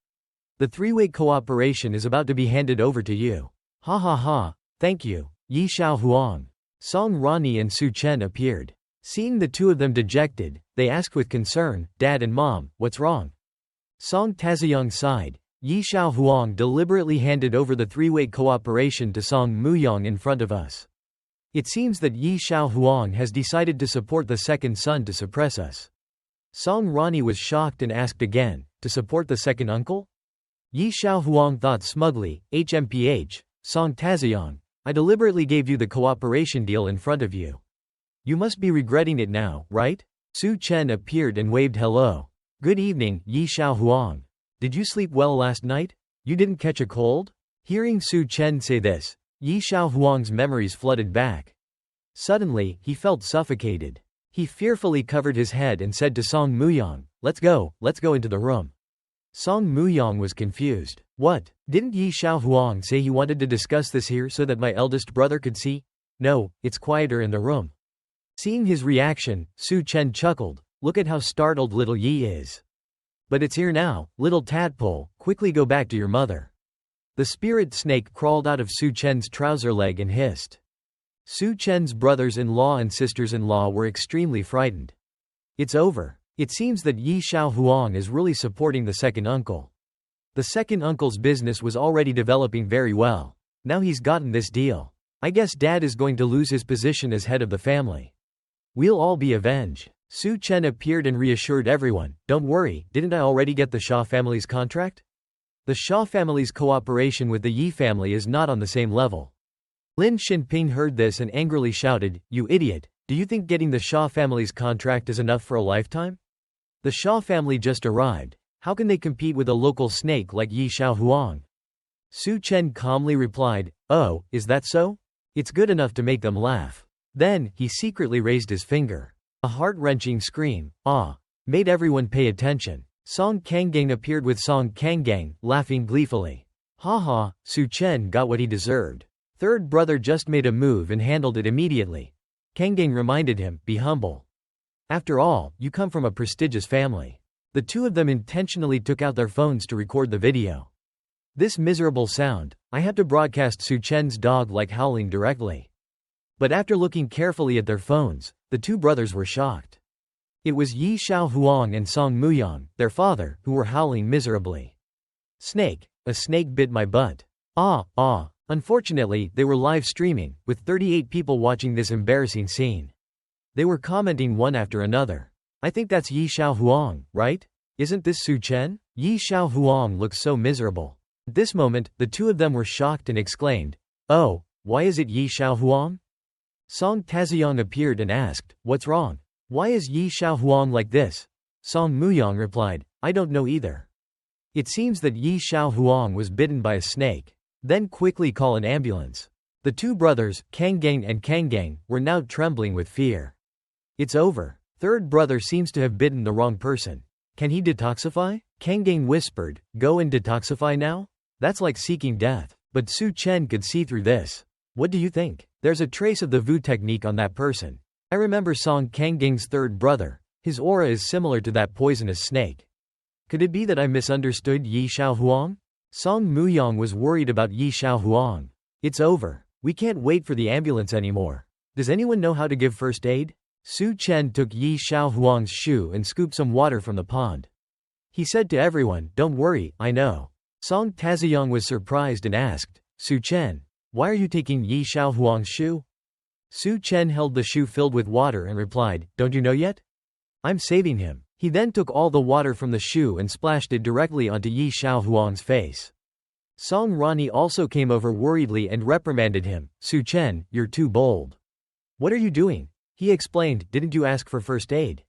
The three-way cooperation is about to be handed over to you. Ha ha ha, thank you, Yi Xiao Huang. Song Rani and Su Chen appeared. Seeing the two of them dejected, they asked with concern, "Dad and Mom, what's wrong?" Song Taoyang sighed. Yi Xiao Huang deliberately handed over the three-way cooperation to Song Muyang in front of us. It seems that Yi Xiao Huang has decided to support the second son to suppress us. Song Rani was shocked and asked again, to support the second uncle? Yi Xiao Huang thought smugly, HMPH, Song Taoyang, I deliberately gave you the cooperation deal in front of you. You must be regretting it now, right? Su Chen appeared and waved hello. Good evening, Yi Xiao Huang. Did you sleep well last night? You didn't catch a cold? Hearing Su Chen say this, Yi Xiao Huang's memories flooded back. Suddenly, he felt suffocated. He fearfully covered his head and said to Song Muyang, let's go into the room. Song Muyang was confused. What? Didn't Yi Xiao Huang say he wanted to discuss this here so that my eldest brother could see? No, it's quieter in the room. Seeing his reaction, Su Chen chuckled. Look at how startled little Yi is. But it's here now, little tadpole, quickly go back to your mother. The spirit snake crawled out of Su Chen's trouser leg and hissed. Su Chen's brothers-in-law and sisters-in-law were extremely frightened. It's over. It seems that Yi Xiao Huang is really supporting the second uncle. The second uncle's business was already developing very well. Now he's gotten this deal. I guess Dad is going to lose his position as head of the family. We'll all be avenged. Su Chen appeared and reassured everyone, don't worry, didn't I already get the Shaw family's contract? The Shaw family's cooperation with the Yi family is not on the same level. Lin Xinping heard this and angrily shouted, you idiot, do you think getting the Shaw family's contract is enough for a lifetime? The Shaw family just arrived. How can they compete with a local snake like Yi Xiao Huang? Su Chen calmly replied, oh, is that so? It's good enough to make them laugh. Then, he secretly raised his finger. A heart-wrenching scream, made everyone pay attention. Song Kanggang appeared with Song Kanggang, laughing gleefully. Ha, Su Chen got what he deserved. Third brother just made a move and handled it immediately. Kanggang reminded him, be humble. After all, you come from a prestigious family. The two of them intentionally took out their phones to record the video. This miserable sound, I had to broadcast Su Chen's dog like howling directly. But after looking carefully at their phones, the two brothers were shocked. It was Yi Xiao Huang and Song Muyang, their father, who were howling miserably. Snake, a snake bit my butt. Unfortunately, they were live streaming, with 38 people watching this embarrassing scene. They were commenting one after another. I think that's Yi Xiao Huang, right? Isn't this Su Chen? Yi Xiao Huang looks so miserable. At this moment, the two of them were shocked and exclaimed, oh, why is it Yi Xiao Huang? Song Taoyang appeared and asked, what's wrong? Why is Yi Xiao Huang like this? Song Muyang replied, I don't know either. It seems that Yi Xiao Huang was bitten by a snake. Then quickly call an ambulance. The two brothers, Kanggang and Kanggang, were now trembling with fear. It's over. Third brother seems to have bitten the wrong person. Can he detoxify? Kanggang whispered, go and detoxify now? That's like seeking death. But Su Chen could see through this. What do you think? There's a trace of the Vu technique on that person. I remember Song Kanggang's third brother. His aura is similar to that poisonous snake. Could it be that I misunderstood Yi Xiao Huang? Song Muyang was worried about Yi Xiao Huang. It's over. We can't wait for the ambulance anymore. Does anyone know how to give first aid? Su Chen took Yi Xiao Huang's shoe and scooped some water from the pond. He said to everyone, don't worry, I know. Song Taoyang was surprised and asked, Su Chen, why are you taking Yi Xiao Huang's shoe? Su Chen held the shoe filled with water and replied, don't you know yet? I'm saving him. He then took all the water from the shoe and splashed it directly onto Yi Xiao Huang's face. Song Rani also came over worriedly and reprimanded him, Su Chen, you're too bold. What are you doing? He explained, didn't you ask for first aid?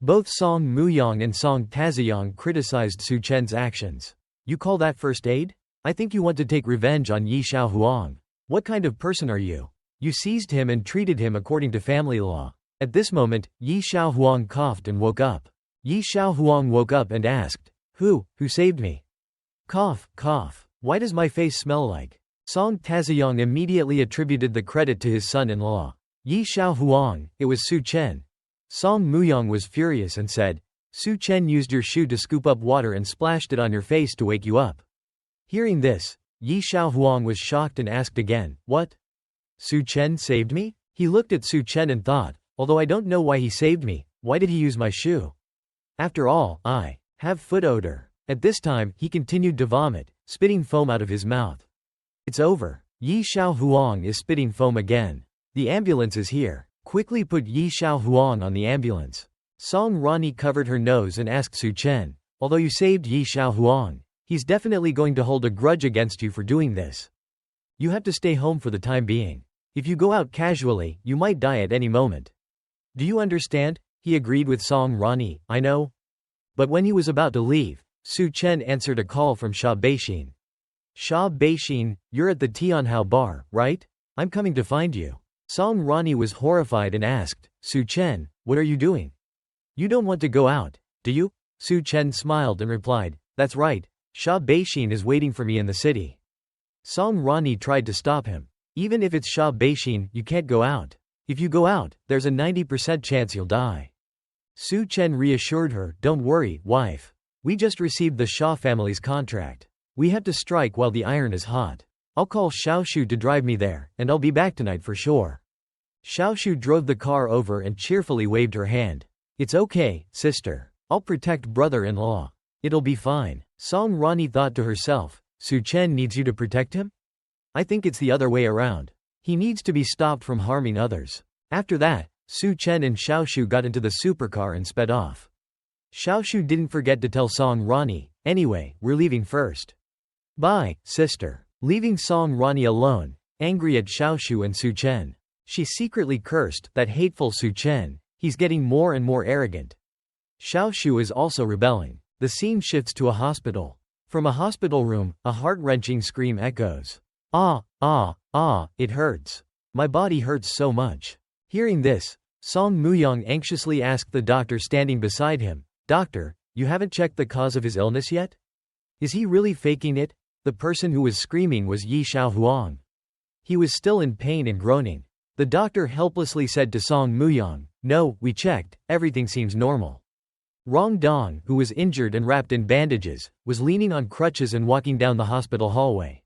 Both Song Muyong and Song Taeyong criticized Su Chen's actions. You call that first aid? I think you want to take revenge on Yi Xiaohuang. What kind of person are you? You seized him and treated him according to family law. At this moment, Yi Xiaohuang coughed and woke up. Yi Xiaohuang woke up and asked, Who saved me? Cough, cough. Why does my face smell like? Song Taeyong immediately attributed the credit to his son-in-law. Yi Xiaohuang, it was Su Chen. Song Muyong was furious and said, Su Chen used your shoe to scoop up water and splashed it on your face to wake you up. Hearing this, Yi Xiaohuang was shocked and asked again, What? Su Chen saved me? He looked at Su Chen and thought, although I don't know why he saved me, why did he use my shoe? After all, I have foot odor. At this time, he continued to vomit, spitting foam out of his mouth. It's over. Yi Xiaohuang is spitting foam again. The ambulance is here. Quickly put Yi Xiaohuang on the ambulance. Song Rani covered her nose and asked Su Chen, although you saved Yi Xiaohuang, he's definitely going to hold a grudge against you for doing this. You have to stay home for the time being. If you go out casually, you might die at any moment. Do you understand? He agreed with Song Rani, I know. But when he was about to leave, Su Chen answered a call from Sha Beixin. Sha Beixin, you're at the Tianhao bar, right? I'm coming to find you. Song Rani was horrified and asked, Su Chen, what are you doing? You don't want to go out, do you? Su Chen smiled and replied, That's right, Sha Beixin is waiting for me in the city. Song Rani tried to stop him. Even if it's Sha Beixin, you can't go out. If you go out, there's a 90% chance you'll die. Su Chen reassured her, Don't worry, wife. We just received the Sha family's contract. We have to strike while the iron is hot. I'll call Xiaoshu to drive me there, and I'll be back tonight for sure. Xiaoshu drove the car over and cheerfully waved her hand. It's okay, sister. I'll protect brother-in-law. It'll be fine. Song Rani thought to herself, Su Chen needs you to protect him? I think it's the other way around. He needs to be stopped from harming others. After that, Su Chen and Xiaoshu got into the supercar and sped off. Xiaoshu didn't forget to tell Song Rani, anyway, we're leaving first. Bye, sister. Leaving Song Rani alone, angry at Xiaoshu and Su Chen. She secretly cursed, that hateful Su Chen, he's getting more and more arrogant. Xiaoshu is also rebelling. The scene shifts to a hospital. From a hospital room, a heart-wrenching scream echoes. Ah, ah, ah, it hurts. My body hurts so much. Hearing this, Song Muyong anxiously asked the doctor standing beside him, Doctor, you haven't checked the cause of his illness yet? Is he really faking it? The person who was screaming was Yi Xiaohuang. He was still in pain and groaning. The doctor helplessly said to Song Muyong, No, we checked, everything seems normal. Rong Dong, who was injured and wrapped in bandages, was leaning on crutches and walking down the hospital hallway.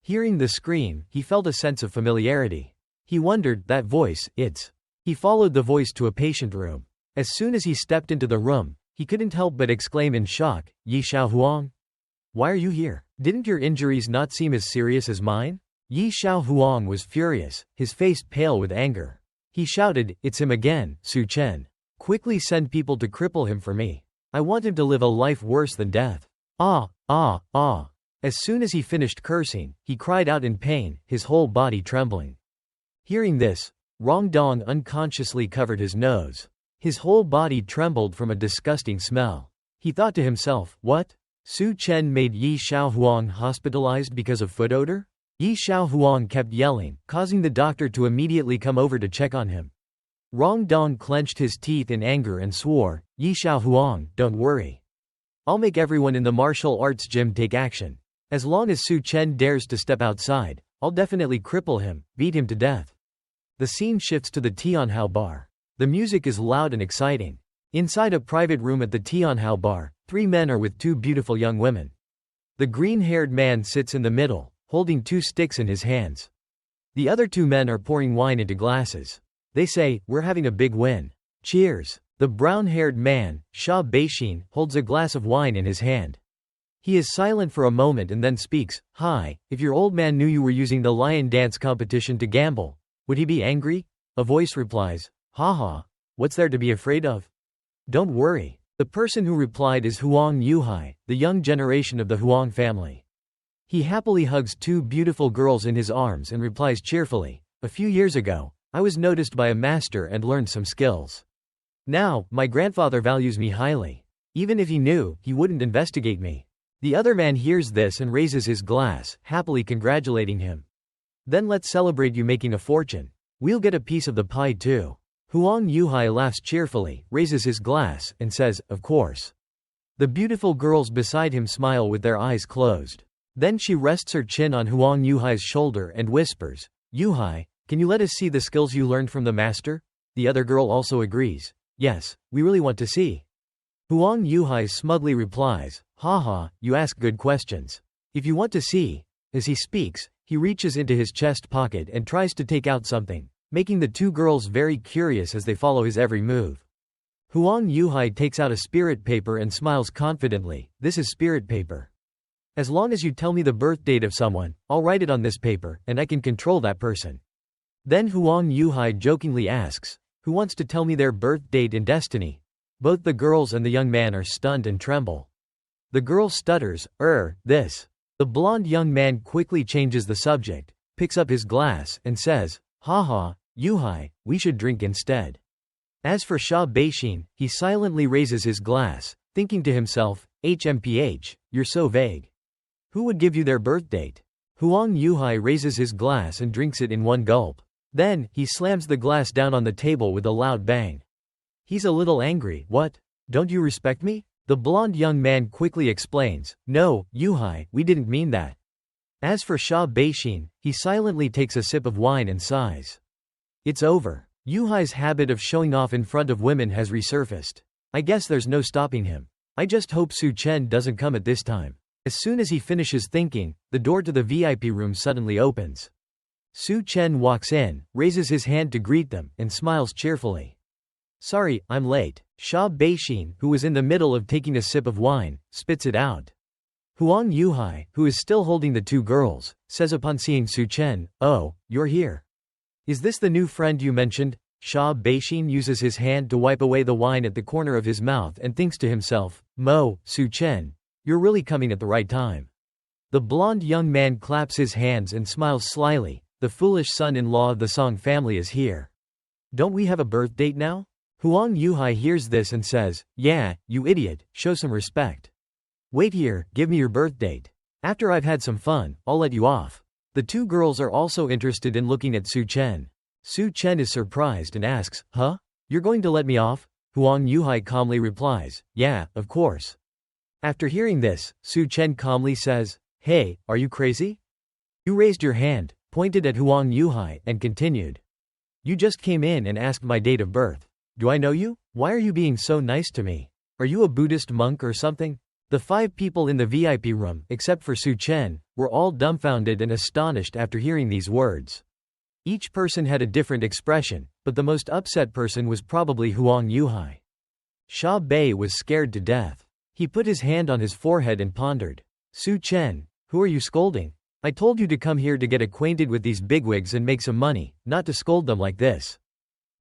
Hearing the scream, he felt a sense of familiarity. He wondered, that voice, it's. He followed the voice to a patient room. As soon as he stepped into the room, he couldn't help but exclaim in shock, Yi Xiaohuang? Why are you here? Didn't your injuries not seem as serious as mine? Yi Xiaohuang was furious, his face pale with anger. He shouted, It's him again, Su Chen. Quickly send people to cripple him for me. I want him to live a life worse than death. Ah, ah, ah. As soon as he finished cursing, he cried out in pain, his whole body trembling. Hearing this, Rong Dong unconsciously covered his nose. His whole body trembled from a disgusting smell. He thought to himself, What? Su Chen made Yi Xiaohuang hospitalized because of foot odor? Yi Xiaohuang kept yelling, causing the doctor to immediately come over to check on him. Rong Dong clenched his teeth in anger and swore, Yi Xiaohuang, don't worry. I'll make everyone in the martial arts gym take action. As long as Su Chen dares to step outside, I'll definitely cripple him, beat him to death. The scene shifts to the Tianhao bar. The music is loud and exciting. Inside a private room at the Tianhao bar, 3 men are with 2 beautiful young women. The green-haired man sits in the middle, holding 2 sticks in his hands. The other 2 men are pouring wine into glasses. They say, We're having a big win. Cheers. The brown-haired man, Sha Beixin, holds a glass of wine in his hand. He is silent for a moment and then speaks, Hi, if your old man knew you were using the lion dance competition to gamble, would he be angry? A voice replies, Haha, what's there to be afraid of? Don't worry. The person who replied is Huang Yuhai, the young generation of the Huang family. He happily hugs 2 beautiful girls in his arms and replies cheerfully, A few years ago, I was noticed by a master and learned some skills. Now, my grandfather values me highly. Even if he knew, he wouldn't investigate me. The other man hears this and raises his glass, happily congratulating him. Then let's celebrate you making a fortune. We'll get a piece of the pie too. Huang Yuhai laughs cheerfully, raises his glass, and says, of course. The beautiful girls beside him smile with their eyes closed. Then she rests her chin on Huang Yuhai's shoulder and whispers, Yuhai, can you let us see the skills you learned from the master? The other girl also agrees. Yes, we really want to see. Huang Yuhai smugly replies, haha, you ask good questions. If you want to see. As he speaks, he reaches into his chest pocket and tries to take out something, making the two girls very curious as they follow his every move. Huang Yuhai takes out a spirit paper and smiles confidently. This is spirit paper. As long as you tell me the birth date of someone, I'll write it on this paper, and I can control that person. Then Huang Yuhai jokingly asks, who wants to tell me their birth date and destiny? Both the girls and the young man are stunned and tremble. The girl stutters, this. The blonde young man quickly changes the subject, picks up his glass, and says, haha, Yuhai, we should drink instead. As for Sha Beixin, he silently raises his glass, thinking to himself, HMPH, you're so vague. Who would give you their birth date? Huang Yuhai raises his glass and drinks it in one gulp. Then, he slams the glass down on the table with a loud bang. He's a little angry. What? Don't you respect me? The blonde young man quickly explains, no, Yuhai, we didn't mean that. As for Sha Beixin, he silently takes a sip of wine and sighs. It's over. Yuhai's habit of showing off in front of women has resurfaced. I guess there's no stopping him. I just hope Su Chen doesn't come at this time. As soon as he finishes thinking, the door to the VIP room suddenly opens. Su Chen walks in, raises his hand to greet them, and smiles cheerfully. Sorry, I'm late. Sha Beixin, who was in the middle of taking a sip of wine, spits it out. Huang Yuhai, who is still holding the two girls, says upon seeing Su Chen, oh, you're here. Is this the new friend you mentioned? Sha Beixin uses his hand to wipe away the wine at the corner of his mouth and thinks to himself, Su Chen, you're really coming at the right time. The blonde young man claps his hands and smiles slyly. The foolish son-in-law of the Song family is here. Don't we have a birth date now? Huang Yuhai hears this and says, yeah, you idiot, show some respect. Wait here, give me your birth date. After I've had some fun, I'll let you off. The two girls are also interested in looking at Su Chen. Su Chen is surprised and asks, huh? You're going to let me off? Huang Yuhai calmly replies, yeah, of course. After hearing this, Su Chen calmly says, hey, are you crazy? You raised your hand, pointed at Huang Yuhai, and continued. You just came in and asked my date of birth. Do I know you? Why are you being so nice to me? Are you a Buddhist monk or something? The 5 people in the VIP room, except for Su Chen, were all dumbfounded and astonished after hearing these words. Each person had a different expression, but the most upset person was probably Huang Yuhai. Sha Bei was scared to death. He put his hand on his forehead and pondered. Su Chen, who are you scolding? I told you to come here to get acquainted with these bigwigs and make some money, not to scold them like this.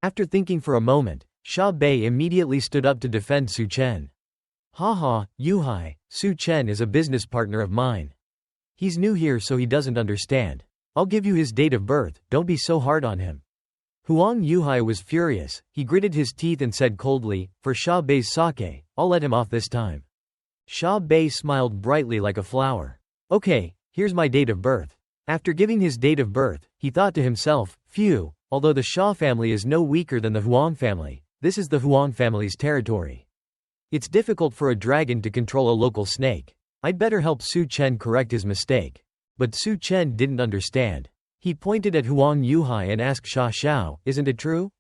After thinking for a moment, Sha Bei immediately stood up to defend Su Chen. Haha, Yuhai, Su Chen is a business partner of mine. He's new here so he doesn't understand. I'll give you his date of birth, don't be so hard on him. Huang Yuhai was furious. He gritted his teeth and said coldly, for Sha Bei's sake, I'll let him off this time. Sha Bei smiled brightly like a flower. Okay, here's my date of birth. After giving his date of birth, he thought to himself, phew, although the Sha family is no weaker than the Huang family, this is the Huang family's territory. It's difficult for a dragon to control a local snake. I'd better help Su Chen correct his mistake. But Su Chen didn't understand. He pointed at Huang Yuhai and asked Sha Xiao, isn't it true?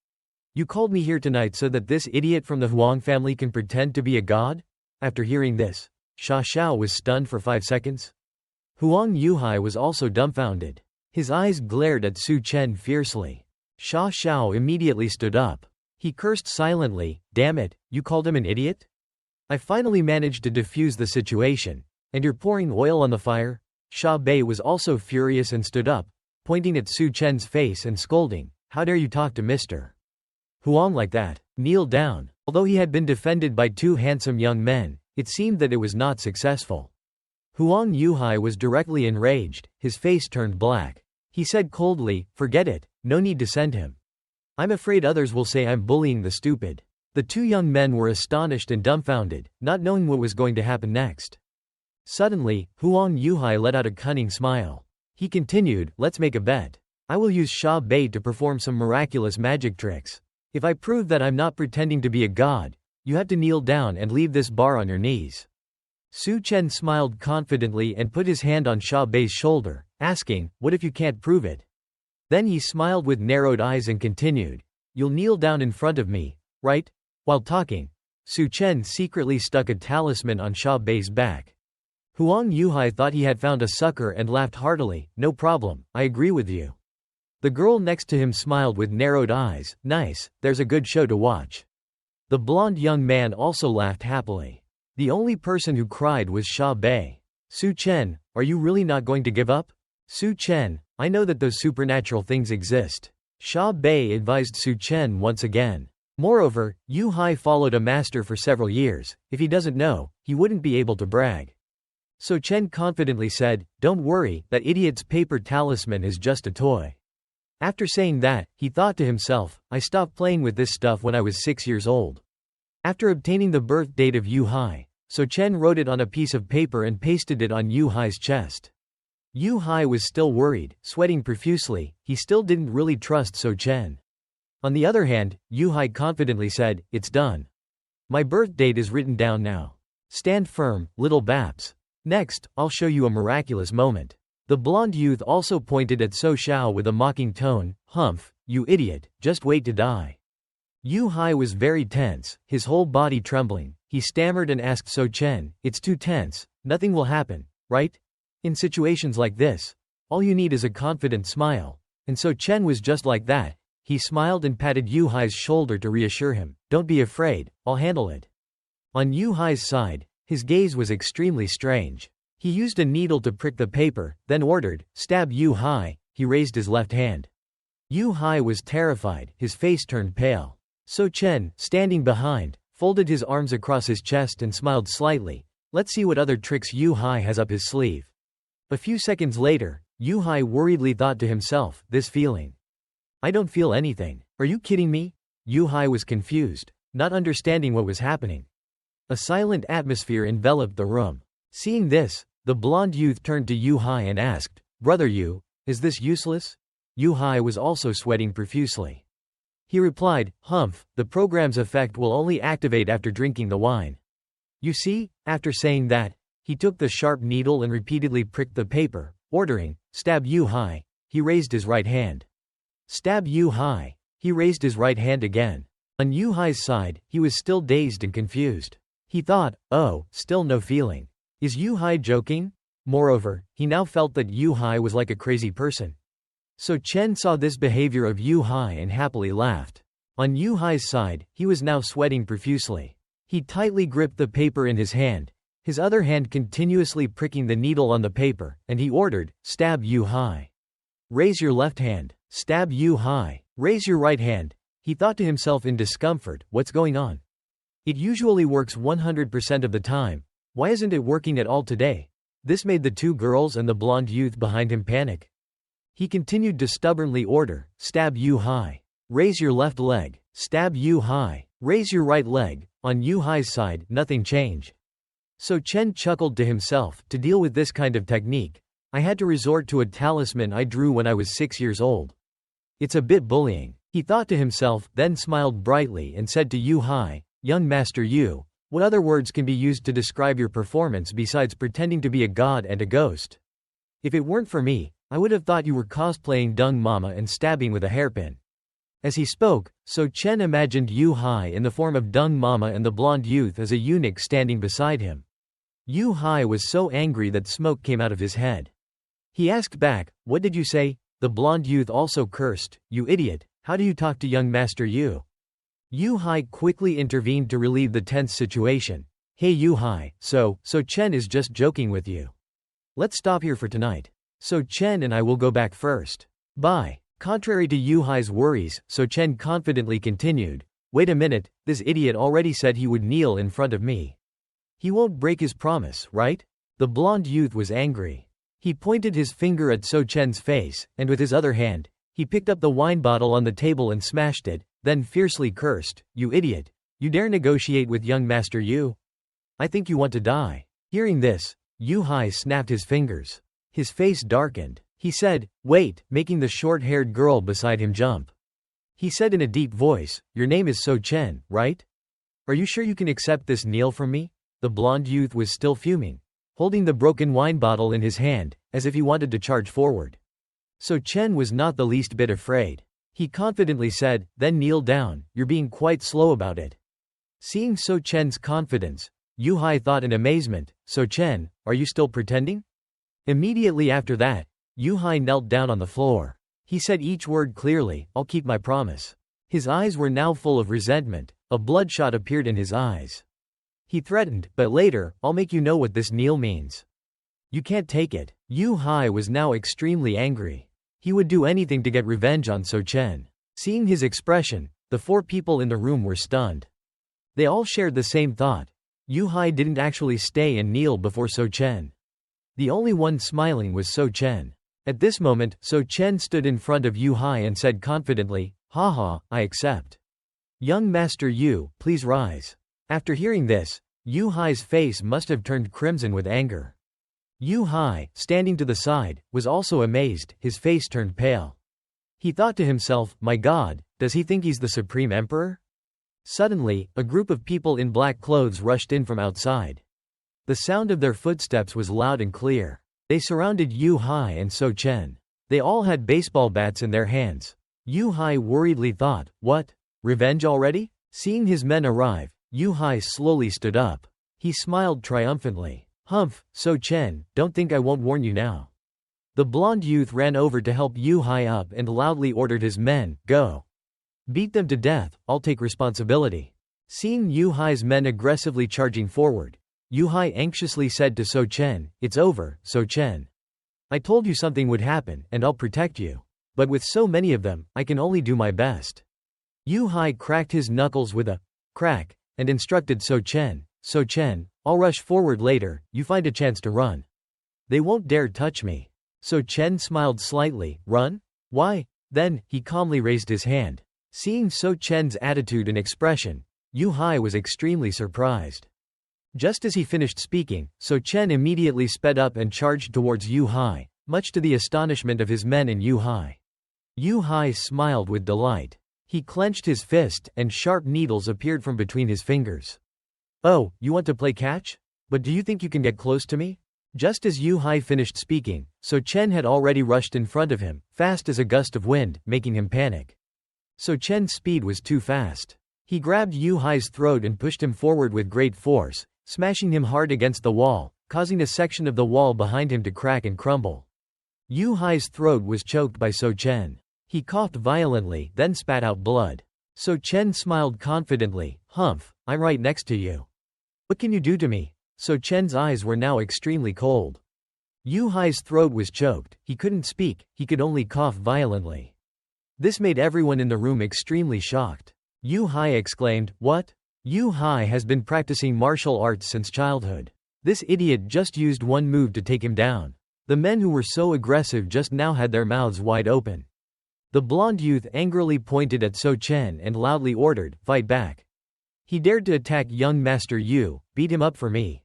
You called me here tonight so that this idiot from the Huang family can pretend to be a god? After hearing this, Sha Xiao was stunned for 5 seconds. Huang Yuhai was also dumbfounded. His eyes glared at Su Chen fiercely. Sha Xiao immediately stood up. He cursed silently, damn it, you called him an idiot? I finally managed to defuse the situation. And you're pouring oil on the fire? Sha Bei was also furious and stood up, pointing at Su Chen's face and scolding, how dare you talk to Mr. Huang like that? Kneel down. Although he had been defended by 2 handsome young men, it seemed that it was not successful. Huang Yuhai was directly enraged, his face turned black. He said coldly, forget it, no need to send him. I'm afraid others will say I'm bullying the stupid. The two young men were astonished and dumbfounded, not knowing what was going to happen next. Suddenly, Huang Yuhai let out a cunning smile. He continued, let's make a bet. I will use Sha Bei to perform some miraculous magic tricks. If I prove that I'm not pretending to be a god, you have to kneel down and leave this bar on your knees. Su Chen smiled confidently and put his hand on Sha Bei's shoulder, asking, what if you can't prove it? Then he smiled with narrowed eyes and continued, you'll kneel down in front of me, right? While talking, Su Chen secretly stuck a talisman on Sha Bei's back. Huang Yuhai thought he had found a sucker and laughed heartily, no problem, I agree with you. The girl next to him smiled with narrowed eyes, nice, there's a good show to watch. The blonde young man also laughed happily. The only person who cried was Sha Bei. Su Chen, are you really not going to give up? Su Chen, I know that those supernatural things exist. Sha Bei advised Su Chen once again. Moreover, Yu Hai followed a master for several years. If he doesn't know, he wouldn't be able to brag. So Chen confidently said, don't worry, that idiot's paper talisman is just a toy. After saying that, he thought to himself, I stopped playing with this stuff when I was 6 years old. After obtaining the birth date of Yu Hai, So Chen wrote it on a piece of paper and pasted it on Yu Hai's chest. Yu Hai was still worried, sweating profusely. He still didn't really trust So Chen. On the other hand, Yu Hai confidently said, it's done. My birth date is written down now. Stand firm, little Babs. Next, I'll show you a miraculous moment. The blonde youth also pointed at So Xiao with a mocking tone, Humph, you idiot, just wait to die. Yu Hai was very tense, his whole body trembling. He stammered and asked So Chen, it's too tense, nothing will happen, right? In situations like this, all you need is a confident smile. And So Chen was just like that. He smiled and patted Yu Hai's shoulder to reassure him, don't be afraid, I'll handle it. On Yu Hai's side, his gaze was extremely strange. He used a needle to prick the paper, then ordered, stab Yu Hai. He raised his left hand. Yu Hai was terrified, his face turned pale. So Chen, standing behind, folded his arms across his chest and smiled slightly. Let's see what other tricks Yu Hai has up his sleeve. A few seconds later, Yu Hai worriedly thought to himself, this feeling. I don't feel anything. Are you kidding me? Yu Hai was confused, not understanding what was happening. A silent atmosphere enveloped the room. Seeing this, the blonde youth turned to Yu Hai and asked, Brother Yu, is this useless? Yu Hai was also sweating profusely. He replied, Humph, the program's effect will only activate after drinking the wine. You see, after saying that, he took the sharp needle and repeatedly pricked the paper, ordering, stab Yu Hai. He raised his right hand. Stab Yu Hai. He raised his right hand again. On Yu Hai's side, he was still dazed and confused. He thought, oh, still no feeling. Is Yu Hai joking? Moreover, he now felt that Yu Hai was like a crazy person. So Chen saw this behavior of Yu Hai and happily laughed. On Yu Hai's side, he was now sweating profusely. He tightly gripped the paper in his hand, his other hand continuously pricking the needle on the paper, and he ordered, stab Yu Hai. Raise your left hand. Stab Yu Hai. Raise your right hand. He thought to himself in discomfort, what's going on? It usually works 100% of the time. Why isn't it working at all today? This made the two girls and the blonde youth behind him panic. He continued to stubbornly order, stab Yu Hai. Raise your left leg. Stab Yu Hai. Raise your right leg. On Yu Hai's side, nothing changed. So Chen chuckled to himself, to deal with this kind of technique, I had to resort to a talisman I drew when I was 6 years old. It's a bit bullying. He thought to himself, then smiled brightly and said to Yu Hai, young Master Yu, what other words can be used to describe your performance besides pretending to be a god and a ghost? If it weren't for me, I would have thought you were cosplaying Dung Mama and stabbing with a hairpin. As he spoke, So Chen imagined Yu Hai in the form of Dung Mama and the blonde youth as a eunuch standing beside him. Yu Hai was so angry that smoke came out of his head. He asked back, what did you say? The blonde youth also cursed, you idiot, how do you talk to young Master Yu? Yu Hai quickly intervened to relieve the tense situation. Hey Yu Hai, So Chen is just joking with you. Let's stop here for tonight. So Chen and I will go back first. Bye. Contrary to Yu Hai's worries, So Chen confidently continued, wait a minute, this idiot already said he would kneel in front of me. He won't break his promise, right? The blonde youth was angry. He pointed his finger at So Chen's face, and with his other hand, he picked up the wine bottle on the table and smashed it, then fiercely cursed, you idiot. You dare negotiate with young Master Yu? I think you want to die. Hearing this, Yu Hai snapped his fingers. His face darkened. He said, wait, making the short-haired girl beside him jump. He said in a deep voice, your name is So Chen, right? Are you sure you can accept this kneel from me? The blonde youth was still fuming, holding the broken wine bottle in his hand, as if he wanted to charge forward. So Chen was not the least bit afraid. He confidently said, then kneel down, you're being quite slow about it. Seeing So Chen's confidence, Yu Hai thought in amazement, So Chen, are you still pretending? Immediately after that, Yu Hai knelt down on the floor. He said each word clearly, I'll keep my promise. His eyes were now full of resentment, a bloodshot appeared in his eyes. He threatened, but later, I'll make you know what this kneel means. You can't take it. Yu Hai was now extremely angry. He would do anything to get revenge on So Chen. Seeing his expression, the 4 people in the room were stunned. They all shared the same thought. Yu Hai didn't actually stay and kneel before So Chen. The only one smiling was So Chen. At this moment, So Chen stood in front of Yu Hai and said confidently, haha, I accept. Young Master Yu, please rise. After hearing this, Yu Hai's face must have turned crimson with anger. Yu Hai, standing to the side, was also amazed, his face turned pale. He thought to himself, my god, does he think he's the supreme emperor? Suddenly, a group of people in black clothes rushed in from outside. The sound of their footsteps was loud and clear. They surrounded Yu Hai and So Chen. They all had baseball bats in their hands. Yu Hai worriedly thought, what? Revenge already? Seeing his men arrive, Yu Hai slowly stood up. He smiled triumphantly. Humph, So Chen, don't think I won't warn you now. The blonde youth ran over to help Yu Hai up and loudly ordered his men, go. Beat them to death, I'll take responsibility. Seeing Yu Hai's men aggressively charging forward, Yu Hai anxiously said to So Chen, it's over, So Chen. I told you something would happen, and I'll protect you. But with so many of them, I can only do my best. Yu Hai cracked his knuckles with a crack, and instructed So Chen, So Chen, I'll rush forward later, you find a chance to run. They won't dare touch me. So Chen smiled slightly, run? Why? Then, he calmly raised his hand. Seeing So Chen's attitude and expression, Yu Hai was extremely surprised. Just as he finished speaking, So Chen immediately sped up and charged towards Yu Hai, much to the astonishment of his men and Yu Hai. Yu Hai smiled with delight. He clenched his fist, and sharp needles appeared from between his fingers. Oh, you want to play catch? But do you think you can get close to me? Just as Yu Hai finished speaking, So Chen had already rushed in front of him, fast as a gust of wind, making him panic. So Chen's speed was too fast. He grabbed Yu Hai's throat and pushed him forward with great force, smashing him hard against the wall, causing a section of the wall behind him to crack and crumble. Yu Hai's throat was choked by So Chen. He coughed violently, then spat out blood. So Chen smiled confidently, humph, I'm right next to you. What can you do to me? So Chen's eyes were now extremely cold. Yu Hai's throat was choked, he couldn't speak, he could only cough violently. This made everyone in the room extremely shocked. Yu Hai exclaimed, what? Yu Hai has been practicing martial arts since childhood. This idiot just used one move to take him down. The men who were so aggressive just now had their mouths wide open. The blonde youth angrily pointed at So Chen and loudly ordered, fight back. He dared to attack young Master Yu, beat him up for me.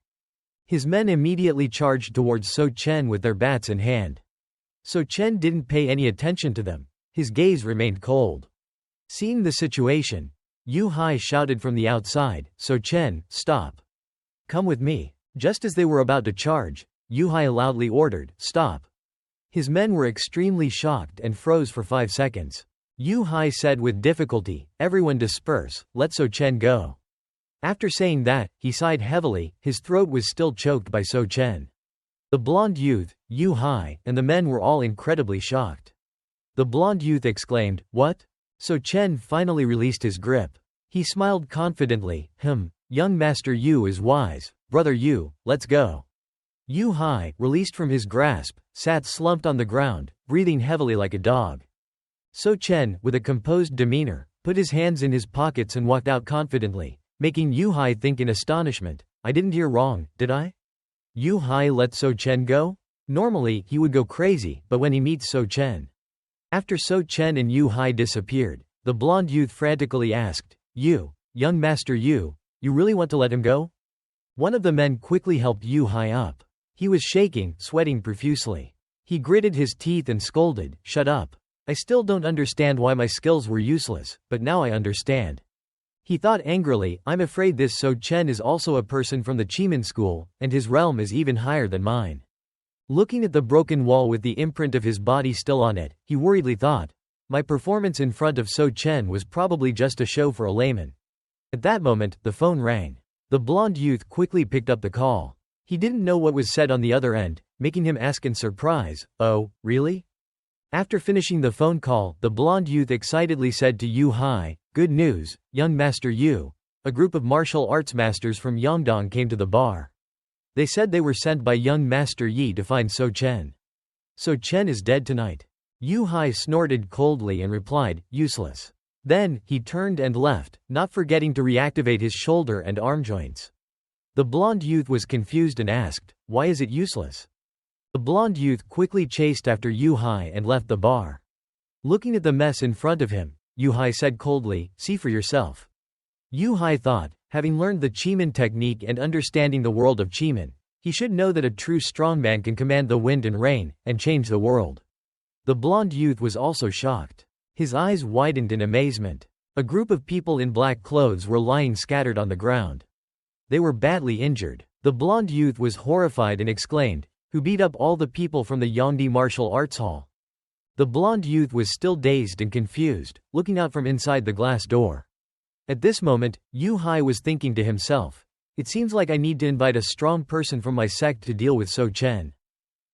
His men immediately charged towards So Chen with their bats in hand. So Chen didn't pay any attention to them. His gaze remained cold. Seeing the situation, Yu Hai shouted from the outside, So Chen, stop. Come with me. Just as they were about to charge, Yu Hai loudly ordered, stop. His men were extremely shocked and froze for 5 seconds. Yu Hai said with difficulty, everyone disperse, let So Chen go. After saying that, he sighed heavily, his throat was still choked by So Chen. The blonde youth, Yu Hai, and the men were all incredibly shocked. The blonde youth exclaimed, what? So Chen finally released his grip. He smiled confidently, young Master Yu is wise, brother Yu, let's go. Yu Hai, released from his grasp, sat slumped on the ground, breathing heavily like a dog. So Chen, with a composed demeanor, put his hands in his pockets and walked out confidently, making Yu Hai think in astonishment, I didn't hear wrong, did I? Yu Hai let So Chen go? Normally, he would go crazy, but when he meets So Chen. After So Chen and Yu Hai disappeared, the blonde youth frantically asked, You young Master Yu, you really want to let him go? One of the men quickly helped Yu Hai up. He was shaking, sweating profusely. He gritted his teeth and scolded, "Shut up. I still don't understand why my skills were useless, but now I understand." He thought angrily, "I'm afraid this So Chen is also a person from the Chiman school, and his realm is even higher than mine." Looking at the broken wall with the imprint of his body still on it, he worriedly thought, "My performance in front of So Chen was probably just a show for a layman." At that moment, the phone rang. The blonde youth quickly picked up the call. He didn't know what was said on the other end, making him ask in surprise, "Oh, really?" After finishing the phone call, the blonde youth excitedly said to Yu Hai, "Good news, young Master Yu. A group of martial arts masters from Yongdong came to the bar. They said they were sent by young Master Yi to find So Chen. So Chen is dead tonight." Yu Hai snorted coldly and replied, "Useless." Then, he turned and left, not forgetting to reactivate his shoulder and arm joints. The blonde youth was confused and asked, "Why is it useless?" The blonde youth quickly chased after Yu Hai and left the bar. Looking at the mess in front of him, Yu Hai said coldly, "See for yourself." Yu Hai thought, having learned the Chiman technique and understanding the world of Chiman, he should know that a true strongman can command the wind and rain, and change the world. The blonde youth was also shocked. His eyes widened in amazement. A group of people in black clothes were lying scattered on the ground. They were badly injured. The blonde youth was horrified and exclaimed, "Who beat up all the people from the Yongdi Martial Arts Hall?" The blonde youth was still dazed and confused, looking out from inside the glass door. At this moment, Yu Hai was thinking to himself, "It seems like I need to invite a strong person from my sect to deal with So Chen.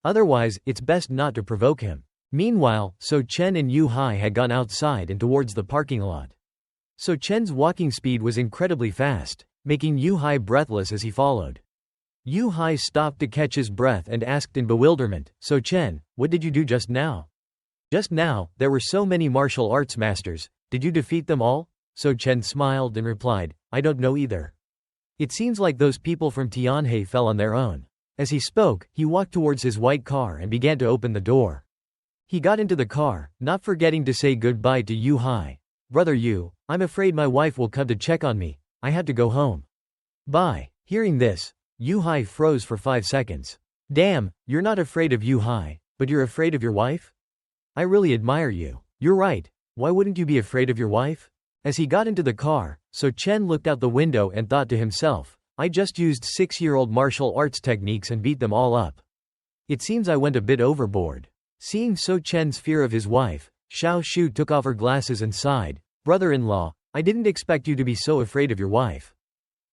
Otherwise, it's best not to provoke him." Meanwhile, So Chen and Yu Hai had gone outside and towards the parking lot. So Chen's walking speed was incredibly fast, making Yu Hai breathless as he followed. Yu Hai stopped to catch his breath and asked in bewilderment, "So Chen, what did you do just now?" "Just now, there were so many martial arts masters. Did you defeat them all?" So Chen smiled and replied, "I don't know either. It seems like those people from Tianhe fell on their own." As he spoke, he walked towards his white car and began to open the door. He got into the car, not forgetting to say goodbye to Yu Hai. "Brother Yu, I'm afraid my wife will come to check on me. I have to go home. Bye." Hearing this, Yu Hai froze for 5 seconds. "Damn, you're not afraid of Yu Hai, but you're afraid of your wife? I really admire you." "You're right. Why wouldn't you be afraid of your wife?" As he got into the car, So Chen looked out the window and thought to himself, "I just used 6-year-old martial arts techniques and beat them all up. It seems I went a bit overboard." Seeing So Chen's fear of his wife, Xiao Shu took off her glasses and sighed, "Brother-in-law, I didn't expect you to be so afraid of your wife.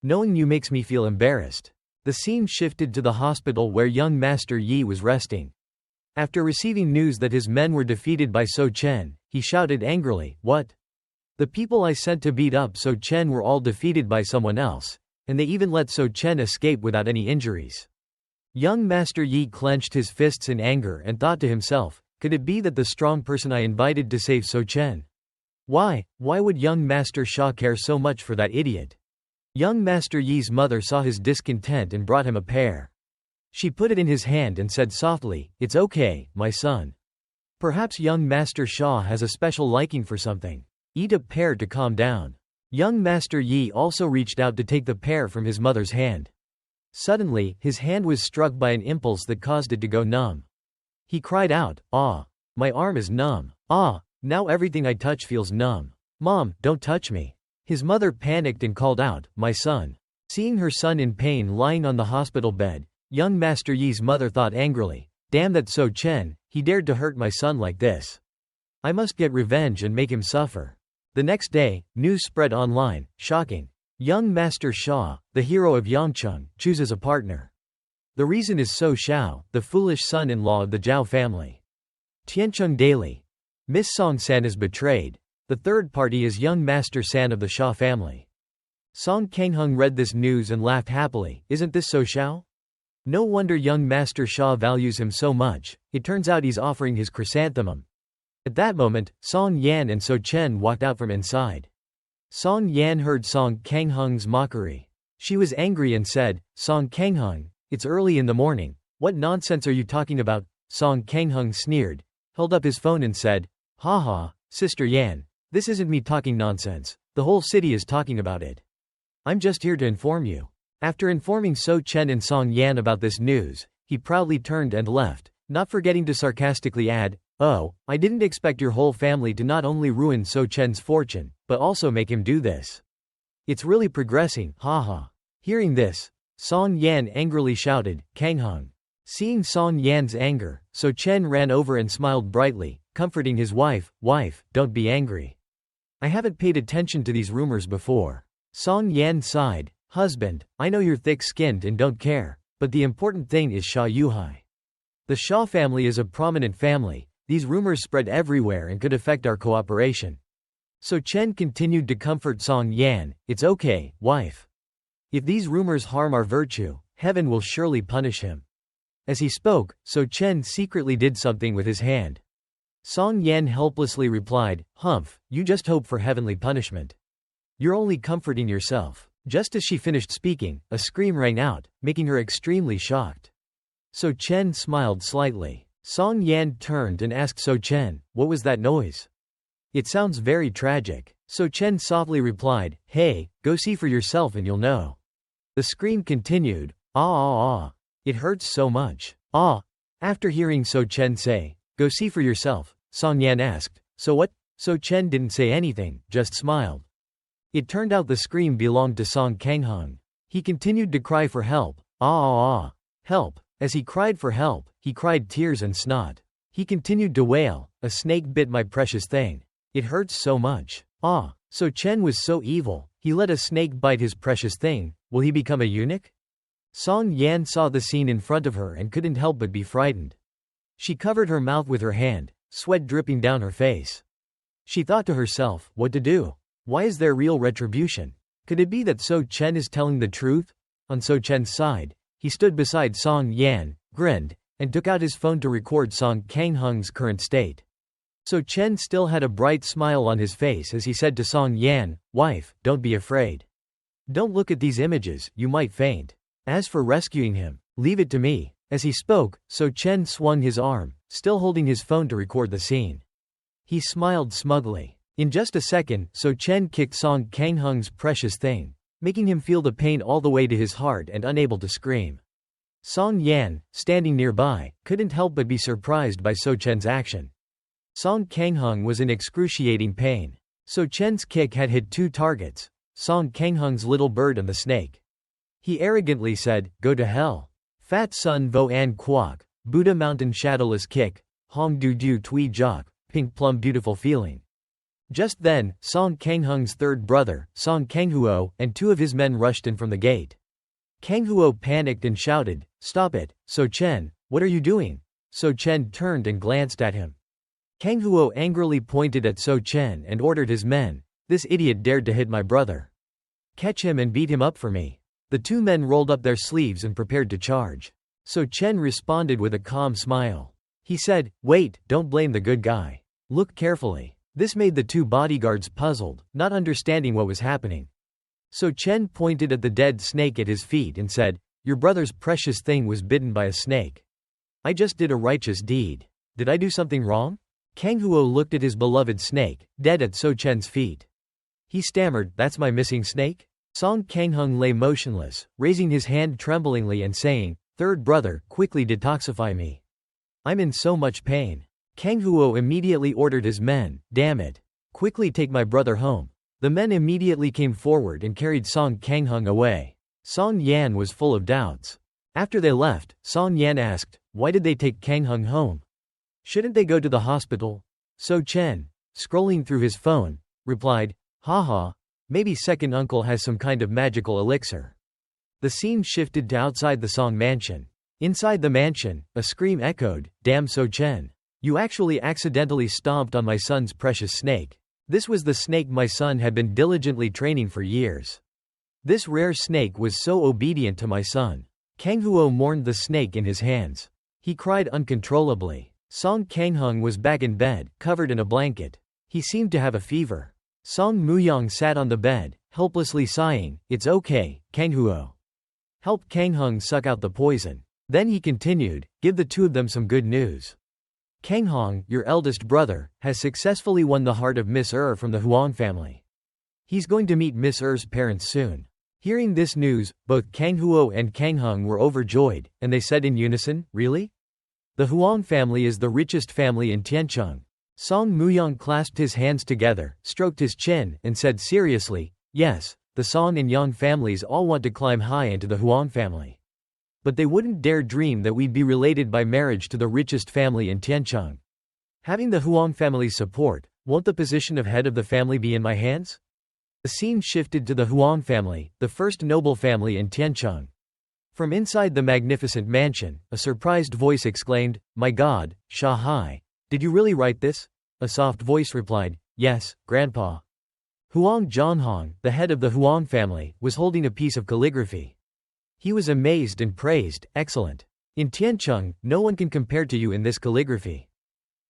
Knowing you makes me feel embarrassed." The scene shifted to the hospital where young Master Yi was resting. After receiving news that his men were defeated by So Chen, he shouted angrily, "What? The people I sent to beat up So Chen were all defeated by someone else, and they even let So Chen escape without any injuries." Young Master Yi clenched his fists in anger and thought to himself, "Could it be that the strong person I invited to save So Chen? Why would young Master Sha care so much for that idiot?" Young Master Yi's mother saw his discontent and brought him a pear. She put it in his hand and said softly, "It's okay, my son. Perhaps young Master Sha has a special liking for something. Eat a pear to calm down." Young Master Yi also reached out to take the pear from his mother's hand. Suddenly, his hand was struck by an impulse that caused it to go numb. He cried out, "Ah! My arm is numb. Ah! Now everything I touch feels numb. Mom, don't touch me." His mother panicked and called out, "My son." Seeing her son in pain lying on the hospital bed, young Master Yi's mother thought angrily, "Damn that So Chen, he dared to hurt my son like this. I must get revenge and make him suffer." The next day, news spread online, shocking. Young Master Sha, the hero of Yangcheng, chooses a partner. The reason is So Xiao, the foolish son-in-law of the Zhao family. Tiancheng Daily. Miss Song San is betrayed. The third party is young Master San of the Sha family. Song Kangheng read this news and laughed happily. "Isn't this So Xiao? No wonder young Master Sha values him so much. It turns out he's offering his chrysanthemum." At that moment, Song Yan and So Chen walked out from inside. Song Yan heard Song Kangheng's mockery. She was angry and said, "Song Kangheng, it's early in the morning. What nonsense are you talking about?" Song Kangheng sneered, held up his phone and said, "Haha, Sister Yan, this isn't me talking nonsense. The whole city is talking about it. I'm just here to inform you. After informing So Chen and Song Yan about this news, he proudly turned and left, not forgetting to sarcastically add, "Oh, I didn't expect your whole family to not only ruin So Chen's fortune, but also make him do this. It's really progressing, haha." Hearing this, Song Yan angrily shouted, "Kang Hung." Seeing Song Yan's anger, So Chen ran over and smiled brightly, comforting his wife, "Wife, don't be angry. I haven't paid attention to these rumors before." Song Yan sighed, "Husband, I know you're thick-skinned and don't care, but the important thing is Sha Yuhai. The Sha family is a prominent family. These rumors spread everywhere and could affect our cooperation." So Chen continued to comfort Song Yan, "It's okay, wife. If these rumors harm our virtue, heaven will surely punish him." As he spoke, So Chen secretly did something with his hand. Song Yan helplessly replied, "Humph, you just hope for heavenly punishment. You're only comforting yourself." Just as she finished speaking, a scream rang out, making her extremely shocked. So Chen smiled slightly. Song Yan turned and asked So Chen, "What was that noise? It sounds very tragic." So Chen softly replied, "Hey, go see for yourself and you'll know." The scream continued, "Ah ah ah. It hurts so much. Ah." After hearing So Chen say, "Go see for yourself," Song Yan asked, "So what?" So Chen didn't say anything, just smiled. It turned out the scream belonged to Song Kanghung. He continued to cry for help, "Ah ah ah. Help." As he cried for help, he cried tears and snot. He continued to wail, "A snake bit my precious thing. It hurts so much. Ah." So Chen was so evil, he let a snake bite his precious thing. Will he become a eunuch? Song Yan saw the scene in front of her and couldn't help but be frightened. She covered her mouth with her hand, sweat dripping down her face. She thought to herself, what to do? Why is there real retribution? Could it be that So Chen is telling the truth? On So Chen's side, he stood beside Song Yan, grinned, and took out his phone to record Song Kanghung's current state. So Chen still had a bright smile on his face as he said to Song Yan, "Wife, don't be afraid. Don't look at these images, you might faint. As for rescuing him, leave it to me." As he spoke, So Chen swung his arm, still holding his phone to record the scene. He smiled smugly. In just a second, So Chen kicked Song Kanghung's precious thing, making him feel the pain all the way to his heart and unable to scream. Song Yan, standing nearby, couldn't help but be surprised by So Chen's action. Song Kanghung was in excruciating pain. So Chen's kick had hit two targets, Song Kanghung's little bird and the snake. He arrogantly said, "Go to hell. Fat Sun Vo An Quoc, Buddha Mountain Shadowless Kick, Hong Du Du Tui Jock, Pink Plum Beautiful Feeling." Just then, Song Kanghung's third brother, Song Kanghuo, and two of his men rushed in from the gate. Kanghuo panicked and shouted, "Stop it, So Chen, what are you doing?" So Chen turned and glanced at him. Kanghuo angrily pointed at So Chen and ordered his men, "This idiot dared to hit my brother. Catch him and beat him up for me." The two men rolled up their sleeves and prepared to charge. So Chen responded with a calm smile. He said, "Wait, don't blame the good guy. Look carefully." This made the two bodyguards puzzled, not understanding what was happening. So Chen pointed at the dead snake at his feet and said, "Your brother's precious thing was bitten by a snake. I just did a righteous deed. Did I do something wrong?" Kanghuo looked at his beloved snake, dead at So Chen's feet. He stammered, "That's my missing snake?" Song Kanghung lay motionless, raising his hand tremblingly and saying, "Third brother, quickly detoxify me. I'm in so much pain." Kanghuo immediately ordered his men, "Damn it. Quickly take my brother home." The men immediately came forward and carried Song Kanghung away. Song Yan was full of doubts. After they left, Song Yan asked, "Why did they take Kanghung home? Shouldn't they go to the hospital?" So Chen, scrolling through his phone, replied, "Haha, maybe second uncle has some kind of magical elixir." The scene shifted to outside the Song mansion. Inside the mansion, a scream echoed, "Damn So Chen. You actually accidentally stomped on my son's precious snake." This was the snake my son had been diligently training for years. This rare snake was so obedient to my son. Kanghuo mourned the snake in his hands. He cried uncontrollably. Song Kanghung was back in bed, covered in a blanket. He seemed to have a fever. Song Muyang sat on the bed, helplessly sighing, "It's okay, Kanghuo. Help Kanghung suck out the poison." Then he continued, "Give the two of them some good news. Kanghong, your eldest brother, has successfully won the heart of Miss from the Huang family. He's going to meet Miss Er's parents soon. Hearing this news, both Kang Huo and Kang Hung were overjoyed, and they said in unison, really? The Huang family is the richest family in Tiancheng. Song Muyang clasped his hands together, stroked his chin, and said seriously, yes, the Song and Yang families all want to climb high into the Huang family. But they wouldn't dare dream that we'd be related by marriage to the richest family in Tiancheng. Having the Huang family's support, won't the position of head of the family be in my hands? The scene shifted to the Huang family, the first noble family in Tiancheng. From inside the magnificent mansion, a surprised voice exclaimed, "My God, Sha Hai, did you really write this?" A soft voice replied, "Yes, Grandpa." Huang Zhanhong, the head of the Huang family, was holding a piece of calligraphy. He was amazed and praised, "Excellent. In Tiancheng, no one can compare to you in this calligraphy.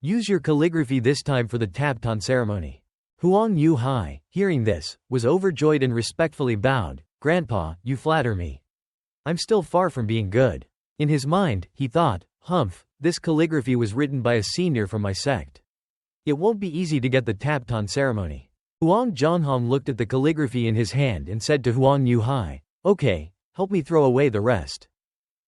Use your calligraphy this time for the Tapton ceremony." Huang Yu Hai, hearing this, was overjoyed and respectfully bowed, "Grandpa, you flatter me. I'm still far from being good." In his mind, he thought, "Humph, this calligraphy was written by a senior from my sect. It won't be easy to get the Tapton ceremony." Huang Zhanhong looked at the calligraphy in his hand and said to Huang Yu Hai, "Okay, help me throw away the rest.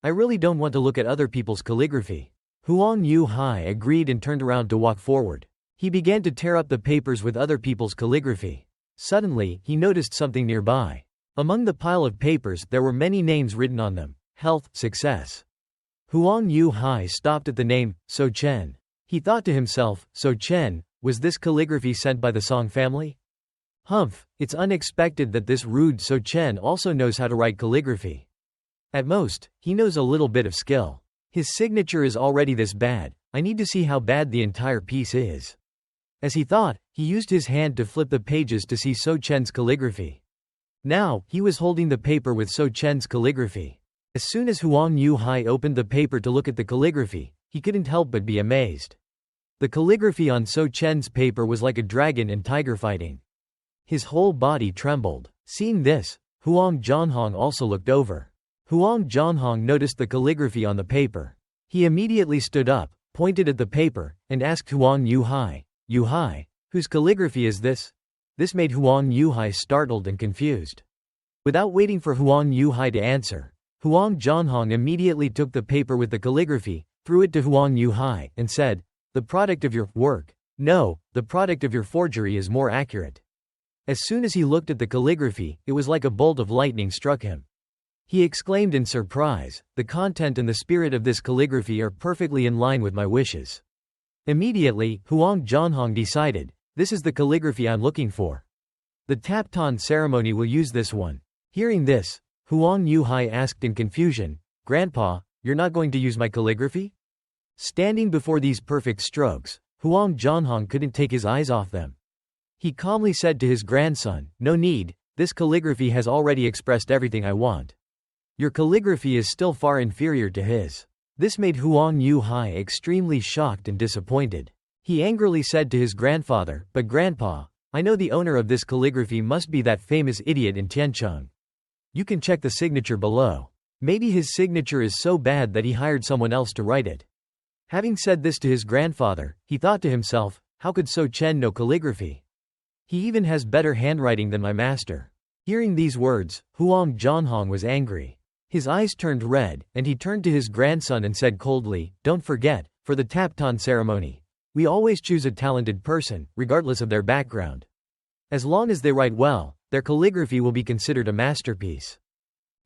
I really don't want to look at other people's calligraphy." Huang Yu Hai agreed and turned around to walk forward. He began to tear up the papers with other people's calligraphy. Suddenly, he noticed something nearby. Among the pile of papers, there were many names written on them: health, success. Huang Yu Hai stopped at the name, So Chen. He thought to himself, So Chen, was this calligraphy sent by the Song family? Humph, it's unexpected that this rude So Chen also knows how to write calligraphy. At most, he knows a little bit of skill. His signature is already this bad, I need to see how bad the entire piece is. As he thought, he used his hand to flip the pages to see So Chen's calligraphy. Now, he was holding the paper with So Chen's calligraphy. As soon as Huang Yu Hai opened the paper to look at the calligraphy, he couldn't help but be amazed. The calligraphy on So Chen's paper was like a dragon and tiger fighting. His whole body trembled. Seeing this, Huang Zhanhong also looked over. Huang Zhanhong noticed the calligraphy on the paper. He immediately stood up, pointed at the paper, and asked Huang Yu Hai, "Yu Hai, whose calligraphy is this?" This made Huang Yu Hai startled and confused. Without waiting for Huang Yu Hai to answer, Huang Zhanhong immediately took the paper with the calligraphy, threw it to Huang Yu Hai, and said, "The product of your work. No, the product of your forgery is more accurate." As soon as he looked at the calligraphy, it was like a bolt of lightning struck him. He exclaimed in surprise, "The content and the spirit of this calligraphy are perfectly in line with my wishes." Immediately, Huang Zhanhong decided, this is the calligraphy I'm looking for. The Tapton ceremony will use this one. Hearing this, Huang Yu Hai asked in confusion, "Grandpa, you're not going to use my calligraphy?" Standing before these perfect strokes, Huang Zhanhong couldn't take his eyes off them. He calmly said to his grandson, "No need, this calligraphy has already expressed everything I want. Your calligraphy is still far inferior to his." This made Huang Yu Hai extremely shocked and disappointed. He angrily said to his grandfather, "But Grandpa, I know the owner of this calligraphy must be that famous idiot in Tiancheng. You can check the signature below. Maybe his signature is so bad that he hired someone else to write it." Having said this to his grandfather, he thought to himself, how could So Chen know calligraphy? He even has better handwriting than my master. Hearing these words, Huang Zhanhong was angry. His eyes turned red, and he turned to his grandson and said coldly, "Don't forget, for the Tapton ceremony, we always choose a talented person, regardless of their background. As long as they write well, their calligraphy will be considered a masterpiece."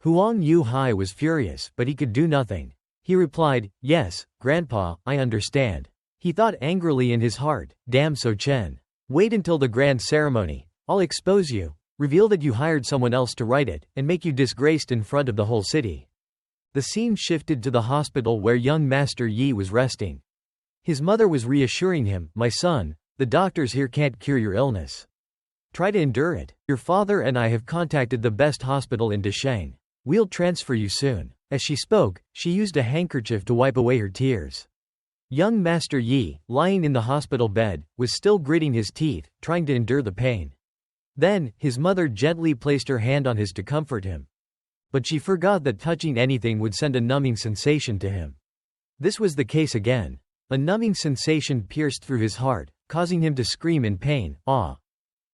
Huang Yu Hai was furious, but he could do nothing. He replied, "Yes, Grandpa, I understand." He thought angrily in his heart, "Damn So Chen. Wait until the grand ceremony. I'll expose you, reveal that you hired someone else to write it, and make you disgraced in front of the whole city." The scene shifted to the hospital where young Master Yi was resting. His mother was reassuring him, "My son, the doctors here can't cure your illness. Try to endure it. Your father and I have contacted the best hospital in Desheng. We'll transfer you soon." As she spoke, she used a handkerchief to wipe away her tears. Young Master Yi, lying in the hospital bed, was still gritting his teeth, trying to endure the pain. Then, his mother gently placed her hand on his to comfort him. But she forgot that touching anything would send a numbing sensation to him. This was the case again. A numbing sensation pierced through his heart, causing him to scream in pain, "Ah!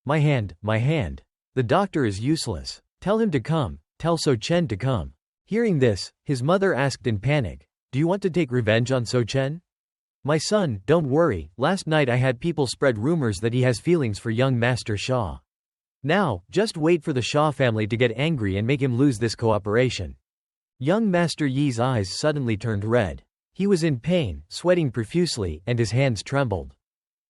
My hand, my hand!" The doctor is useless. Tell him to come. Tell So Chen to come. Hearing this, his mother asked in panic, do you want to take revenge on So Chen? My son, don't worry, last night I had people spread rumors that he has feelings for young Master Shah. Now, just wait for the Shah family to get angry and make him lose this cooperation. Young Master Yi's eyes suddenly turned red. He was in pain, sweating profusely, and his hands trembled.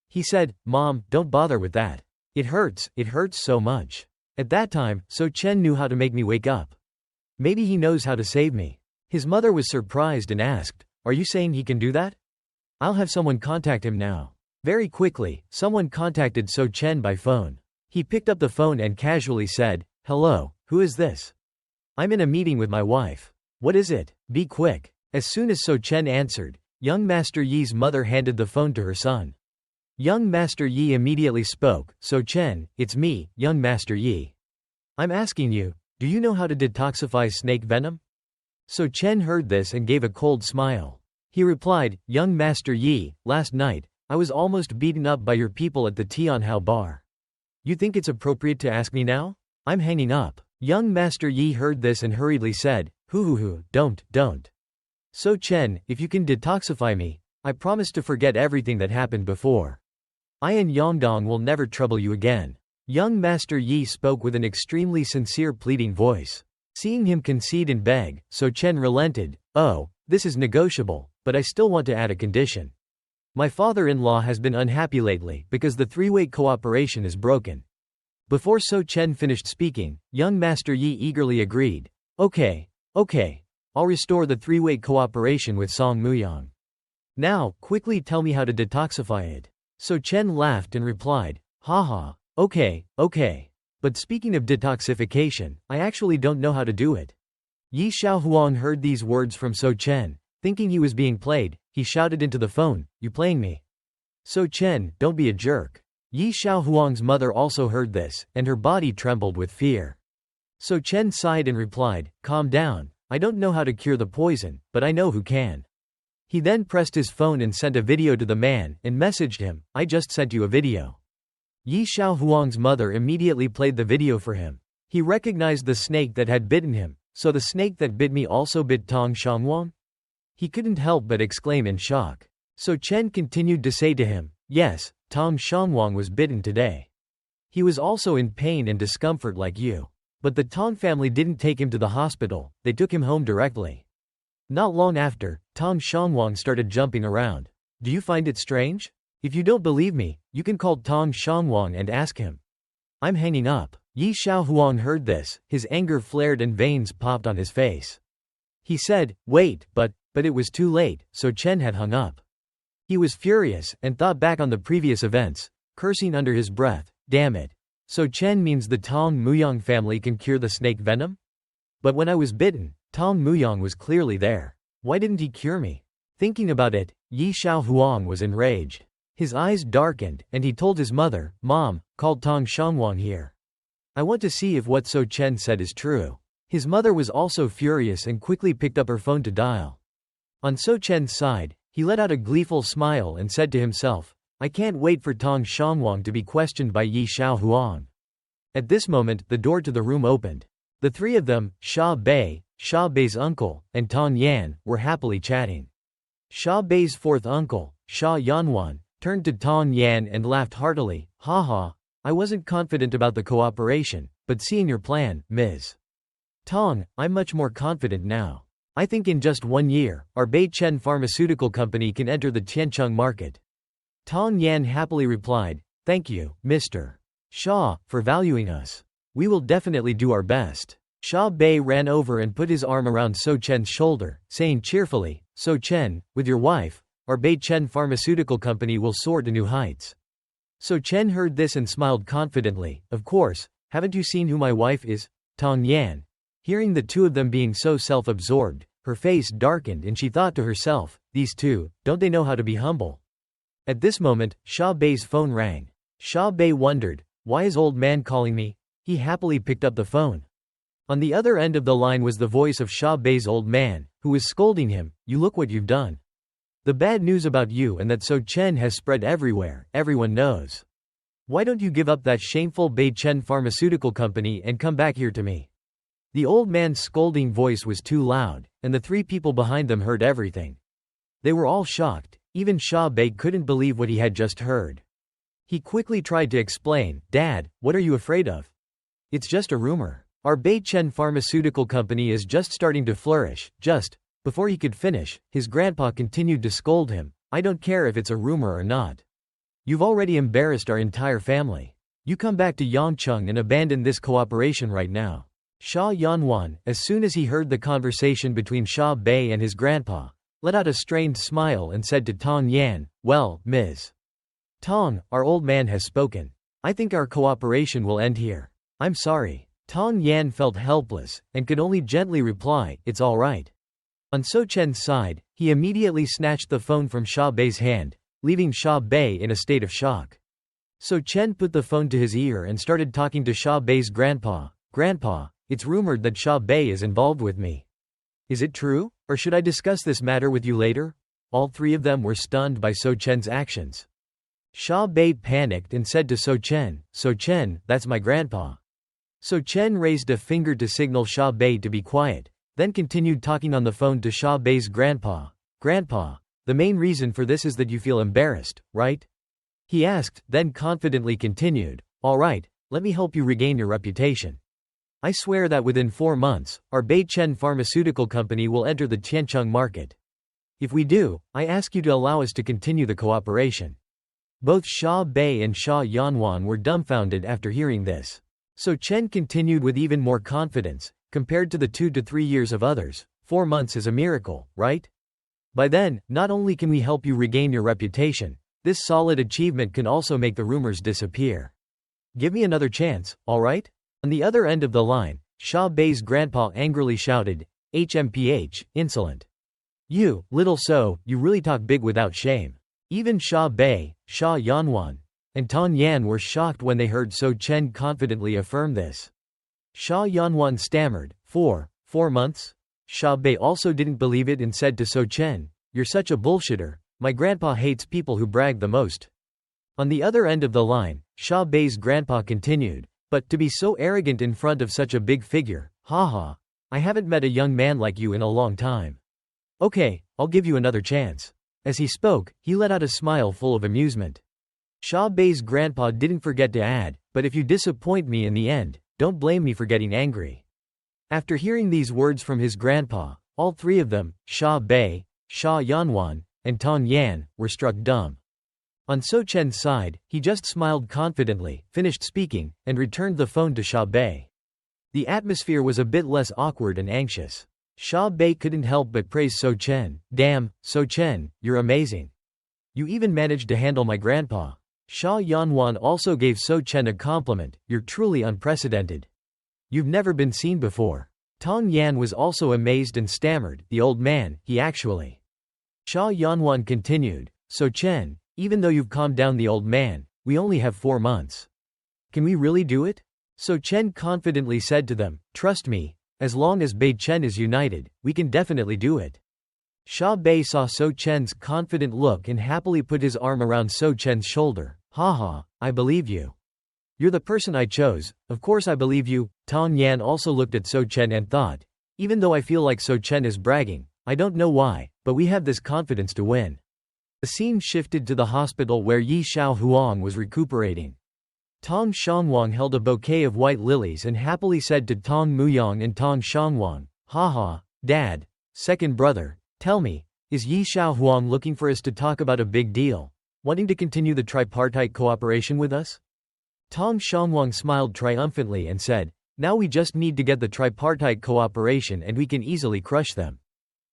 He said, Mom, don't bother with that. It hurts so much. At that time, So Chen knew how to make me wake up. Maybe he knows how to save me. His mother was surprised and asked, are you saying he can do that? I'll have someone contact him now. Very quickly, someone contacted So Chen by phone. He picked up the phone and casually said, hello, who is this? I'm in a meeting with my wife. What is it? Be quick. As soon as So Chen answered, young Master Yi's mother handed the phone to her son. Young Master Yi immediately spoke, So Chen, it's me, young Master Yi. I'm asking you, do you know how to detoxify snake venom? So Chen heard this and gave a cold smile. He replied, young Master Yi, last night, I was almost beaten up by your people at the Tianhao bar. You think it's appropriate to ask me now? I'm hanging up. Young Master Yi heard this and hurriedly said, don't. So Chen, if you can detoxify me, I promise to forget everything that happened before. I and Yongdong will never trouble you again. Young Master Yi spoke with an extremely sincere pleading voice. Seeing him concede and beg, So Chen relented, oh, this is negotiable, but I still want to add a condition. My father-in-law has been unhappy lately because the three-way cooperation is broken. Before So Chen finished speaking, young Master Yi eagerly agreed. Okay. I'll restore the three-way cooperation with Song Muyang. Now, quickly tell me how to detoxify it. So Chen laughed and replied, haha, okay. But speaking of detoxification, I actually don't know how to do it. Yi Xiaohuang heard these words from So Chen. Thinking he was being played, he shouted into the phone, you playing me? So Chen, don't be a jerk. Yi Xiaohuang's mother also heard this, and her body trembled with fear. So Chen sighed and replied, calm down, I don't know how to cure the poison, but I know who can. He then pressed his phone and sent a video to the man, and messaged him, I just sent you a video. Yi Xiaohuang's mother immediately played the video for him. He recognized the snake that had bitten him, so the snake that bit me also bit Tong Shangwang? He couldn't help but exclaim in shock. So Chen continued to say to him, yes, Tong Shangwang was bitten today. He was also in pain and discomfort like you. But the Tong family didn't take him to the hospital, they took him home directly. Not long after, Tong Shangwang started jumping around. Do you find it strange? If you don't believe me, you can call Tong Shangwang and ask him. I'm hanging up. Yi Xiaohuang heard this, his anger flared and veins popped on his face. He said, wait, but it was too late, So Chen had hung up. He was furious, and thought back on the previous events, cursing under his breath, damn it. So Chen means the Tong Muyang family can cure the snake venom? But when I was bitten, Tong Muyang was clearly there. Why didn't he cure me? Thinking about it, Yi Xiaohuang was enraged. His eyes darkened, and he told his mother, Mom, call Tong Shangwang here. I want to see if what So Chen said is true. His mother was also furious and quickly picked up her phone to dial. On So Chen's side, he let out a gleeful smile and said to himself, I can't wait for Tong Shangwang to be questioned by Yi Xiaohuang. At this moment, the door to the room opened. The three of them, Sha Bei, Sha Bei's uncle, and Tong Yan, were happily chatting. Sha Bei's fourth uncle, Sha Yanwan, turned to Tong Yan and laughed heartily, haha, I wasn't confident about the cooperation, but seeing your plan, Ms. Tong, I'm much more confident now. I think in just 1 year, our Bei Chen pharmaceutical company can enter the Tiancheng market. Tong Yan happily replied, thank you, Mr. Sha, for valuing us. We will definitely do our best. Sha Bei ran over and put his arm around So Chen's shoulder, saying cheerfully, So Chen, with your wife, our Bei Chen pharmaceutical company will soar to new heights. So Chen heard this and smiled confidently, of course, haven't you seen who my wife is? Tong Yan. Hearing the two of them being so self-absorbed, her face darkened and she thought to herself, these two, don't they know how to be humble? At this moment, Sha Bei's phone rang. Sha Bei wondered, why is old man calling me? He happily picked up the phone. On the other end of the line was the voice of Sha Bei's old man, who was scolding him, you look what you've done. The bad news about you and that So Chen has spread everywhere, everyone knows. Why don't you give up that shameful Bei-Chen pharmaceutical company and come back here to me? The old man's scolding voice was too loud, and the three people behind them heard everything. They were all shocked. Even Sha Bei couldn't believe what he had just heard. He quickly tried to explain, "Dad, what are you afraid of? It's just a rumor. Our Bei-Chen pharmaceutical company is just starting to flourish." Just before he could finish, his grandpa continued to scold him, "I don't care if it's a rumor or not. You've already embarrassed our entire family. You come back to Yangcheng and abandon this cooperation right now." Sha Yanwan, as soon as he heard the conversation between Sha Bei and his grandpa, let out a strained smile and said to Tong Yan, "Well, Ms. Tong, our old man has spoken. I think our cooperation will end here. I'm sorry." Tong Yan felt helpless, and could only gently reply, "It's all right." On So Chen's side, he immediately snatched the phone from Sha Bei's hand, leaving Sha Bei in a state of shock. So Chen put the phone to his ear and started talking to Sha Bei's grandpa. "Grandpa, it's rumored that Sha Bei is involved with me. Is it true, or should I discuss this matter with you later?" All three of them were stunned by So Chen's actions. Sha Bei panicked and said to So Chen, "So Chen, that's my grandpa." So Chen raised a finger to signal Sha Bei to be quiet, then continued talking on the phone to Sha Bei's grandpa. "Grandpa, the main reason for this is that you feel embarrassed, right?" he asked, then confidently continued, "All right, let me help you regain your reputation. I swear that within 4 months, our Bei-Chen pharmaceutical company will enter the Tiancheng market. If we do, I ask you to allow us to continue the cooperation." Both Sha Bei and Sha Yanwan were dumbfounded after hearing this. So Chen continued with even more confidence, "Compared to the 2 to 3 years of others, 4 months is a miracle, right? By then, not only can we help you regain your reputation, this solid achievement can also make the rumors disappear. Give me another chance, all right?" On the other end of the line, Sha Bei's grandpa angrily shouted, "HMPH, insolent. You, little So, you really talk big without shame." Even Sha Bei, Sha Yanwan, and Tong Yan were shocked when they heard So Chen confidently affirm this. Sha Yanwan stammered, Four months? Sha Bei also didn't believe it and said to So Chen, "You're such a bullshitter. My grandpa hates people who brag the most." On the other end of the line, Sha Bei's grandpa continued, "But to be so arrogant in front of such a big figure, haha, I haven't met a young man like you in a long time. Okay, I'll give you another chance." As he spoke, he let out a smile full of amusement. Sha Bei's grandpa didn't forget to add, "But if you disappoint me in the end, don't blame me for getting angry." After hearing these words from his grandpa, all three of them, Sha Bei, Sha Yanwan, and Tong Yan, were struck dumb. On So Chen's side, he just smiled confidently, finished speaking, and returned the phone to Sha Bei. The atmosphere was a bit less awkward and anxious. Sha Bei couldn't help but praise So Chen. "Damn, So Chen, you're amazing. You even managed to handle my grandpa." Sha Yanwan also gave So Chen a compliment, "You're truly unprecedented. You've never been seen before." Tong Yan was also amazed and stammered, "The old man, he actually." Sha Yanwan continued, "So Chen, even though you've calmed down the old man, we only have 4 months. Can we really do it?" So Chen confidently said to them, "Trust me, as long as Bei-Chen is united, we can definitely do it." Sha Bei saw So Chen's confident look and happily put his arm around So Chen's shoulder. "Haha, I believe you. You're the person I chose, of course I believe you." Tong Yan also looked at So Chen and thought, "Even though I feel like So Chen is bragging, I don't know why, but we have this confidence to win." The scene shifted to the hospital where Yi Xiao Huang was recuperating. Tong Shangwang held a bouquet of white lilies and happily said to Tong Muyang and Tong Shangwang, "Haha, Dad, second brother, tell me, is Yi Xiao Huang looking for us to talk about a big deal? Wanting to continue the tripartite cooperation with us?" Tong Shangwang smiled triumphantly and said, "Now we just need to get the tripartite cooperation and we can easily crush them."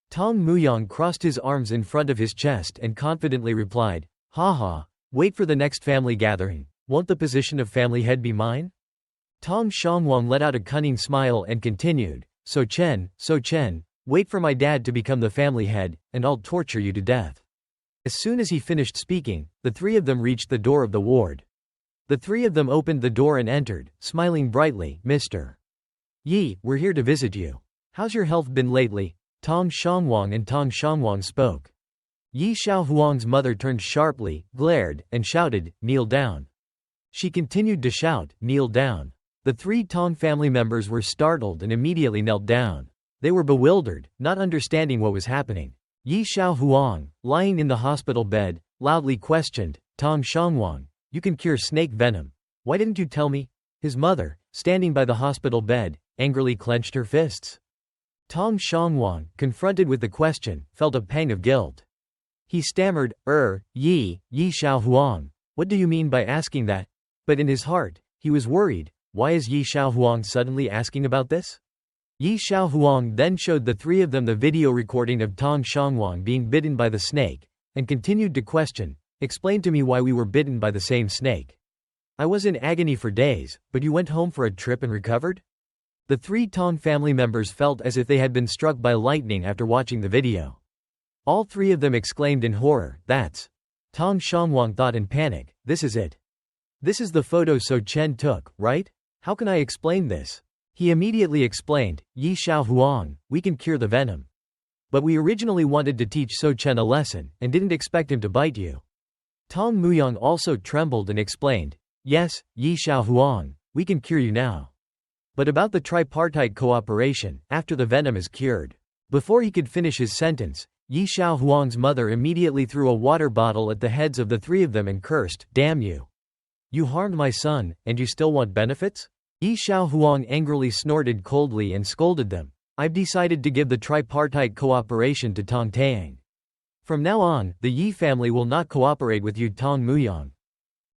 Tong Muyang crossed his arms in front of his chest and confidently replied, "Haha, wait for the next family gathering. Won't the position of family head be mine?" Tong Shangwang let out a cunning smile and continued, So Chen, wait for my dad to become the family head, and I'll torture you to death." As soon as he finished speaking, the three of them reached the door of the ward. The three of them opened the door and entered, smiling brightly. "Mr. Yi, we're here to visit you. How's your health been lately?" Tong Shangwang and Tong Shangwang spoke. Yi Xiao Huang's mother turned sharply, glared, and shouted, "Kneel down." She continued to shout, "Kneel down." The three Tong family members were startled and immediately knelt down. They were bewildered, not understanding what was happening. Yi Xiao Huang, lying in the hospital bed, loudly questioned, "Tong Shangwang, you can cure snake venom. Why didn't you tell me?" His mother, standing by the hospital bed, angrily clenched her fists. Tong Shangwang, confronted with the question, felt a pang of guilt. He stammered, Yi Xiao Huang, what do you mean by asking that?" But in his heart, he was worried. Why is Yi Xiao Huang suddenly asking about this? Yi Xiao Huang then showed the three of them the video recording of Tong Shangwang being bitten by the snake, and continued to question, "Explain to me why we were bitten by the same snake. I was in agony for days, but you went home for a trip and recovered?" The three Tong family members felt as if they had been struck by lightning after watching the video. All three of them exclaimed in horror, "That's..." Tong Shangwang thought in panic, "This is it. This is the photo So Chen took, right? How can I explain this?" He immediately explained, "Yi Xiao Huang, we can cure the venom. But we originally wanted to teach So Chen a lesson, and didn't expect him to bite you." Tong Muyang also trembled and explained, "Yes, Yi Xiao Huang, we can cure you now. But about the tripartite cooperation, after the venom is cured." Before he could finish his sentence, Yi Xiao Huang's mother immediately threw a water bottle at the heads of the three of them and cursed, "Damn you! You harmed my son, and you still want benefits?" Yi Xiao Huang angrily snorted coldly and scolded them. "I've decided to give the tripartite cooperation to Tong Taiyang. From now on, the Yi family will not cooperate with you, Tong Muyang.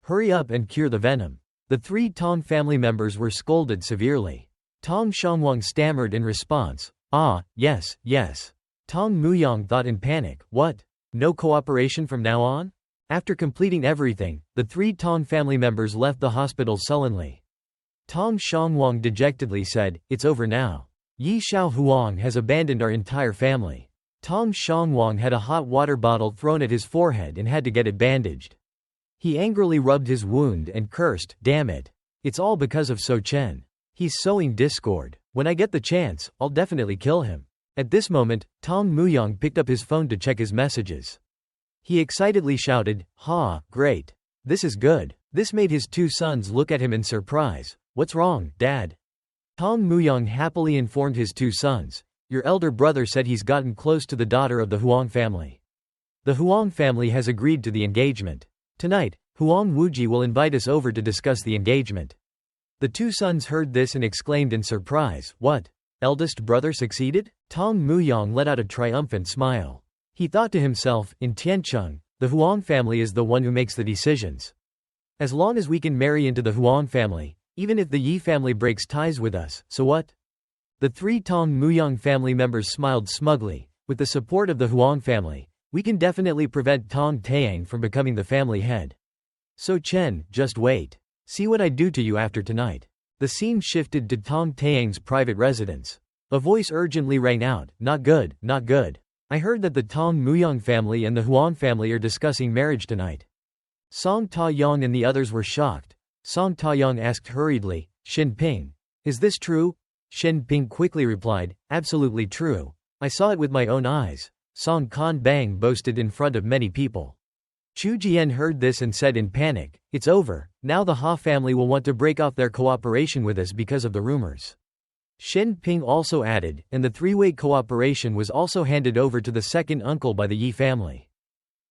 Hurry up and cure the venom." The three Tong family members were scolded severely. Tong Shangwang stammered in response, Yes, yes." Tong Muyang thought in panic, "What? No cooperation from now on?" After completing everything, the three Tong family members left the hospital sullenly. Tong Shangwang dejectedly said, "It's over now. Yi Xiao Huang has abandoned our entire family." Tong Shangwang had a hot water bottle thrown at his forehead and had to get it bandaged. He angrily rubbed his wound and cursed, "Damn it. It's all because of So Chen. He's sowing discord. When I get the chance, I'll definitely kill him." At this moment, Tong Muyang picked up his phone to check his messages. He excitedly shouted, "Great. This is good." This made his two sons look at him in surprise. "What's wrong, Dad?" Tong Muyang happily informed his two sons, "Your elder brother said he's gotten close to the daughter of the Huang family. The Huang family has agreed to the engagement. Tonight, Huang Wuji will invite us over to discuss the engagement." The two sons heard this and exclaimed in surprise, "What? Eldest brother succeeded?" Tong Muyang let out a triumphant smile. He thought to himself, in Tiancheng, the Huang family is the one who makes the decisions. As long as we can marry into the Huang family, even if the Yi family breaks ties with us, so what? The three Tong Muyang family members smiled smugly. With the support of the Huang family, we can definitely prevent Tong Taiyang from becoming the family head. So Chen, just wait. See what I do to you after tonight. The scene shifted to Tong Taiyang's private residence. A voice urgently rang out, "Not good, not good. I heard that the Tong Muyang family and the Huang family are discussing marriage tonight." Song Ta-yang and the others were shocked. Song Ta-yang asked hurriedly, "Xin Ping, is this true?" Xin Ping quickly replied, "Absolutely true. I saw it with my own eyes." Song Kan Bang boasted in front of many people. Chu Jian heard this and said in panic, "It's over. Now the Ha family will want to break off their cooperation with us because of the rumors." Xin Ping also added, and the three-way cooperation was also handed over to the second uncle by the Yi family.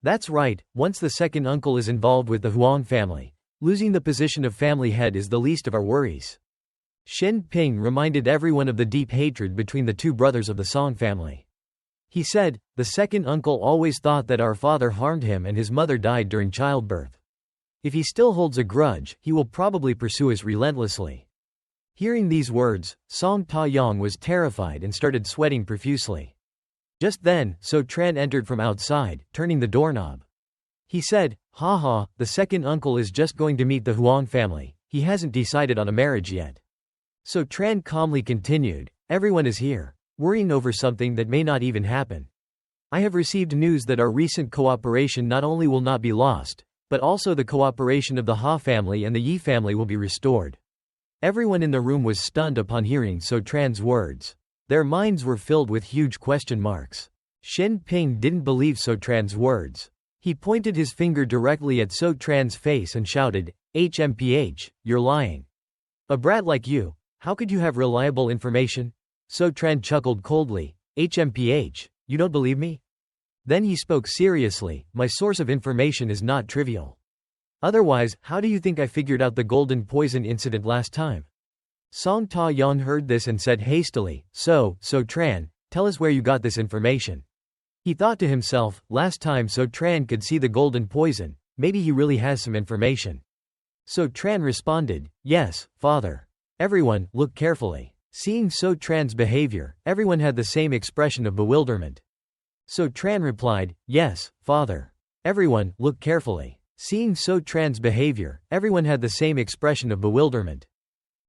That's right, once the second uncle is involved with the Huang family, losing the position of family head is the least of our worries. Xin Ping reminded everyone of the deep hatred between the two brothers of the Song family. He said, "The second uncle always thought that our father harmed him and his mother died during childbirth. If he still holds a grudge, he will probably pursue us relentlessly." Hearing these words, Song Ta-yang was terrified and started sweating profusely. Just then, So Tran entered from outside, turning the doorknob. He said, the second uncle is just going to meet the Huang family. He hasn't decided on a marriage yet." So Tran calmly continued, "Everyone is here, worrying over something that may not even happen. I have received news that our recent cooperation not only will not be lost, but also the cooperation of the Ha family and the Yi family will be restored." Everyone in the room was stunned upon hearing So Tran's words. Their minds were filled with huge question marks. Xin Ping didn't believe So Tran's words. He pointed his finger directly at So Tran's face and shouted, HMPH, you're lying. A brat like you, how could you have reliable information? So Tran chuckled coldly, HMPH, you don't believe me? Then he spoke seriously, my source of information is not trivial. Otherwise, how do you think I figured out the golden poison incident last time? Song Ta-yong heard this and said hastily, So Tran, tell us where you got this information. He thought to himself, last time So Tran could see the golden poison, maybe he really has some information. So Tran responded, yes, father. Everyone, look carefully. Seeing So Tran's behavior, everyone had the same expression of bewilderment. So Tran replied, yes, father. Everyone, look carefully. Seeing So Tran's behavior, everyone had the same expression of bewilderment.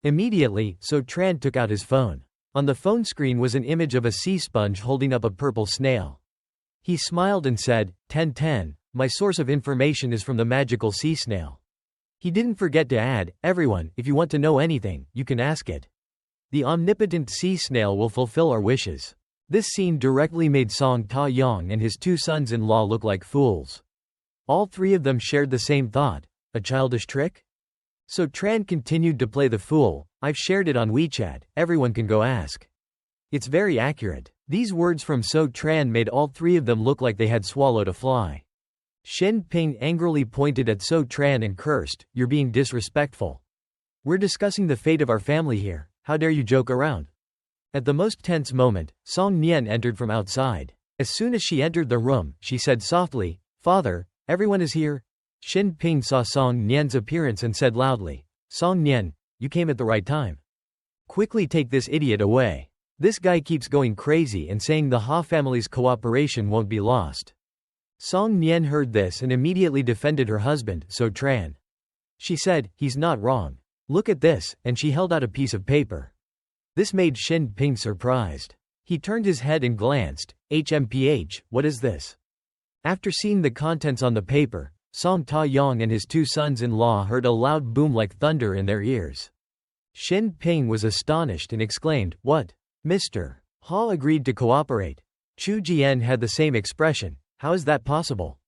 Immediately, So Tran took out his phone. On the phone screen was an image of a sea sponge holding up a purple snail. He smiled and said, 1010, my source of information is from the magical sea snail. He didn't forget to add, everyone, if you want to know anything, you can ask it. The omnipotent sea snail will fulfill our wishes. This scene directly made Song Ta-yong and his two sons-in-law look like fools. All three of them shared the same thought, a childish trick? So Tran continued to play the fool, I've shared it on WeChat, everyone can go ask. It's very accurate. These words from So Tran made all three of them look like they had swallowed a fly. Shin Ping angrily pointed at So Tran and cursed, you're being disrespectful. We're discussing the fate of our family here, how dare you joke around? At the most tense moment, Song Nian entered from outside. As soon as she entered the room, she said softly, Father, everyone is here? Shin Ping saw Song Nian's appearance and said loudly, Song Nian, you came at the right time. Quickly take this idiot away. This guy keeps going crazy and saying the Ha family's cooperation won't be lost. Song Nian heard this and immediately defended her husband, So Tran. She said, he's not wrong. Look at this, and she held out a piece of paper. This made Shin Ping surprised. He turned his head and glanced, HMPH, what is this? After seeing the contents on the paper, Song Ta-yong and his two sons-in-law heard a loud boom like thunder in their ears. Shin Ping was astonished and exclaimed, what? Mr. Ha agreed to cooperate. Chu Jian had the same expression, how is that possible?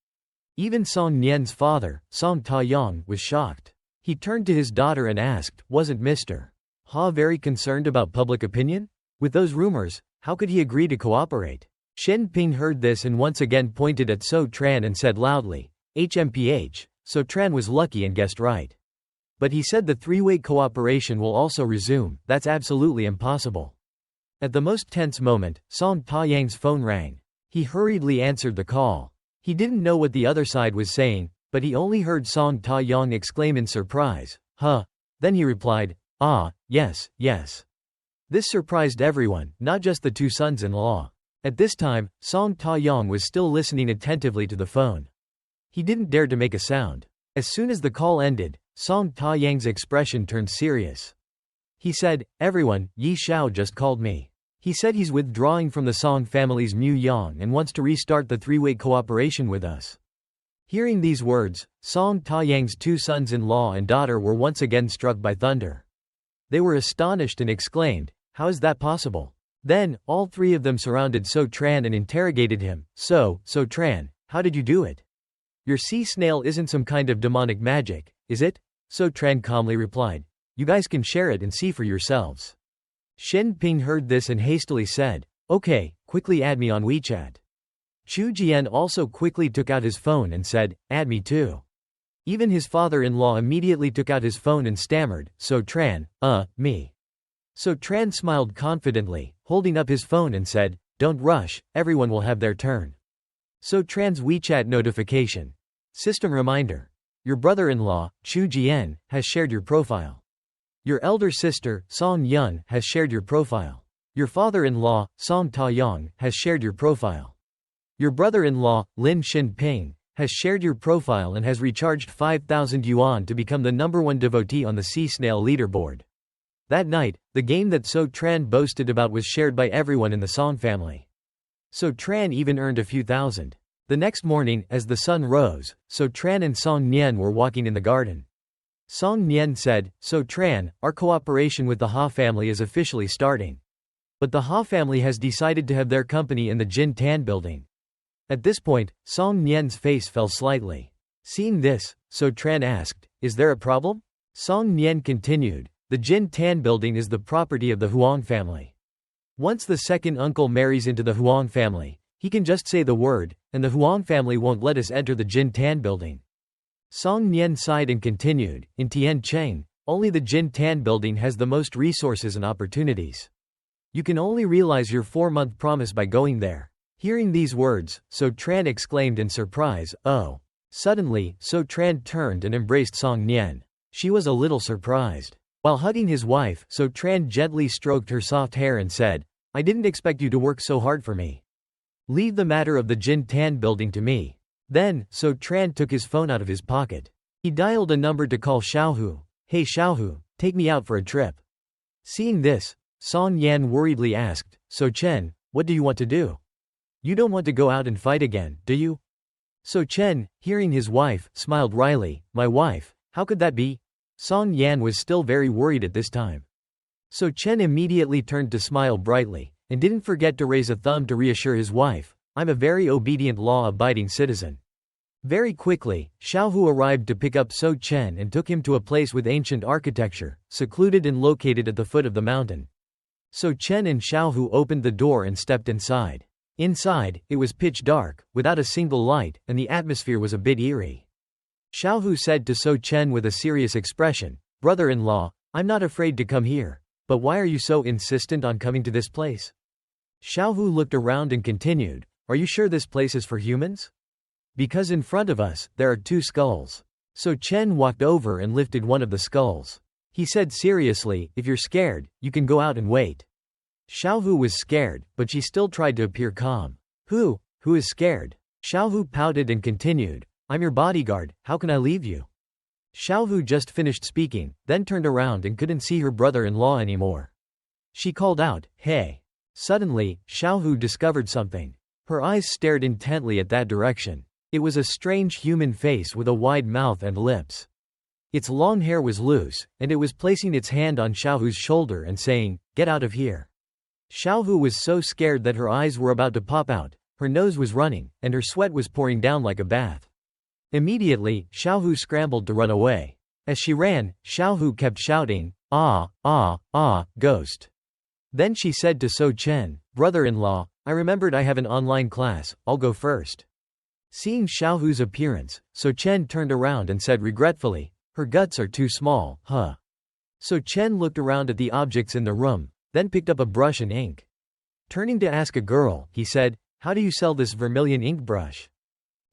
Even Song Nian's father, Song Ta-yong, was shocked. He turned to his daughter and asked, wasn't Mr. Ha very concerned about public opinion? With those rumors, how could he agree to cooperate? Shin Ping heard this and once again pointed at So Tran and said loudly, HMPH, So Tran was lucky and guessed right. But he said the three-way cooperation will also resume, that's absolutely impossible. At the most tense moment, Song Ta-yang's phone rang. He hurriedly answered the call. He didn't know what the other side was saying, but he only heard Song Ta-yong exclaim in surprise, huh? Then he replied, ah, yes. This surprised everyone, not just the two sons-in-law. At this time, Song Ta-yong was still listening attentively to the phone. He didn't dare to make a sound. As soon as the call ended, Song Ta-yang's expression turned serious. He said, everyone, Yi Xiao just called me. He said he's withdrawing from the Song family's Mu Yang and wants to restart the three-way cooperation with us. Hearing these words, Song Ta-yang's two sons-in-law and daughter were once again struck by thunder. They were astonished and exclaimed, how is that possible? Then, all three of them surrounded So Tran and interrogated him, So Tran, how did you do it? Your sea snail isn't some kind of demonic magic, is it? So Tran calmly replied, you guys can share it and see for yourselves. Shin Ping heard this and hastily said, okay, quickly add me on WeChat. Chu Jian also quickly took out his phone and said, add me too. Even his father-in-law immediately took out his phone and stammered, So Tran, me. So Tran smiled confidently, holding up his phone and said, don't rush, everyone will have their turn. So Tran's WeChat notification. System reminder. Your brother-in-law, Chu Jian, has shared your profile. Your elder sister, Song Yun, has shared your profile. Your father-in-law, Song Ta-yong, has shared your profile. Your brother-in-law, Lin Shin-ping, has shared your profile and has recharged 5,000 yuan to become the #1 devotee on the Sea Snail leaderboard. That night, the game that So Tran boasted about was shared by everyone in the Song family. So Tran even earned a few thousand. The next morning, as the sun rose, So Tran and Song Nian were walking in the garden. Song Nian said, So Tran, our cooperation with the Ha family is officially starting. But the Ha family has decided to have their company in the Jin Tan building. At this point, Song Nian's face fell slightly. Seeing this, So Tran asked, "Is there a problem?" Song Nian continued, "The Jin Tan building is the property of the Huang family. Once the second uncle marries into the Huang family, he can just say the word, and the Huang family won't let us enter the Jin Tan building." Song Nian sighed and continued, "In Tiancheng, only the Jin Tan building has the most resources and opportunities. You can only realize your 4-month promise by going there." Hearing these words, So Tran exclaimed in surprise, "Oh." Suddenly, So Tran turned and embraced Song Nian. She was a little surprised. While hugging his wife, So Tran gently stroked her soft hair and said, "I didn't expect you to work so hard for me. Leave the matter of the Jin Tan building to me." Then, So Tran took his phone out of his pocket. He dialed a number to call Xiaohu. "Hey Xiaohu, take me out for a trip." Seeing this, Song Yan worriedly asked, "So Chen, what do you want to do? You don't want to go out and fight again, do you?" So Chen, hearing his wife, smiled wryly. "My wife, how could that be?" Song Yan was still very worried at this time. So Chen immediately turned to smile brightly, and didn't forget to raise a thumb to reassure his wife, "I'm a very obedient law-abiding citizen." Very quickly, Xiaohu arrived to pick up So Chen and took him to a place with ancient architecture, secluded and located at the foot of the mountain. So Chen and Xiaohu opened the door and stepped inside. Inside, it was pitch dark, without a single light, and the atmosphere was a bit eerie. Xiaohu said to So Chen with a serious expression, "Brother-in-law, I'm not afraid to come here, but why are you so insistent on coming to this place?" Xiaohu looked around and continued, "Are you sure this place is for humans? Because in front of us, there are 2 skulls." So Chen walked over and lifted one of the skulls. He said seriously, "If you're scared, you can go out and wait." Xiaohu was scared, but she still tried to appear calm. Who is scared?" Xiaohu pouted and continued, "I'm your bodyguard, how can I leave you?" Xiaohu just finished speaking, then turned around and couldn't see her brother-in-law anymore. She called out, "Hey." Suddenly, Xiaohu discovered something. Her eyes stared intently at that direction. It was a strange human face with a wide mouth and lips. Its long hair was loose, and it was placing its hand on Xiaohu's shoulder and saying, "Get out of here." Xiaohu was so scared that her eyes were about to pop out, her nose was running, and her sweat was pouring down like a bath. Immediately, Xiaohu scrambled to run away. As she ran, Xiaohu kept shouting, "Ah, ah, ah, ghost." Then she said to So Chen, "Brother-in-law, I remembered I have an online class, I'll go first." Seeing Xiaohu's appearance, So Chen turned around and said regretfully, "Her guts are too small, huh?" So Chen looked around at the objects in the room, then picked up a brush and ink. Turning to ask a girl, he said, "How do you sell this vermilion ink brush?"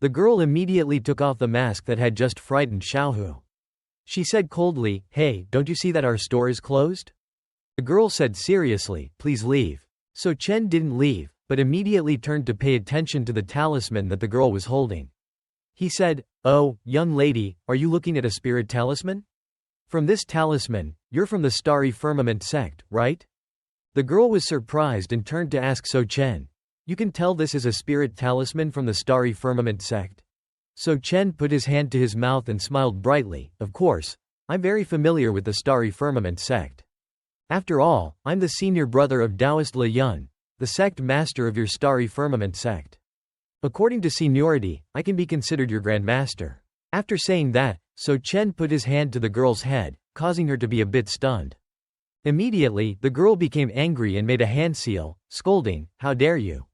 The girl immediately took off the mask that had just frightened Xiaohu. She said coldly, "Hey, don't you see that our store is closed?" The girl said seriously, "Please leave." So Chen didn't leave, but immediately turned to pay attention to the talisman that the girl was holding. He said, "Oh, young lady, are you looking at a spirit talisman? From this talisman, you're from the Starry Firmament sect, right?" The girl was surprised and turned to ask So Chen, "You can tell this is a spirit talisman from the Starry Firmament sect?" So Chen put his hand to his mouth and smiled brightly, "Of course, I'm very familiar with the Starry Firmament sect. After all, I'm the senior brother of Taoist Le Yun, the sect master of your Starry Firmament sect. According to seniority, I can be considered your Grand Master." After saying that, So Chen put his hand to the girl's head, causing her to be a bit stunned. Immediately, the girl became angry and made a hand seal, scolding, "How dare you!"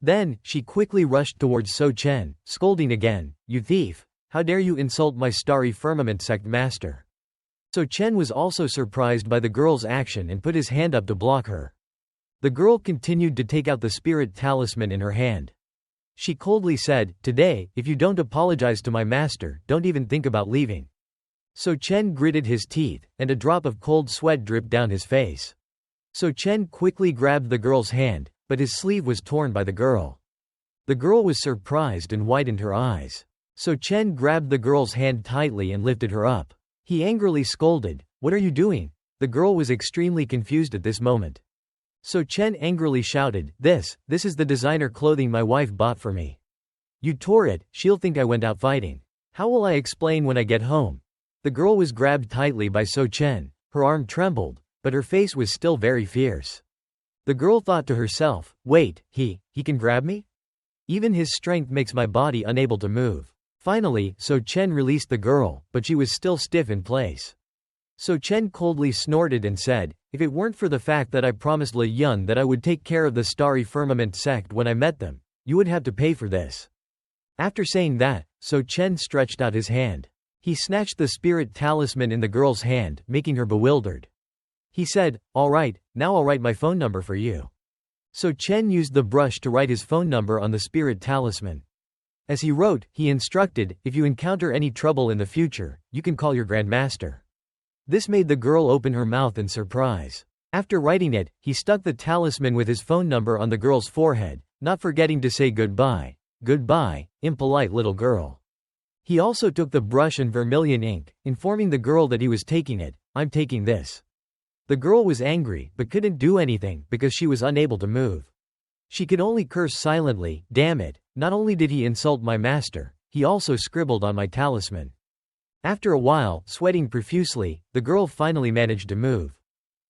Then, she quickly rushed towards So Chen, scolding again, "You thief! How dare you insult my Starry Firmament sect master!" So Chen was also surprised by the girl's action and put his hand up to block her. The girl continued to take out the spirit talisman in her hand. She coldly said, "Today, if you don't apologize to my master, don't even think about leaving." So Chen gritted his teeth, and a drop of cold sweat dripped down his face. So Chen quickly grabbed the girl's hand, but his sleeve was torn by the girl. The girl was surprised and widened her eyes. So Chen grabbed the girl's hand tightly and lifted her up. He angrily scolded, "What are you doing?" The girl was extremely confused at this moment. So Chen angrily shouted, This is the designer clothing my wife bought for me. You tore it, she'll think I went out fighting. How will I explain when I get home?" The girl was grabbed tightly by So Chen. Her arm trembled, but her face was still very fierce. The girl thought to herself, "Wait, he can grab me? Even his strength makes my body unable to move. Finally, So Chen released the girl, but she was still stiff in place. So Chen coldly snorted and said, "If it weren't for the fact that I promised Le Yun that I would take care of the Starry Firmament sect when I met them, you would have to pay for this." After saying that, So Chen stretched out his hand. He snatched the spirit talisman in the girl's hand, making her bewildered. He said, "All right, now I'll write my phone number for you." So Chen used the brush to write his phone number on the spirit talisman. As he wrote, he instructed, "If you encounter any trouble in the future, you can call your grandmaster." This made the girl open her mouth in surprise. After writing it, he stuck the talisman with his phone number on the girl's forehead, not forgetting to say goodbye. "Goodbye, impolite little girl." He also took the brush and vermilion ink, informing the girl that he was taking it. "I'm taking this." The girl was angry, but couldn't do anything because she was unable to move. She could only curse silently. "Damn it, not only did he insult my master, he also scribbled on my talisman." After a while, sweating profusely, the girl finally managed to move.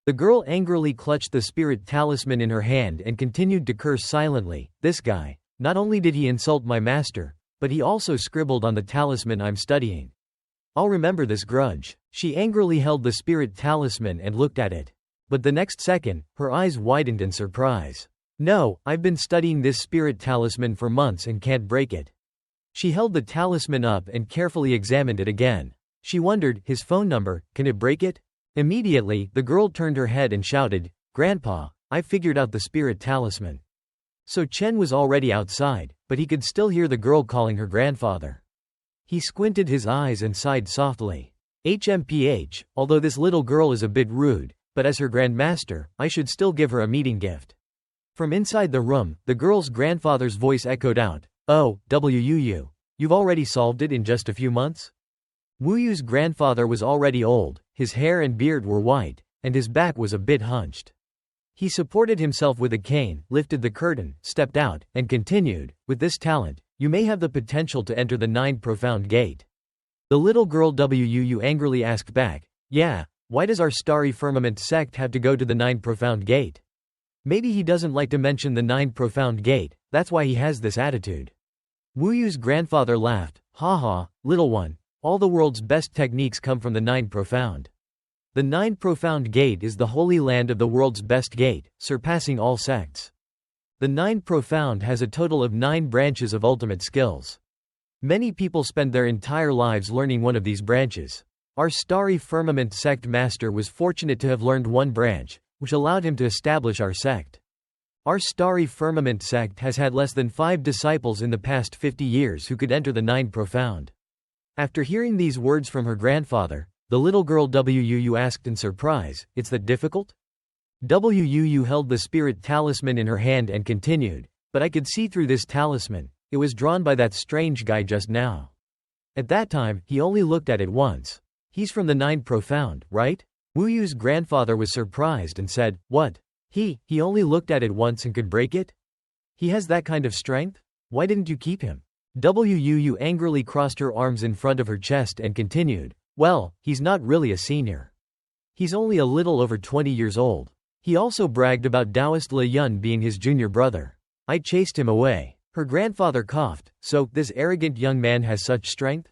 The girl angrily clutched the spirit talisman in her hand and continued to curse silently. "This guy, not only did he insult my master, but he also scribbled on the talisman I'm studying. I'll remember this grudge." She angrily held the spirit talisman and looked at it. But the next second, her eyes widened in surprise. "No, I've been studying this spirit talisman for months and can't break it." She held the talisman up and carefully examined it again. She wondered, his phone number, can it break it? Immediately, the girl turned her head and shouted, "Grandpa, I've figured out the spirit talisman." So Chen was already outside, but he could still hear the girl calling her grandfather. He squinted his eyes and sighed softly. "HMPH, although this little girl is a bit rude, but as her grandmaster, I should still give her a meeting gift." From inside the room, the girl's grandfather's voice echoed out, "Oh, Wu, you've already solved it in just a few months?" Wu Yu's grandfather was already old, his hair and beard were white, and his back was a bit hunched. He supported himself with a cane, lifted the curtain, stepped out, and continued, "With this talent, you may have the potential to enter the 9 Profound Gate." The little girl Wu angrily asked back, "Yeah, why does our Starry Firmament sect have to go to the 9 Profound Gate? Maybe he doesn't like to mention the 9 Profound Gate, that's why he has this attitude." Wu Yu's grandfather laughed, "Haha, little one, all the world's best techniques come from the 9 Profound. The 9 Profound Gate is the holy land of the world's best gate, surpassing all sects. The 9 Profound has a total of 9 branches of ultimate skills. Many people spend their entire lives learning one of these branches. Our Starry Firmament sect master was fortunate to have learned one branch, which allowed him to establish our sect. Our Starry Firmament sect has had less than 5 disciples in the past 50 years who could enter the 9 Profound." After hearing these words from her grandfather, the little girl Wu asked in surprise, "It's that difficult?" Wu held the spirit talisman in her hand and continued, "But I could see through this talisman, it was drawn by that strange guy just now. At that time, he only looked at it once. He's from the 9 Profound, right?" Wu Yu's grandfather was surprised and said, "What? He only looked at it once and could break it? He has that kind of strength? Why didn't you keep him?" Wu angrily crossed her arms in front of her chest and continued, "Well, he's not really a senior. He's only a little over 20 years old. He also bragged about Taoist Le Yun being his junior brother. I chased him away." Her grandfather coughed, "So, this arrogant young man has such strength?"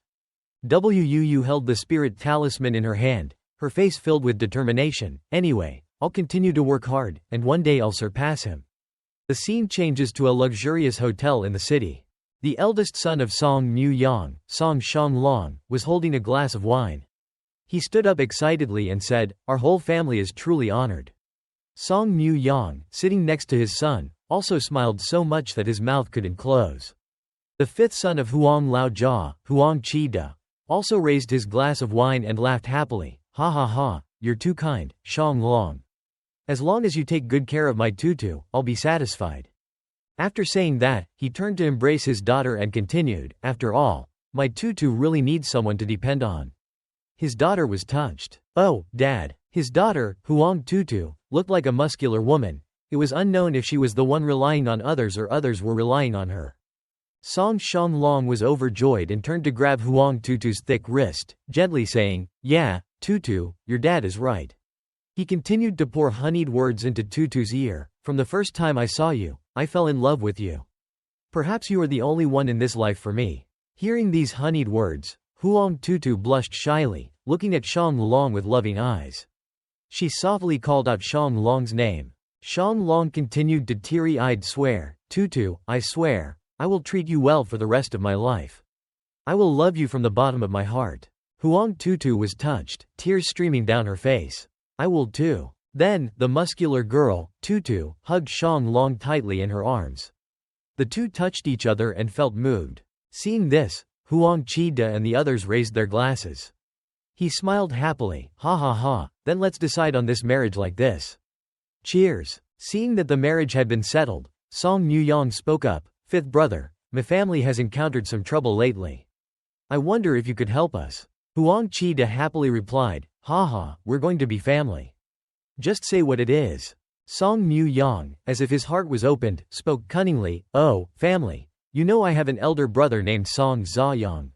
Wu held the spirit talisman in her hand, her face filled with determination. "Anyway, I'll continue to work hard, and one day I'll surpass him." The scene changes to a luxurious hotel in the city. The eldest son of Song Mu Yang, Song Shanglong, was holding a glass of wine. He stood up excitedly and said, "Our whole family is truly honored." Song Mu Yang, sitting next to his son, also smiled so much that his mouth couldn't close. The fifth son of Huang Lao Jia, Huang Chi Da, also raised his glass of wine and laughed happily. "Ha ha ha, you're too kind, Shang Long. As long as you take good care of my tutu, I'll be satisfied." After saying that, he turned to embrace his daughter and continued, "After all, my tutu really needs someone to depend on." His daughter was touched. "Oh, Dad." His daughter, Huang Tutu, looked like a muscular woman. It was unknown if she was the one relying on others or others were relying on her. Song Shanglong was overjoyed and turned to grab Huang Tutu's thick wrist, gently saying, "Yeah, Tutu, your dad is right." He continued to pour honeyed words into Tutu's ear. "From the first time I saw you, I fell in love with you. Perhaps you are the only one in this life for me. Hearing these honeyed words, Huang Tutu blushed shyly, looking at Shang Long with loving eyes. She softly called out Shang Long's name. Shang Long continued to teary-eyed swear, Tutu, I swear, I will treat you well for the rest of my life. I will love you from the bottom of my heart. Huang Tutu was touched, tears streaming down her face. I will too. Then, the muscular girl, Tutu, hugged Shang Long tightly in her arms. The two touched each other and felt moved. Seeing this, Huang Qida and the others raised their glasses. He smiled happily, ha ha ha, then let's decide on this marriage like this. Cheers. Seeing that the marriage had been settled, Song Muyong spoke up, fifth brother, my family has encountered some trouble lately. I wonder if you could help us. Huang Qida happily replied, ha ha, we're going to be family. Just say what it is. Song Muyong, as if his heart was opened, spoke cunningly, oh, family. You know I have an elder brother named Song Zayong.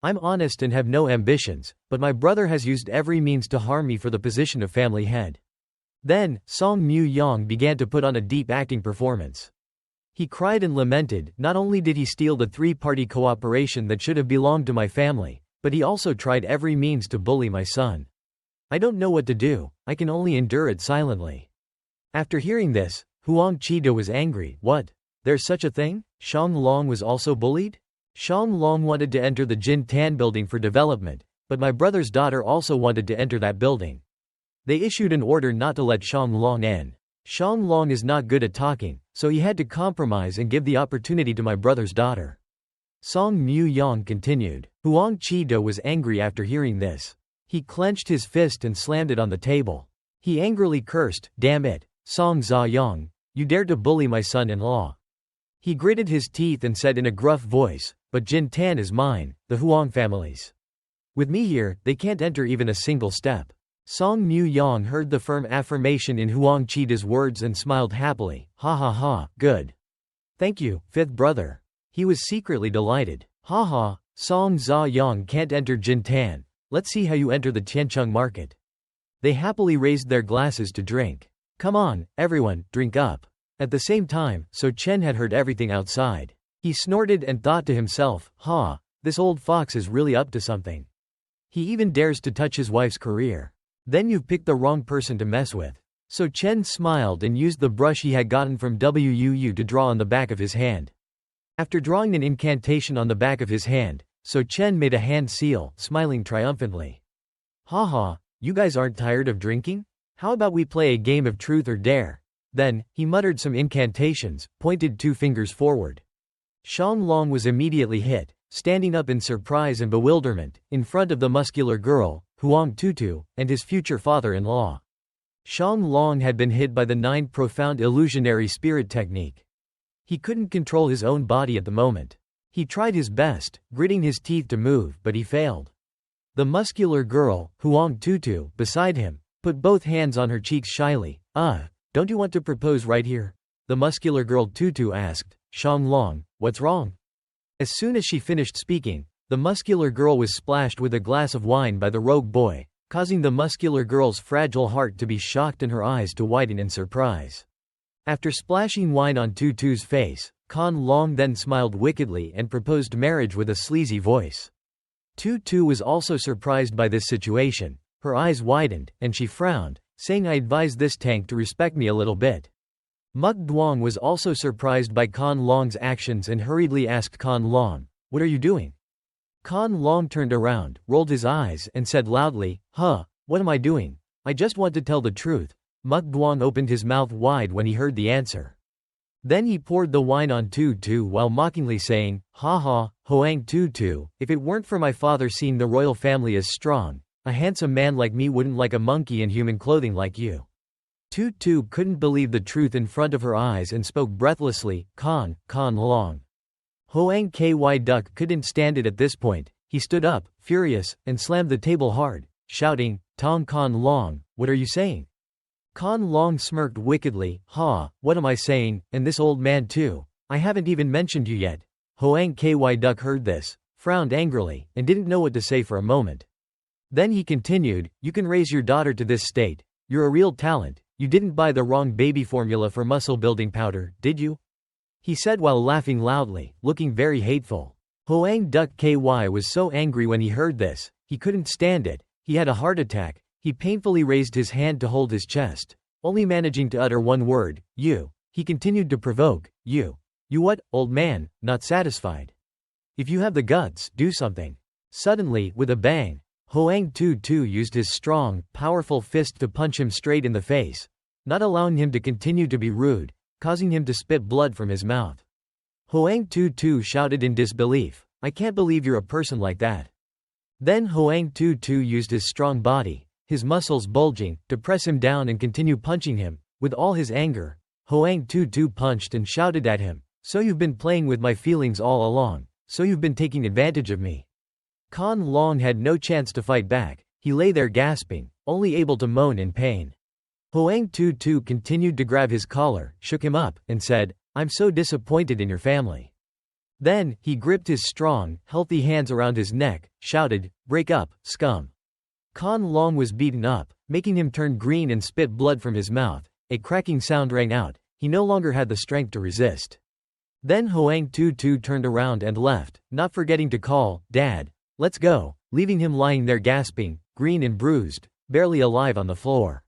I'm honest and have no ambitions, but my brother has used every means to harm me for the position of family head. Then, Song Muyong began to put on a deep acting performance. He cried and lamented, not only did he steal the three-party cooperation that should have belonged to my family, but he also tried every means to bully my son. I don't know what to do, I can only endure it silently. After hearing this, Huang Qida was angry. What? There's such a thing? Shang Long was also bullied? Shang Long wanted to enter the Jin Tan building for development, but my brother's daughter also wanted to enter that building. They issued an order not to let Shang Long in. Shang Long is not good at talking, so he had to compromise and give the opportunity to my brother's daughter. Song Muyong continued. Huang Qida was angry after hearing this. He clenched his fist and slammed it on the table. He angrily cursed, damn it, Song Zayong, you dared to bully my son-in-law. He gritted his teeth and said in a gruff voice, but Jin Tan is mine, the Huang family's. With me here, they can't enter even a single step. Song Muyong heard the firm affirmation in Huang Qida's words and smiled happily, ha ha ha, good. Thank you, fifth brother. He was secretly delighted. Ha ha, Song Zayong can't enter Jin Tan. Let's see how you enter the Tiancheng market. They happily raised their glasses to drink. Come on, everyone, drink up. At the same time, So Chen had heard everything outside. He snorted and thought to himself, ha, this old fox is really up to something. He even dares to touch his wife's career. Then you've picked the wrong person to mess with. So Chen smiled and used the brush he had gotten from Wu to draw on the back of his hand. After drawing an incantation on the back of his hand, So Chen made a hand seal, smiling triumphantly. Ha ha, you guys aren't tired of drinking? How about we play a game of truth or dare? Then, he muttered some incantations, pointed two fingers forward. Shang Long was immediately hit, standing up in surprise and bewilderment, in front of the muscular girl, Huang Tutu, and his future father-in-law. Shang Long had been hit by the 9 profound illusionary spirit technique. He couldn't control his own body at the moment. He tried his best, gritting his teeth to move, but he failed. The muscular girl, Huang Tutu, beside him, put both hands on her cheeks shyly. Don't you want to propose right here? The muscular girl Tutu asked. Shang Long, what's wrong? As soon as she finished speaking, the muscular girl was splashed with a glass of wine by the rogue boy, causing the muscular girl's fragile heart to be shocked and her eyes to widen in surprise. After splashing wine on Tutu's face, Kan Long then smiled wickedly and proposed marriage with a sleazy voice. Tutu was also surprised by this situation. Her eyes widened, and she frowned, saying I advise this tank to respect me a little bit. Muk Duong was also surprised by Kan Long's actions and hurriedly asked Kan Long, what are you doing? Kan Long turned around, rolled his eyes, and said loudly, what am I doing? I just want to tell the truth. Muk Duong opened his mouth wide when he heard the answer. Then he poured the wine on Tutu while mockingly saying, ha ha, Hoang Tutu, if it weren't for my father seeing the royal family as strong, a handsome man like me wouldn't like a monkey in human clothing like you. Tutu couldn't believe the truth in front of her eyes and spoke breathlessly, Kan Long. Hoang Ky Duck couldn't stand it at this point. He stood up, furious, and slammed the table hard, shouting, Tong Kan Long, what are you saying? Kan Long smirked wickedly, what am I saying, and this old man too? I haven't even mentioned you yet. Hoang Ky Duck heard this, frowned angrily, and didn't know what to say for a moment. Then he continued, you can raise your daughter to this state. You're a real talent. You didn't buy the wrong baby formula for muscle building powder, did you? he said while laughing loudly, looking very hateful. Hoang Duck Ky was so angry when he heard this, he couldn't stand it, he had a heart attack, he painfully raised his hand to hold his chest, only managing to utter one word, you. He continued to provoke, you. You what, old man, not satisfied? If you have the guts, do something. Suddenly, with a bang, Hoang Tutu used his strong, powerful fist to punch him straight in the face, not allowing him to continue to be rude, causing him to spit blood from his mouth. Hoang Tutu shouted in disbelief, I can't believe you're a person like that. Then Hoang Tutu used his strong body, his muscles bulging, to press him down and continue punching him. With all his anger, Hoang Tutu punched and shouted at him, so you've been playing with my feelings all along, so you've been taking advantage of me. Kan Long had no chance to fight back, he lay there gasping, only able to moan in pain. Hoang Tutu continued to grab his collar, shook him up, and said, I'm so disappointed in your family. Then, he gripped his strong, healthy hands around his neck, shouted, break up, scum. Kan Long was beaten up, making him turn green and spit blood from his mouth. A cracking sound rang out, he no longer had the strength to resist. Then Hoang Tutu turned around and left, not forgetting to call, Dad, let's go, leaving him lying there gasping, green and bruised, barely alive on the floor.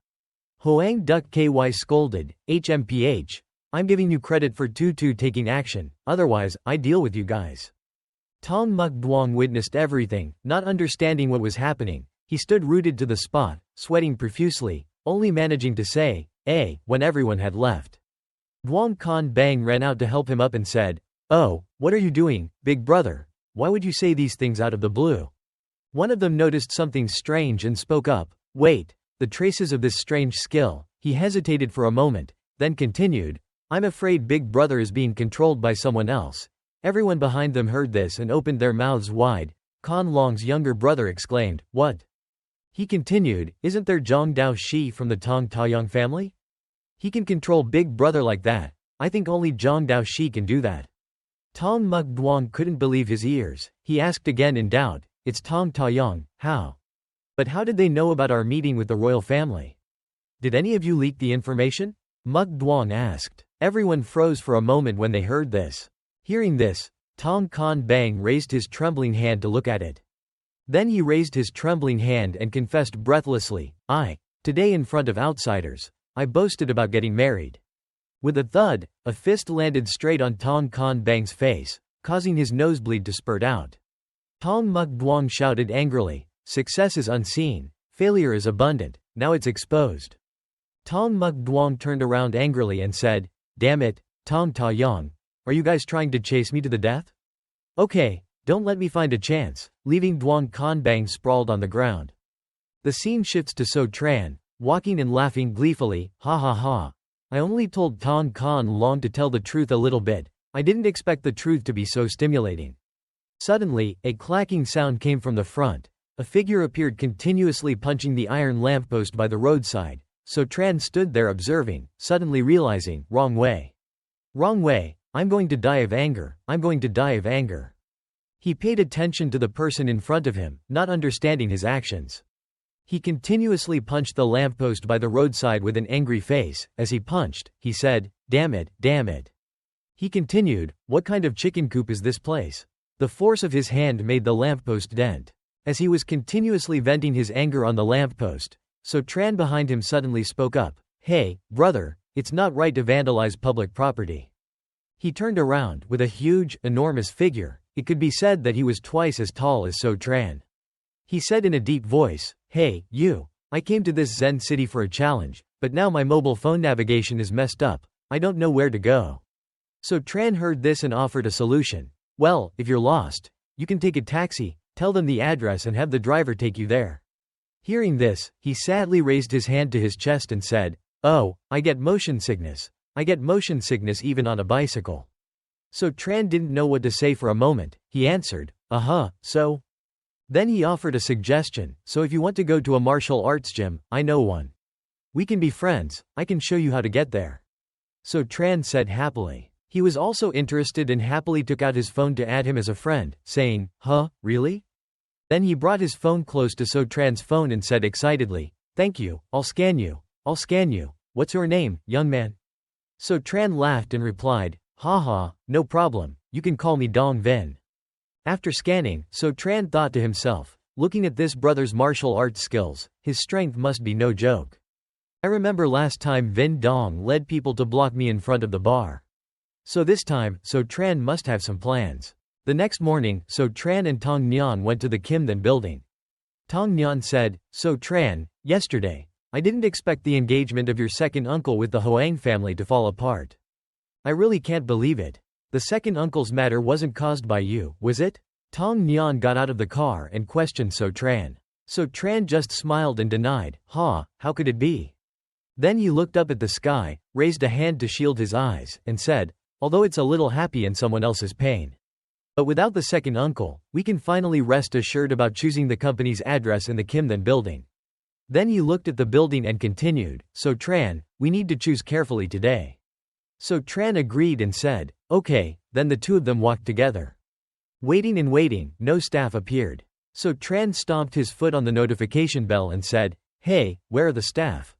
Hoang Duck Ky scolded, HMPH, I'm giving you credit for Tutu taking action, otherwise, I deal with you guys. Tong Muk Duong witnessed everything, not understanding what was happening. He stood rooted to the spot, sweating profusely, only managing to say, when everyone had left. Duong Kan Bang ran out to help him up and said, oh, what are you doing, big brother? Why would you say these things out of the blue? One of them noticed something strange and spoke up, wait, the traces of this strange skill. He hesitated for a moment, then continued, I'm afraid big brother is being controlled by someone else. Everyone behind them heard this and opened their mouths wide. Kan Long's younger brother exclaimed, what? He continued, isn't there Zhang Dao Shi from the Tong Taoyang family? He can control big brother like that. I think only Zhang Dao Shi can do that. Tong Muk Duong couldn't believe his ears. He asked again in doubt, it's Tong Taoyang, how? But how did they know about our meeting with the royal family? Did any of you leak the information? Muk Duong asked. Everyone froze for a moment when they heard this. Hearing this, Tong Kan Bang raised his trembling hand to look at it. Then he raised his trembling hand and confessed breathlessly, today in front of outsiders, I boasted about getting married. With a thud, a fist landed straight on Tong Kan Bang's face, causing his nosebleed to spurt out. Tong Muk Duong shouted angrily, success is unseen, failure is abundant, now it's exposed. Tong Muk Duong turned around angrily and said, damn it, Tong Taoyang, are you guys trying to chase me to the death? Okay, don't let me find a chance, leaving Duong Kan Bang sprawled on the ground. The scene shifts to So Tran, walking and laughing gleefully, ha ha ha. I only told Tong Kan Long to tell the truth a little bit, I didn't expect the truth to be so stimulating. Suddenly, a clacking sound came from the front. A figure appeared continuously punching the iron lamppost by the roadside. So Tran stood there observing, suddenly realizing, wrong way. Wrong way, I'm going to die of anger, I'm going to die of anger. He paid attention to the person in front of him, not understanding his actions. He continuously punched the lamppost by the roadside with an angry face. As he punched, he said, damn it, damn it. He continued, what kind of chicken coop is this place? The force of his hand made the lamppost dent. As he was continuously venting his anger on the lamppost, So Tran behind him suddenly spoke up, hey, brother, it's not right to vandalize public property. He turned around, with a huge, enormous figure. It could be said that he was twice as tall as So Tran. He said in a deep voice, hey, you. I came to this Zen city for a challenge, but now my mobile phone navigation is messed up. I don't know where to go. So Tran heard this and offered a solution. Well, if you're lost, you can take a taxi, tell them the address and have the driver take you there. Hearing this, he sadly raised his hand to his chest and said, oh, I get motion sickness. I get motion sickness even on a bicycle. So Tran didn't know what to say for a moment. He answered, so? Then he offered a suggestion, so if you want to go to a martial arts gym, I know one. We can be friends, I can show you how to get there. So Tran said happily. He was also interested and happily took out his phone to add him as a friend, saying, really? Then he brought his phone close to So Tran's phone and said excitedly, thank you, I'll scan you. What's your name, young man? So Tran laughed and replied, Haha, no problem, you can call me Dong Vin. After scanning, So Tran thought to himself, looking at this brother's martial arts skills, his strength must be no joke. I remember last time Vin Dong led people to block me in front of the bar. So this time, So Tran must have some plans. The next morning, So Tran and Tong Nhan went to the Kimdan building. Tong Nhan said, So Tran, yesterday, I didn't expect the engagement of your second uncle with the Hoang family to fall apart. I really can't believe it. The second uncle's matter wasn't caused by you, was it? Tong Nhan got out of the car and questioned So Tran. So Tran just smiled and denied, how could it be? Then he looked up at the sky, raised a hand to shield his eyes, and said, although it's a little happy in someone else's pain. But without the second uncle, we can finally rest assured about choosing the company's address in the Kimdan building. Then he looked at the building and continued, So Tran, we need to choose carefully today. So Tran agreed and said, okay, then the two of them walked together. Waiting and waiting, no staff appeared. So Tran stomped his foot on the notification bell and said, hey, where are the staff?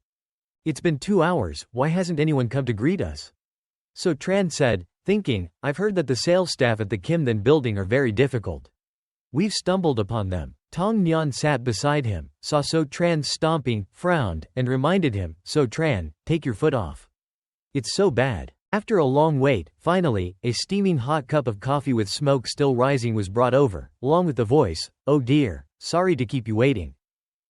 It's been 2 hours, why hasn't anyone come to greet us? So Tran said, thinking, I've heard that the sales staff at the Kimdan building are very difficult. We've stumbled upon them. Tong Nhan sat beside him, saw So Tran stomping, frowned, and reminded him, So Tran, take your foot off. It's so bad. After a long wait, finally, a steaming hot cup of coffee with smoke still rising was brought over, along with the voice, oh dear, sorry to keep you waiting.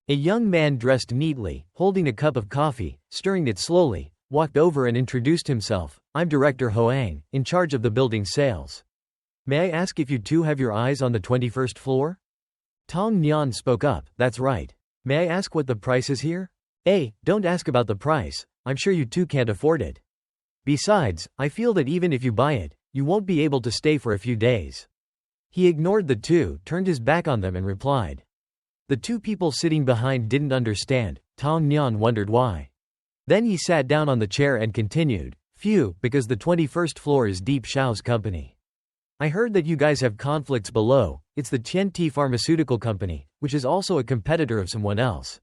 A young man dressed neatly, holding a cup of coffee, stirring it slowly, walked over and introduced himself. I'm Director Hoang, in charge of the building's sales. May I ask if you two have your eyes on the 21st floor? Tong Nhan spoke up, that's right. May I ask what the price is here? Don't ask about the price, I'm sure you two can't afford it. Besides, I feel that even if you buy it, you won't be able to stay for a few days. He ignored the two, turned his back on them and replied. The two people sitting behind didn't understand. Tong Nhan wondered why. Then he sat down on the chair and continued, phew, because the 21st floor is Deep Xiao's company. I heard that you guys have conflicts below. It's the TNT Pharmaceutical Company, which is also a competitor of someone else.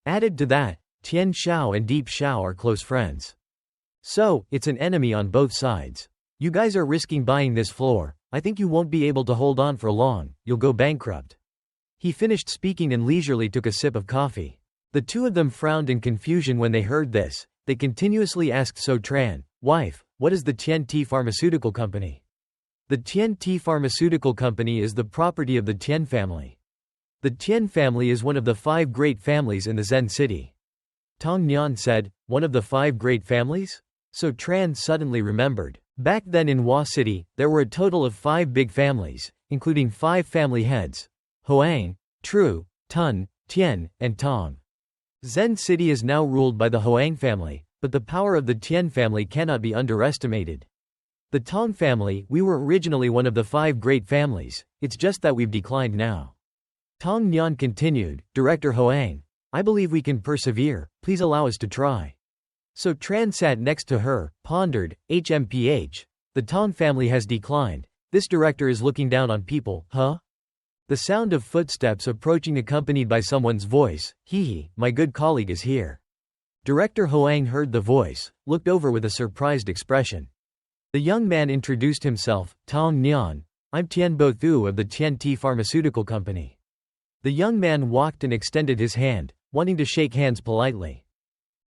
Added to that, Tian Xiao and Deep Xiao are close friends. So, it's an enemy on both sides. You guys are risking buying this floor. I think you won't be able to hold on for long, you'll go bankrupt. He finished speaking and leisurely took a sip of coffee. The two of them frowned in confusion when they heard this. They continuously asked So Tran, wife, what is the TNT Pharmaceutical Company? The TNT Pharmaceutical Company is the property of the Tian family. The Tian family is one of the 5 great families in the Zen city. Tong Nhan said, one of the 5 great families? So Tran suddenly remembered. Back then in Hua City, there were a total of 5 big families, including 5 family heads. Hoang, Tru, Tun, Tian, and Tong. Zen City is now ruled by the Hoang family, but the power of the Tian family cannot be underestimated. The Tong family, we were originally one of the 5 great families, it's just that we've declined now. Tong Nhan continued, Director Hoang, I believe we can persevere, please allow us to try. So Tran sat next to her, pondered, HMPH, the Tong family has declined, this director is looking down on people, huh? The sound of footsteps approaching accompanied by someone's voice, hee, my good colleague is here. Director Hoang heard the voice, looked over with a surprised expression. The young man introduced himself, Tong Nhan, I'm Tian Bo Thu of the TNT Pharmaceutical Company. The young man walked and extended his hand, wanting to shake hands politely.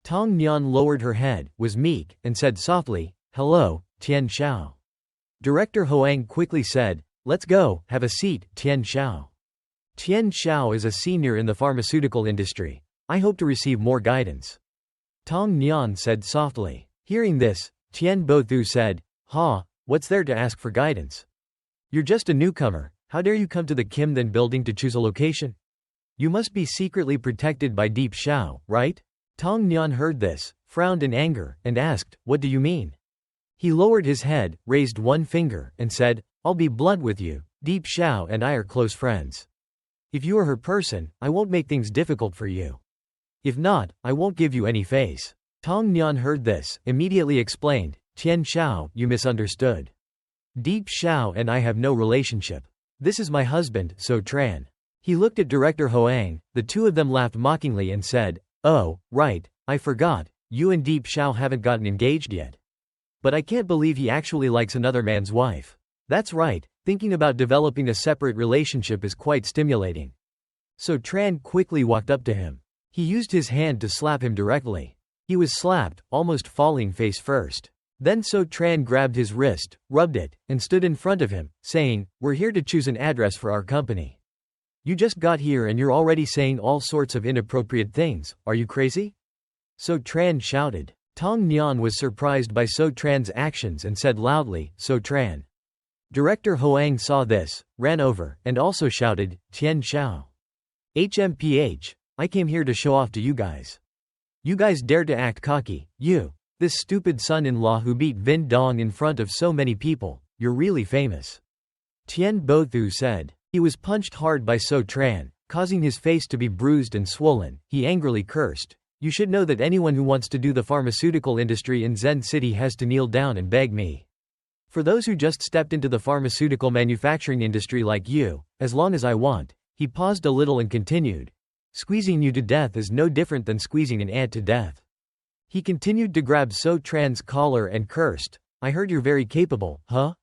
Tong Nhan lowered her head, was meek, and said softly, hello, Tian Xiao. Director Hoang quickly said, let's go, have a seat, Tian Xiao. Tian Xiao is a senior in the pharmaceutical industry. I hope to receive more guidance. Tong Nhan said softly. Hearing this, Tian Bo Thu said, what's there to ask for guidance? You're just a newcomer, how dare you come to the Kimdan building to choose a location? You must be secretly protected by Deep Xiao, right? Tong Nhan heard this, frowned in anger, and asked, what do you mean? He lowered his head, raised one finger, and said, I'll be blunt with you, Deep Xiao and I are close friends. If you are her person, I won't make things difficult for you. If not, I won't give you any face. Tong Nhan heard this, immediately explained, Tian Xiao, you misunderstood. Deep Xiao and I have no relationship. This is my husband, So Tran. He looked at Director Hoang, the two of them laughed mockingly and said, oh, right, I forgot, you and Deep Xiao haven't gotten engaged yet. But I can't believe he actually likes another man's wife. That's right, thinking about developing a separate relationship is quite stimulating. So Tran quickly walked up to him. He used his hand to slap him directly. He was slapped, almost falling face first. Then So Tran grabbed his wrist, rubbed it, and stood in front of him, saying, "We're here to choose an address for our company. You just got here and you're already saying all sorts of inappropriate things, are you crazy?" So Tran shouted. Tong Nyan was surprised by So Tran's actions and said loudly, "So Tran." Director Hoang saw this, ran over, and also shouted, "Tian Xiao. HMPH, I came here to show off to you guys. You guys dare to act cocky, you. This stupid son-in-law who beat Vin Dong in front of so many people, you're really famous." Tian Bothu said. He was punched hard by So Tran, causing his face to be bruised and swollen. He angrily cursed, "You should know that anyone who wants to do the pharmaceutical industry in Zen City has to kneel down and beg me. For those who just stepped into the pharmaceutical manufacturing industry like you, as long as I want." He paused a little and continued, "Squeezing you to death is no different than squeezing an ant to death." He continued to grab So Tran's collar and cursed, "I heard you're very capable, huh?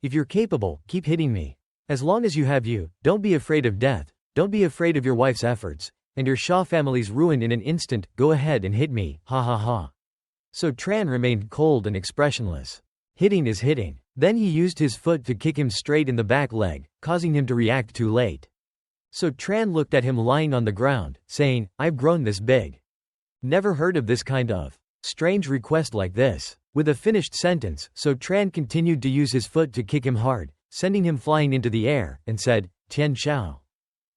If you're capable, keep hitting me. As long as you have you, don't be afraid of death, don't be afraid of your wife's efforts, and your Shah family's ruin in an instant, go ahead and hit me, ha ha ha." So Tran remained cold and expressionless. Hitting is hitting. Then he used his foot to kick him straight in the back leg, causing him to react too late. So Tran looked at him lying on the ground, saying, "I've grown this big. Never heard of this kind of strange request like this." With a finished sentence, So Tran continued to use his foot to kick him hard, sending him flying into the air, and said, "Tian Xiao."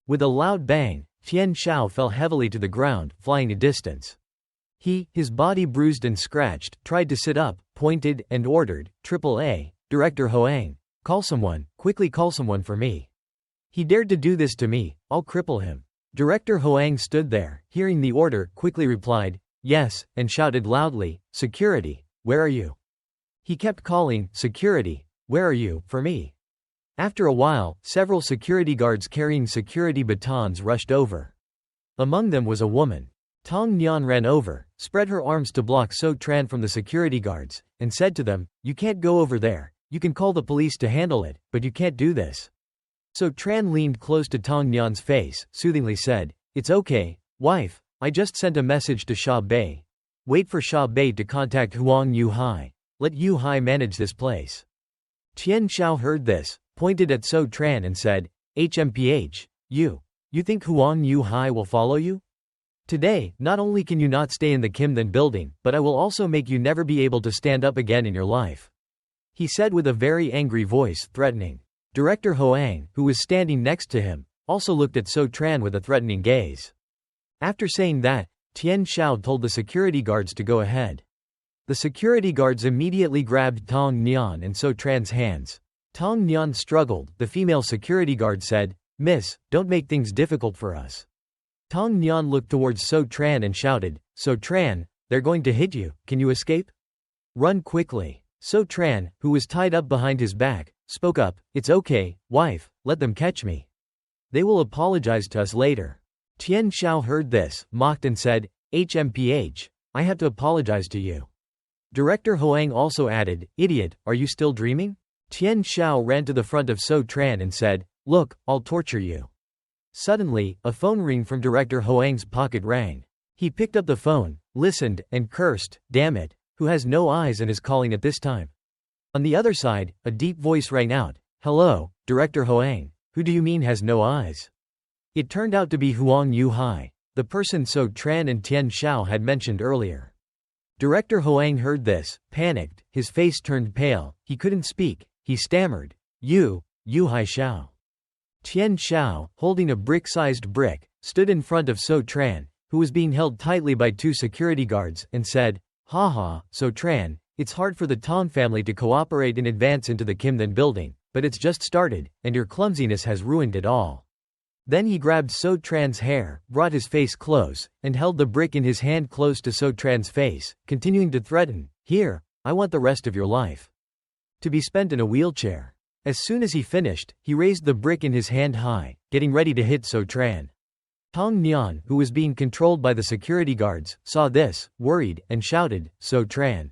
With a loud bang, Tian Xiao fell heavily to the ground, flying a distance. His body bruised and scratched, tried to sit up, pointed, and ordered, "AAA, Director Hoang, call someone, quickly call someone for me. He dared to do this to me, I'll cripple him." Director Hoang stood there, hearing the order, quickly replied, "Yes," and shouted loudly, "Security, where are you?" He kept calling, "Security, where are you, for me?" After a while, several security guards carrying security batons rushed over. Among them was a woman. Tong Nyan ran over, spread her arms to block So Tran from the security guards, and said to them, "You can't go over there. You can call the police to handle it, but you can't do this." So Tran leaned close to Tong Nyan's face, soothingly said, "It's okay, wife, I just sent a message to Sha Bei. Wait for Sha Bei to contact Huang Yu Hai. Let Yu Hai manage this place." Tian Xiao heard this, pointed at So Tran and said, "HMPH, you think Huang Yu Hai will follow you? Today, not only can you not stay in the Kimthan building, but I will also make you never be able to stand up again in your life," he said with a very angry voice, threatening. Director Hoang, who was standing next to him, also looked at So Tran with a threatening gaze. After saying that, Tian Xiao told the security guards to go ahead. The security guards immediately grabbed Tong Nyan and So Tran's hands. Tong Nyan struggled. The female security guard said, "Miss, don't make things difficult for us." Tong Nyan looked towards So Tran and shouted, "So Tran, they're going to hit you, can you escape? Run quickly." So Tran, who was tied up behind his back, spoke up, "It's okay, wife, let them catch me. They will apologize to us later." Tian Xiao heard this, mocked and said, "HMPH, I have to apologize to you." Director Hoang also added, "Idiot, are you still dreaming?" Tian Xiao ran to the front of So Tran and said, "Look, I'll torture you." Suddenly, a phone ring from Director Hoang's pocket rang. He picked up the phone, listened, and cursed, "Damn it, who has no eyes and is calling at this time?" On the other side, a deep voice rang out, "Hello, Director Hoang, who do you mean has no eyes?" It turned out to be Huang Yu Hai, the person So Tran and Tian Xiao had mentioned earlier. Director Hoang heard this, panicked, his face turned pale, he couldn't speak, he stammered, Yu Hai Xiao." Tian Xiao, holding a brick-sized brick, stood in front of So Tran, who was being held tightly by two security guards, and said, "Haha, So Tran, it's hard for the Tong family to cooperate and advance into the Kimthan building, but it's just started, and your clumsiness has ruined it all." Then he grabbed So Tran's hair, brought his face close, and held the brick in his hand close to So Tran's face, continuing to threaten, "Here, I want the rest of your life to be spent in a wheelchair." As soon as he finished, he raised the brick in his hand high, getting ready to hit So Tran. Tong Nyan, who was being controlled by the security guards, saw this, worried, and shouted, "So Tran,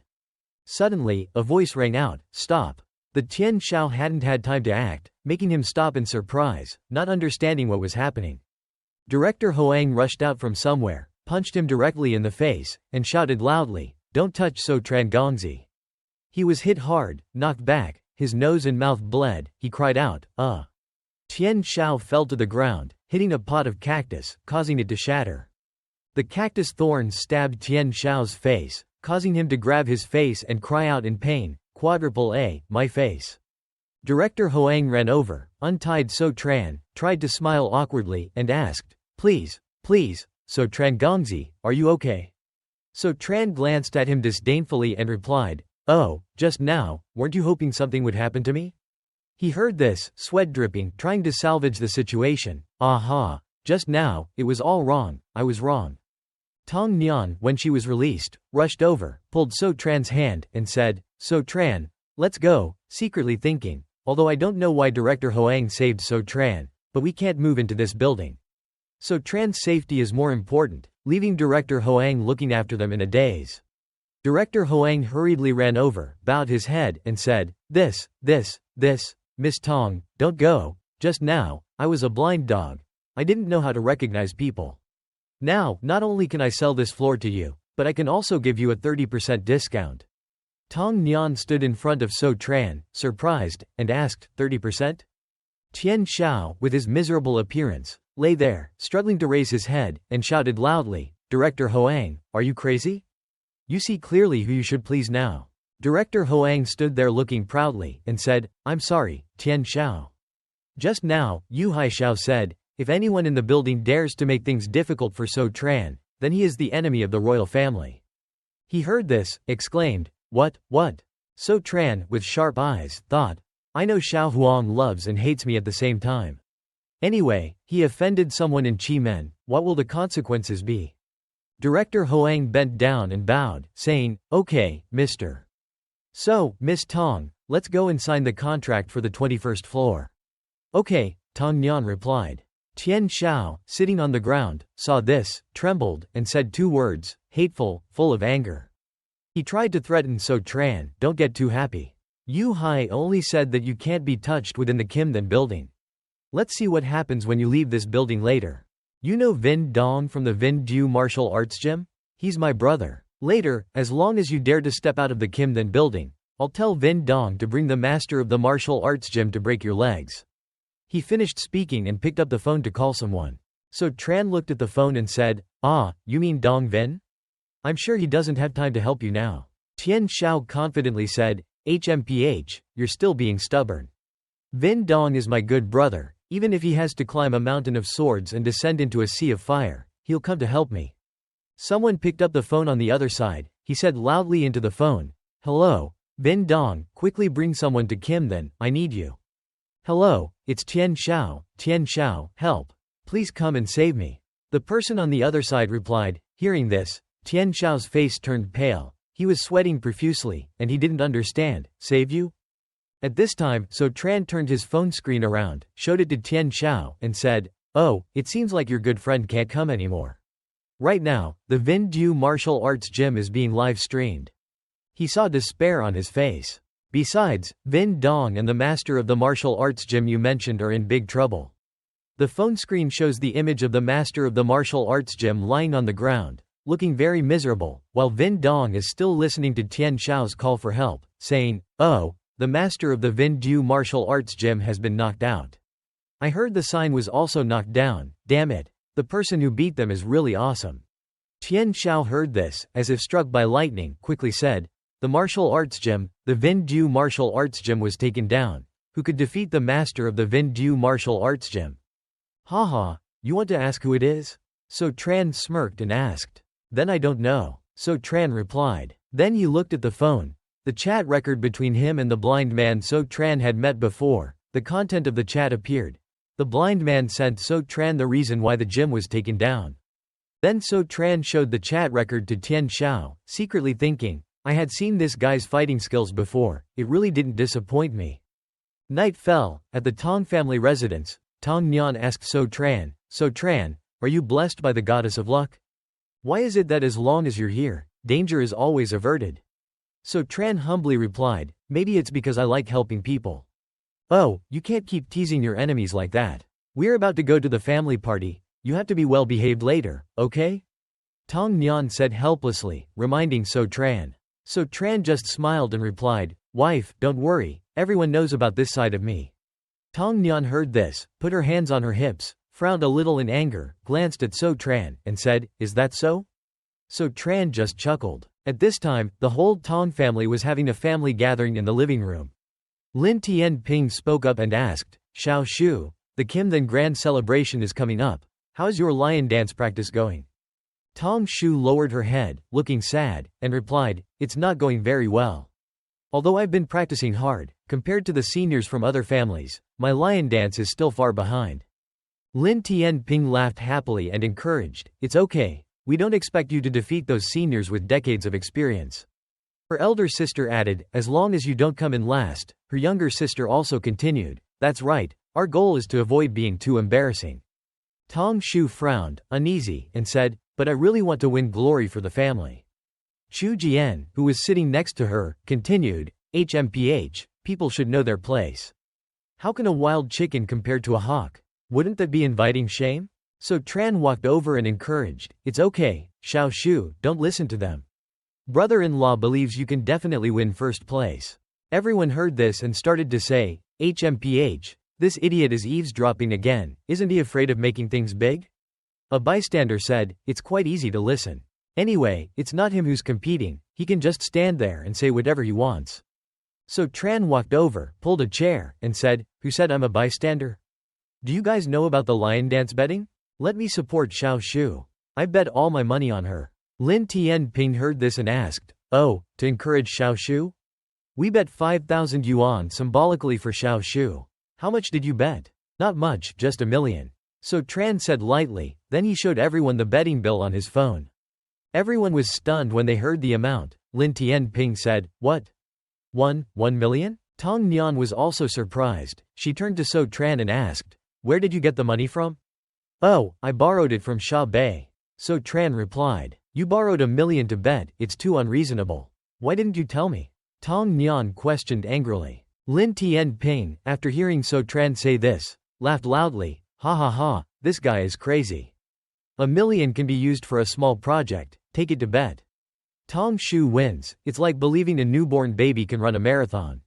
Suddenly, a voice rang out, "Stop." The Tian Shao hadn't had time to act, making him stop in surprise, not understanding what was happening. Director Hoang rushed out from somewhere, punched him directly in the face, and shouted loudly, "Don't touch So Tran Gongzi." He was hit hard, knocked back, his nose and mouth bled, he cried out, "Uh." Tian Shao fell to the ground, hitting a pot of cactus, causing it to shatter. The cactus thorns stabbed Tian Shao's face, causing him to grab his face and cry out in pain, "Quadruple A, my face." Director Hoang ran over, untied So Tran, tried to smile awkwardly, and asked, "Please, please, So Tran Gongzi, are you okay?" So Tran glanced at him disdainfully and replied, "Oh, just now, weren't you hoping something would happen to me?" He heard this, sweat dripping, trying to salvage the situation. "Aha, just now, it was all wrong, I was wrong." Tong Nian, when she was released, rushed over, pulled So Tran's hand, and said, "So Tran, let's go," secretly thinking, although I don't know why Director Hoang saved So Tran, but we can't move into this building. So Tran's safety is more important, leaving Director Hoang looking after them in a daze. Director Hoang hurriedly ran over, bowed his head, and said, This, Miss Tong, don't go, just now, I was a blind dog. I didn't know how to recognize people. Now, not only can I sell this floor to you, but I can also give you a 30% discount." Tong Nian stood in front of So Tran, surprised, and asked, 30%? Tian Shao, with his miserable appearance, lay there, struggling to raise his head, and shouted loudly, "Director Hoang, are you crazy? You see clearly who you should please now." Director Hoang stood there looking proudly, and said, "I'm sorry, Tian Shao." Just now, Yu Haishao said, "If anyone in the building dares to make things difficult for So Tran, then he is the enemy of the royal family." He heard this, exclaimed, What? So Tran, with sharp eyes, thought, I know Xiao Huang loves and hates me at the same time. Anyway, he offended someone in Qimen, what will the consequences be? Director Hoang bent down and bowed, saying, "Okay, Mr. So, Miss Tong, let's go and sign the contract for the 21st floor." "Okay," Tong Nian replied. Tian Shao, sitting on the ground, saw this, trembled, and said two words, hateful, full of anger. He tried to threaten So Tran, "Don't get too happy. Yu Hai only said that you can't be touched within the Kimdan building. Let's see what happens when you leave this building later. You know Vin Dong from the Vin Du martial arts gym? He's my brother. Later, as long as you dare to step out of the Kimdan building, I'll tell Vin Dong to bring the master of the martial arts gym to break your legs." He finished speaking and picked up the phone to call someone. So Tran looked at the phone and said, "Ah, you mean Dong Vin? I'm sure he doesn't have time to help you now." Tian Shao confidently said, "HMPH, you're still being stubborn. Vin Dong is my good brother, even if he has to climb a mountain of swords and descend into a sea of fire, he'll come to help me." Someone picked up the phone on the other side. He said loudly into the phone, "Hello, Vin Dong, quickly bring someone to Kimdan, I need you." "Hello, it's Tian Shao, help. Please come and save me." The person on the other side replied. Hearing this, Tian Shao's face turned pale. He was sweating profusely, and he didn't understand. "Save you?" At this time, So Tran turned his phone screen around, showed it to Tian Shao, and said, "Oh, it seems like your good friend can't come anymore. Right now, the Vin Du martial arts gym is being live-streamed." He saw despair on his face. Besides, Vin Dong and the master of the martial arts gym you mentioned are in big trouble. The phone screen shows the image of the master of the martial arts gym lying on the ground, looking very miserable, while Vin Dong is still listening to Tian Shao's call for help, saying, "Oh, the master of the Vin Du martial arts gym has been knocked out. I heard the sign was also knocked down, damn it. The person who beat them is really awesome." Tian Shao heard this, as if struck by lightning, quickly said, "The martial arts gym, the Vin Du martial arts gym was taken down. Who could defeat the master of the Vin Du martial arts gym?" "Haha, you want to ask who it is?" So Tran smirked and asked. "Then I don't know." So Tran replied. Then he looked at the phone. The chat record between him and the blind man So Tran had met before. The content of the chat appeared. The blind man sent So Tran the reason why the gym was taken down. Then So Tran showed the chat record to Tian Shao, secretly thinking, I had seen this guy's fighting skills before, it really didn't disappoint me. Night fell. At the Tong family residence, Tong Nian asked So Tran, are you blessed by the goddess of luck? Why is it that as long as you're here, danger is always averted? So Tran humbly replied, maybe it's because I like helping people. Oh, you can't keep teasing your enemies like that. We're about to go to the family party, you have to be well behaved later, okay? Tong Nyan said helplessly, reminding So Tran. So Tran just smiled and replied, wife, don't worry, everyone knows about this side of me. Tong Nyan heard this, put her hands on her hips, frowned a little in anger, glanced at So Tran, and said, is that so? So Tran just chuckled. At this time, the whole Tong family was having a family gathering in the living room. Lin Tianping spoke up and asked, Xiao Shu, the Kim Then grand celebration is coming up. How's your lion dance practice going? Tong Shu lowered her head, looking sad, and replied, it's not going very well. Although I've been practicing hard, compared to the seniors from other families, my lion dance is still far behind. Lin Tianping laughed happily and encouraged, it's okay, we don't expect you to defeat those seniors with decades of experience. Her elder sister added, as long as you don't come in last. Her younger sister also continued, that's right, our goal is to avoid being too embarrassing. Tong Shu frowned, uneasy, and said, but I really want to win glory for the family. Chu Jian, who was sitting next to her, continued, HMPH, people should know their place. How can a wild chicken compare to a hawk? Wouldn't that be inviting shame? So Tran walked over and encouraged, it's okay, Xiao Shu, don't listen to them. Brother-in-law believes you can definitely win first place. Everyone heard this and started to say, HMPH, this idiot is eavesdropping again, isn't he afraid of making things big? A bystander said, it's quite easy to listen. Anyway, it's not him who's competing, he can just stand there and say whatever he wants. So Tran walked over, pulled a chair, and said, who said I'm a bystander? Do you guys know about the lion dance betting? Let me support Xiao Shu. I bet all my money on her. Lin Tianping heard this and asked, oh, to encourage Xiao Shu? We bet 5,000 yuan symbolically for Xiao Shu. How much did you bet? Not much, just $1 million. So Tran said lightly, then he showed everyone the betting bill on his phone. Everyone was stunned when they heard the amount. Lin Tianping said, what? 1 million? Tong Nyan was also surprised. She turned to So Tran and asked, where did you get the money from? Oh, I borrowed it from Sha Bei. So Tran replied, you borrowed $1 million to bet, it's too unreasonable. Why didn't you tell me? Tong Nyan questioned angrily. Lin Tianping, after hearing So Tran say this, laughed loudly, ha ha ha, this guy is crazy. $1 million can be used for a small project, take it to bet. Tong Shu wins, it's like believing a newborn baby can run a marathon.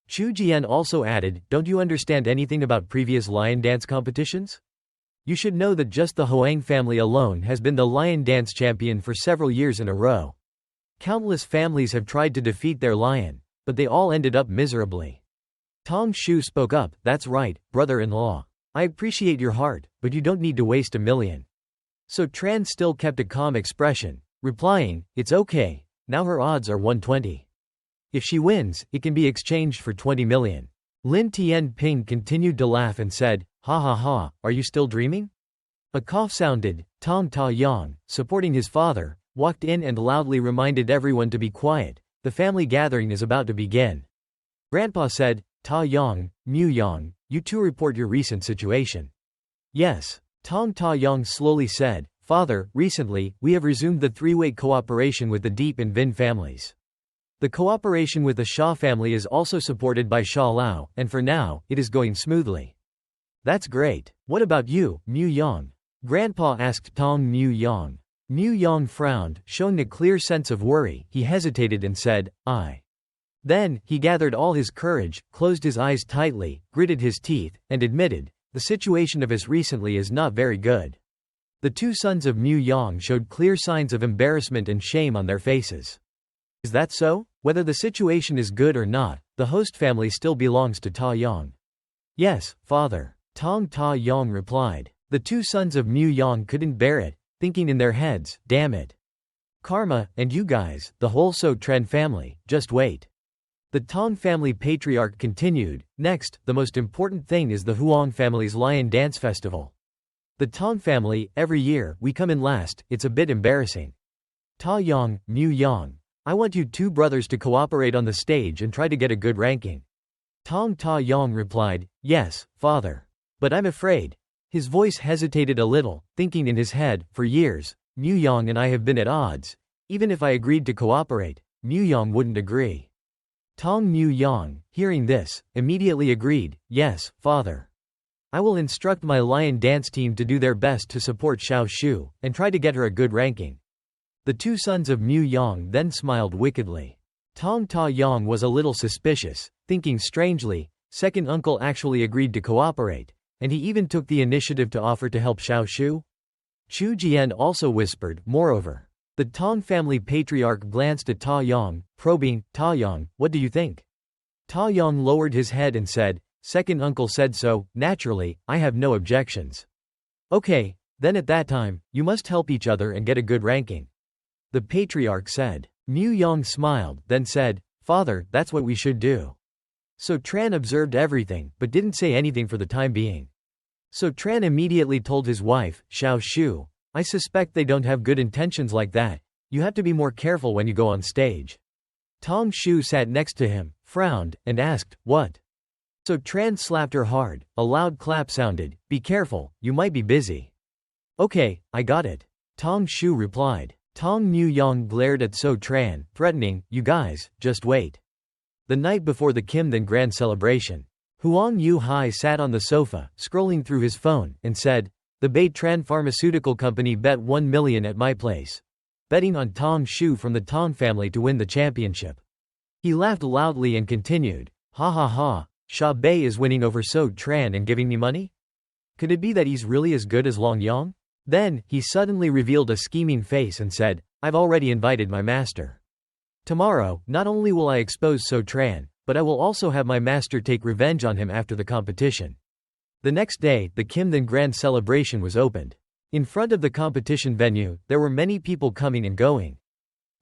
Chu Jian also added, don't you understand anything about previous lion dance competitions? You should know that just the Hoang family alone has been the lion dance champion for several years in a row. Countless families have tried to defeat their lion, but they all ended up miserably. Tong Shu spoke up, that's right, brother-in-law. I appreciate your heart, but you don't need to waste $1 million. So Tran still kept a calm expression, replying, it's okay, now her odds are 120. If she wins, it can be exchanged for 20 million. Lin Tianping continued to laugh and said, ha ha ha, are you still dreaming? A cough sounded. Tong Ta Yang, supporting his father, walked in and loudly reminded everyone to be quiet, the family gathering is about to begin. Grandpa said, Ta Yang, Mu Yang, you two report your recent situation. Yes. Tong Ta Yang slowly said, Father, recently, we have resumed the three-way cooperation with the Deep and Vin families. The cooperation with the Shah family is also supported by Sha Lao, and for now, it is going smoothly. That's great. What about you, Mu Yang? Grandpa asked Tong Mu Yang. Mu Yang frowned, showing a clear sense of worry. He hesitated and said, I. Then, he gathered all his courage, closed his eyes tightly, gritted his teeth, and admitted, the situation of us recently is not very good. The two sons of Mu Yang showed clear signs of embarrassment and shame on their faces. Is that so? Whether the situation is good or not, the host family still belongs to Ta Yang. Yes, father. Tong Ta Yang replied. The two sons of Mu Yang couldn't bear it, thinking in their heads, damn it. Karma, and you guys, the whole So Tren family, just wait. The Tong family patriarch continued, next, the most important thing is the Huang family's Lion Dance Festival. The Tong family, every year, we come in last, it's a bit embarrassing. Ta Yang, Mu Yang. I want you two brothers to cooperate on the stage and try to get a good ranking. Tong Ta Yang replied, yes, father. But I'm afraid. His voice hesitated a little, thinking in his head, for years, Mu Yang and I have been at odds. Even if I agreed to cooperate, Mu-yong wouldn't agree. Tong Mu-yong, hearing this, immediately agreed, yes, father. I will instruct my lion dance team to do their best to support Xiao Shu, and try to get her a good ranking. The two sons of Mu-yong then smiled wickedly. Tong Ta-yong was a little suspicious, thinking strangely, second uncle actually agreed to cooperate, and he even took the initiative to offer to help Xiao Shu. Chu Jian also whispered, moreover. The Tong family patriarch glanced at Ta-yong, probing, Ta-yong, what do you think? Ta-yong lowered his head and said, second uncle said so, naturally, I have no objections. Okay, then at that time, you must help each other and get a good ranking. The patriarch said. Mu-yong smiled, then said, father, that's what we should do. So Tran observed everything, but didn't say anything for the time being. So Tran immediately told his wife, Xiao Shu, I suspect they don't have good intentions like that. You have to be more careful when you go on stage. Tong Shu sat next to him, frowned, and asked, what? So Tran slapped her hard, a loud clap sounded, be careful, you might be busy. Okay, I got it. Tong Shu replied. Tong Mu-yong glared at So Tran, threatening, you guys, just wait. The night before the Kimdan grand celebration, Huang Yu-hai sat on the sofa, scrolling through his phone, and said, the Bei Tran Pharmaceutical Company bet 1 million at my place. Betting on Tong Shu from the Tong family to win the championship. He laughed loudly and continued, ha ha ha, Sha Bei is winning over So Tran and giving me money? Could it be that he's really as good as Long Yong? Then, he suddenly revealed a scheming face and said, I've already invited my master. Tomorrow, not only will I expose So Tran, but I will also have my master take revenge on him after the competition. The next day, the Kimdan grand celebration was opened. In front of the competition venue, there were many people coming and going.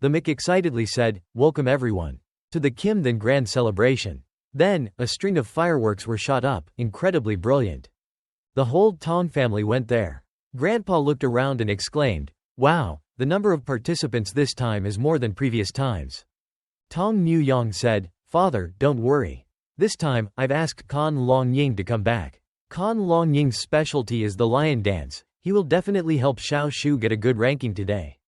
The Mick excitedly said, welcome everyone to the Kimdan grand celebration. Then, a string of fireworks were shot up, incredibly brilliant. The whole Tong family went there. Grandpa looked around and exclaimed, wow, the number of participants this time is more than previous times. Tong Mu-yong said, father, don't worry. This time, I've asked Kan Long-ying to come back. Kan Long-ying's specialty is the lion dance. He will definitely help Xiao Shu get a good ranking today.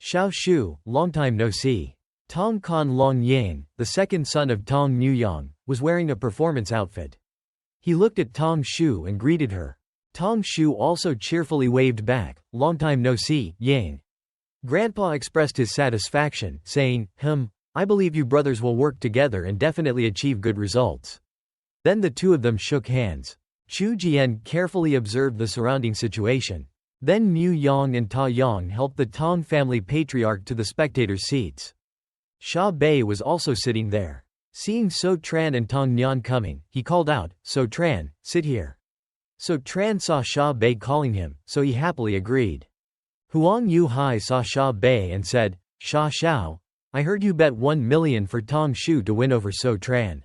Xiao Shu, long time no see. Tong Kan Long-ying, the second son of Tong Mu-yong, was wearing a performance outfit. He looked at Tong Shu and greeted her. Tong Shu also cheerfully waved back, long time no see, Yang. Grandpa expressed his satisfaction, saying, I believe you brothers will work together and definitely achieve good results. Then the two of them shook hands. Chu Jian carefully observed the surrounding situation. Then Mu-yong and Ta-yong helped the Tong family patriarch to the spectators' seats. Sha Bei was also sitting there. Seeing So Tran and Tong Nyan coming, he called out, So Tran, sit here. So Tran saw Sha Bei calling him, so he happily agreed. Huang Yu-hai saw Sha Bei and said, Sha Xiao, I heard you bet 1 million for Tong Shu to win over So Tran.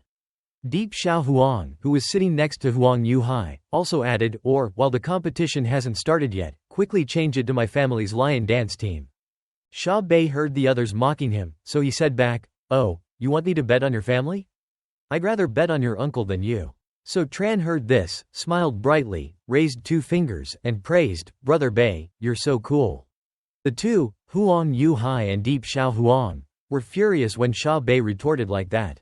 Deep Xiao Huang, who was sitting next to Huang Yu-hai, also added, or, while the competition hasn't started yet, quickly change it to my family's lion dance team. Sha Bei heard the others mocking him, so he said back, oh, you want me to bet on your family? I'd rather bet on your uncle than you. So Tran heard this, smiled brightly, raised 2 fingers, and praised, Brother Bei, you're so cool. The two, Huang Yu-hai and Deep Xiao Huang, were furious when Sha Bei retorted like that.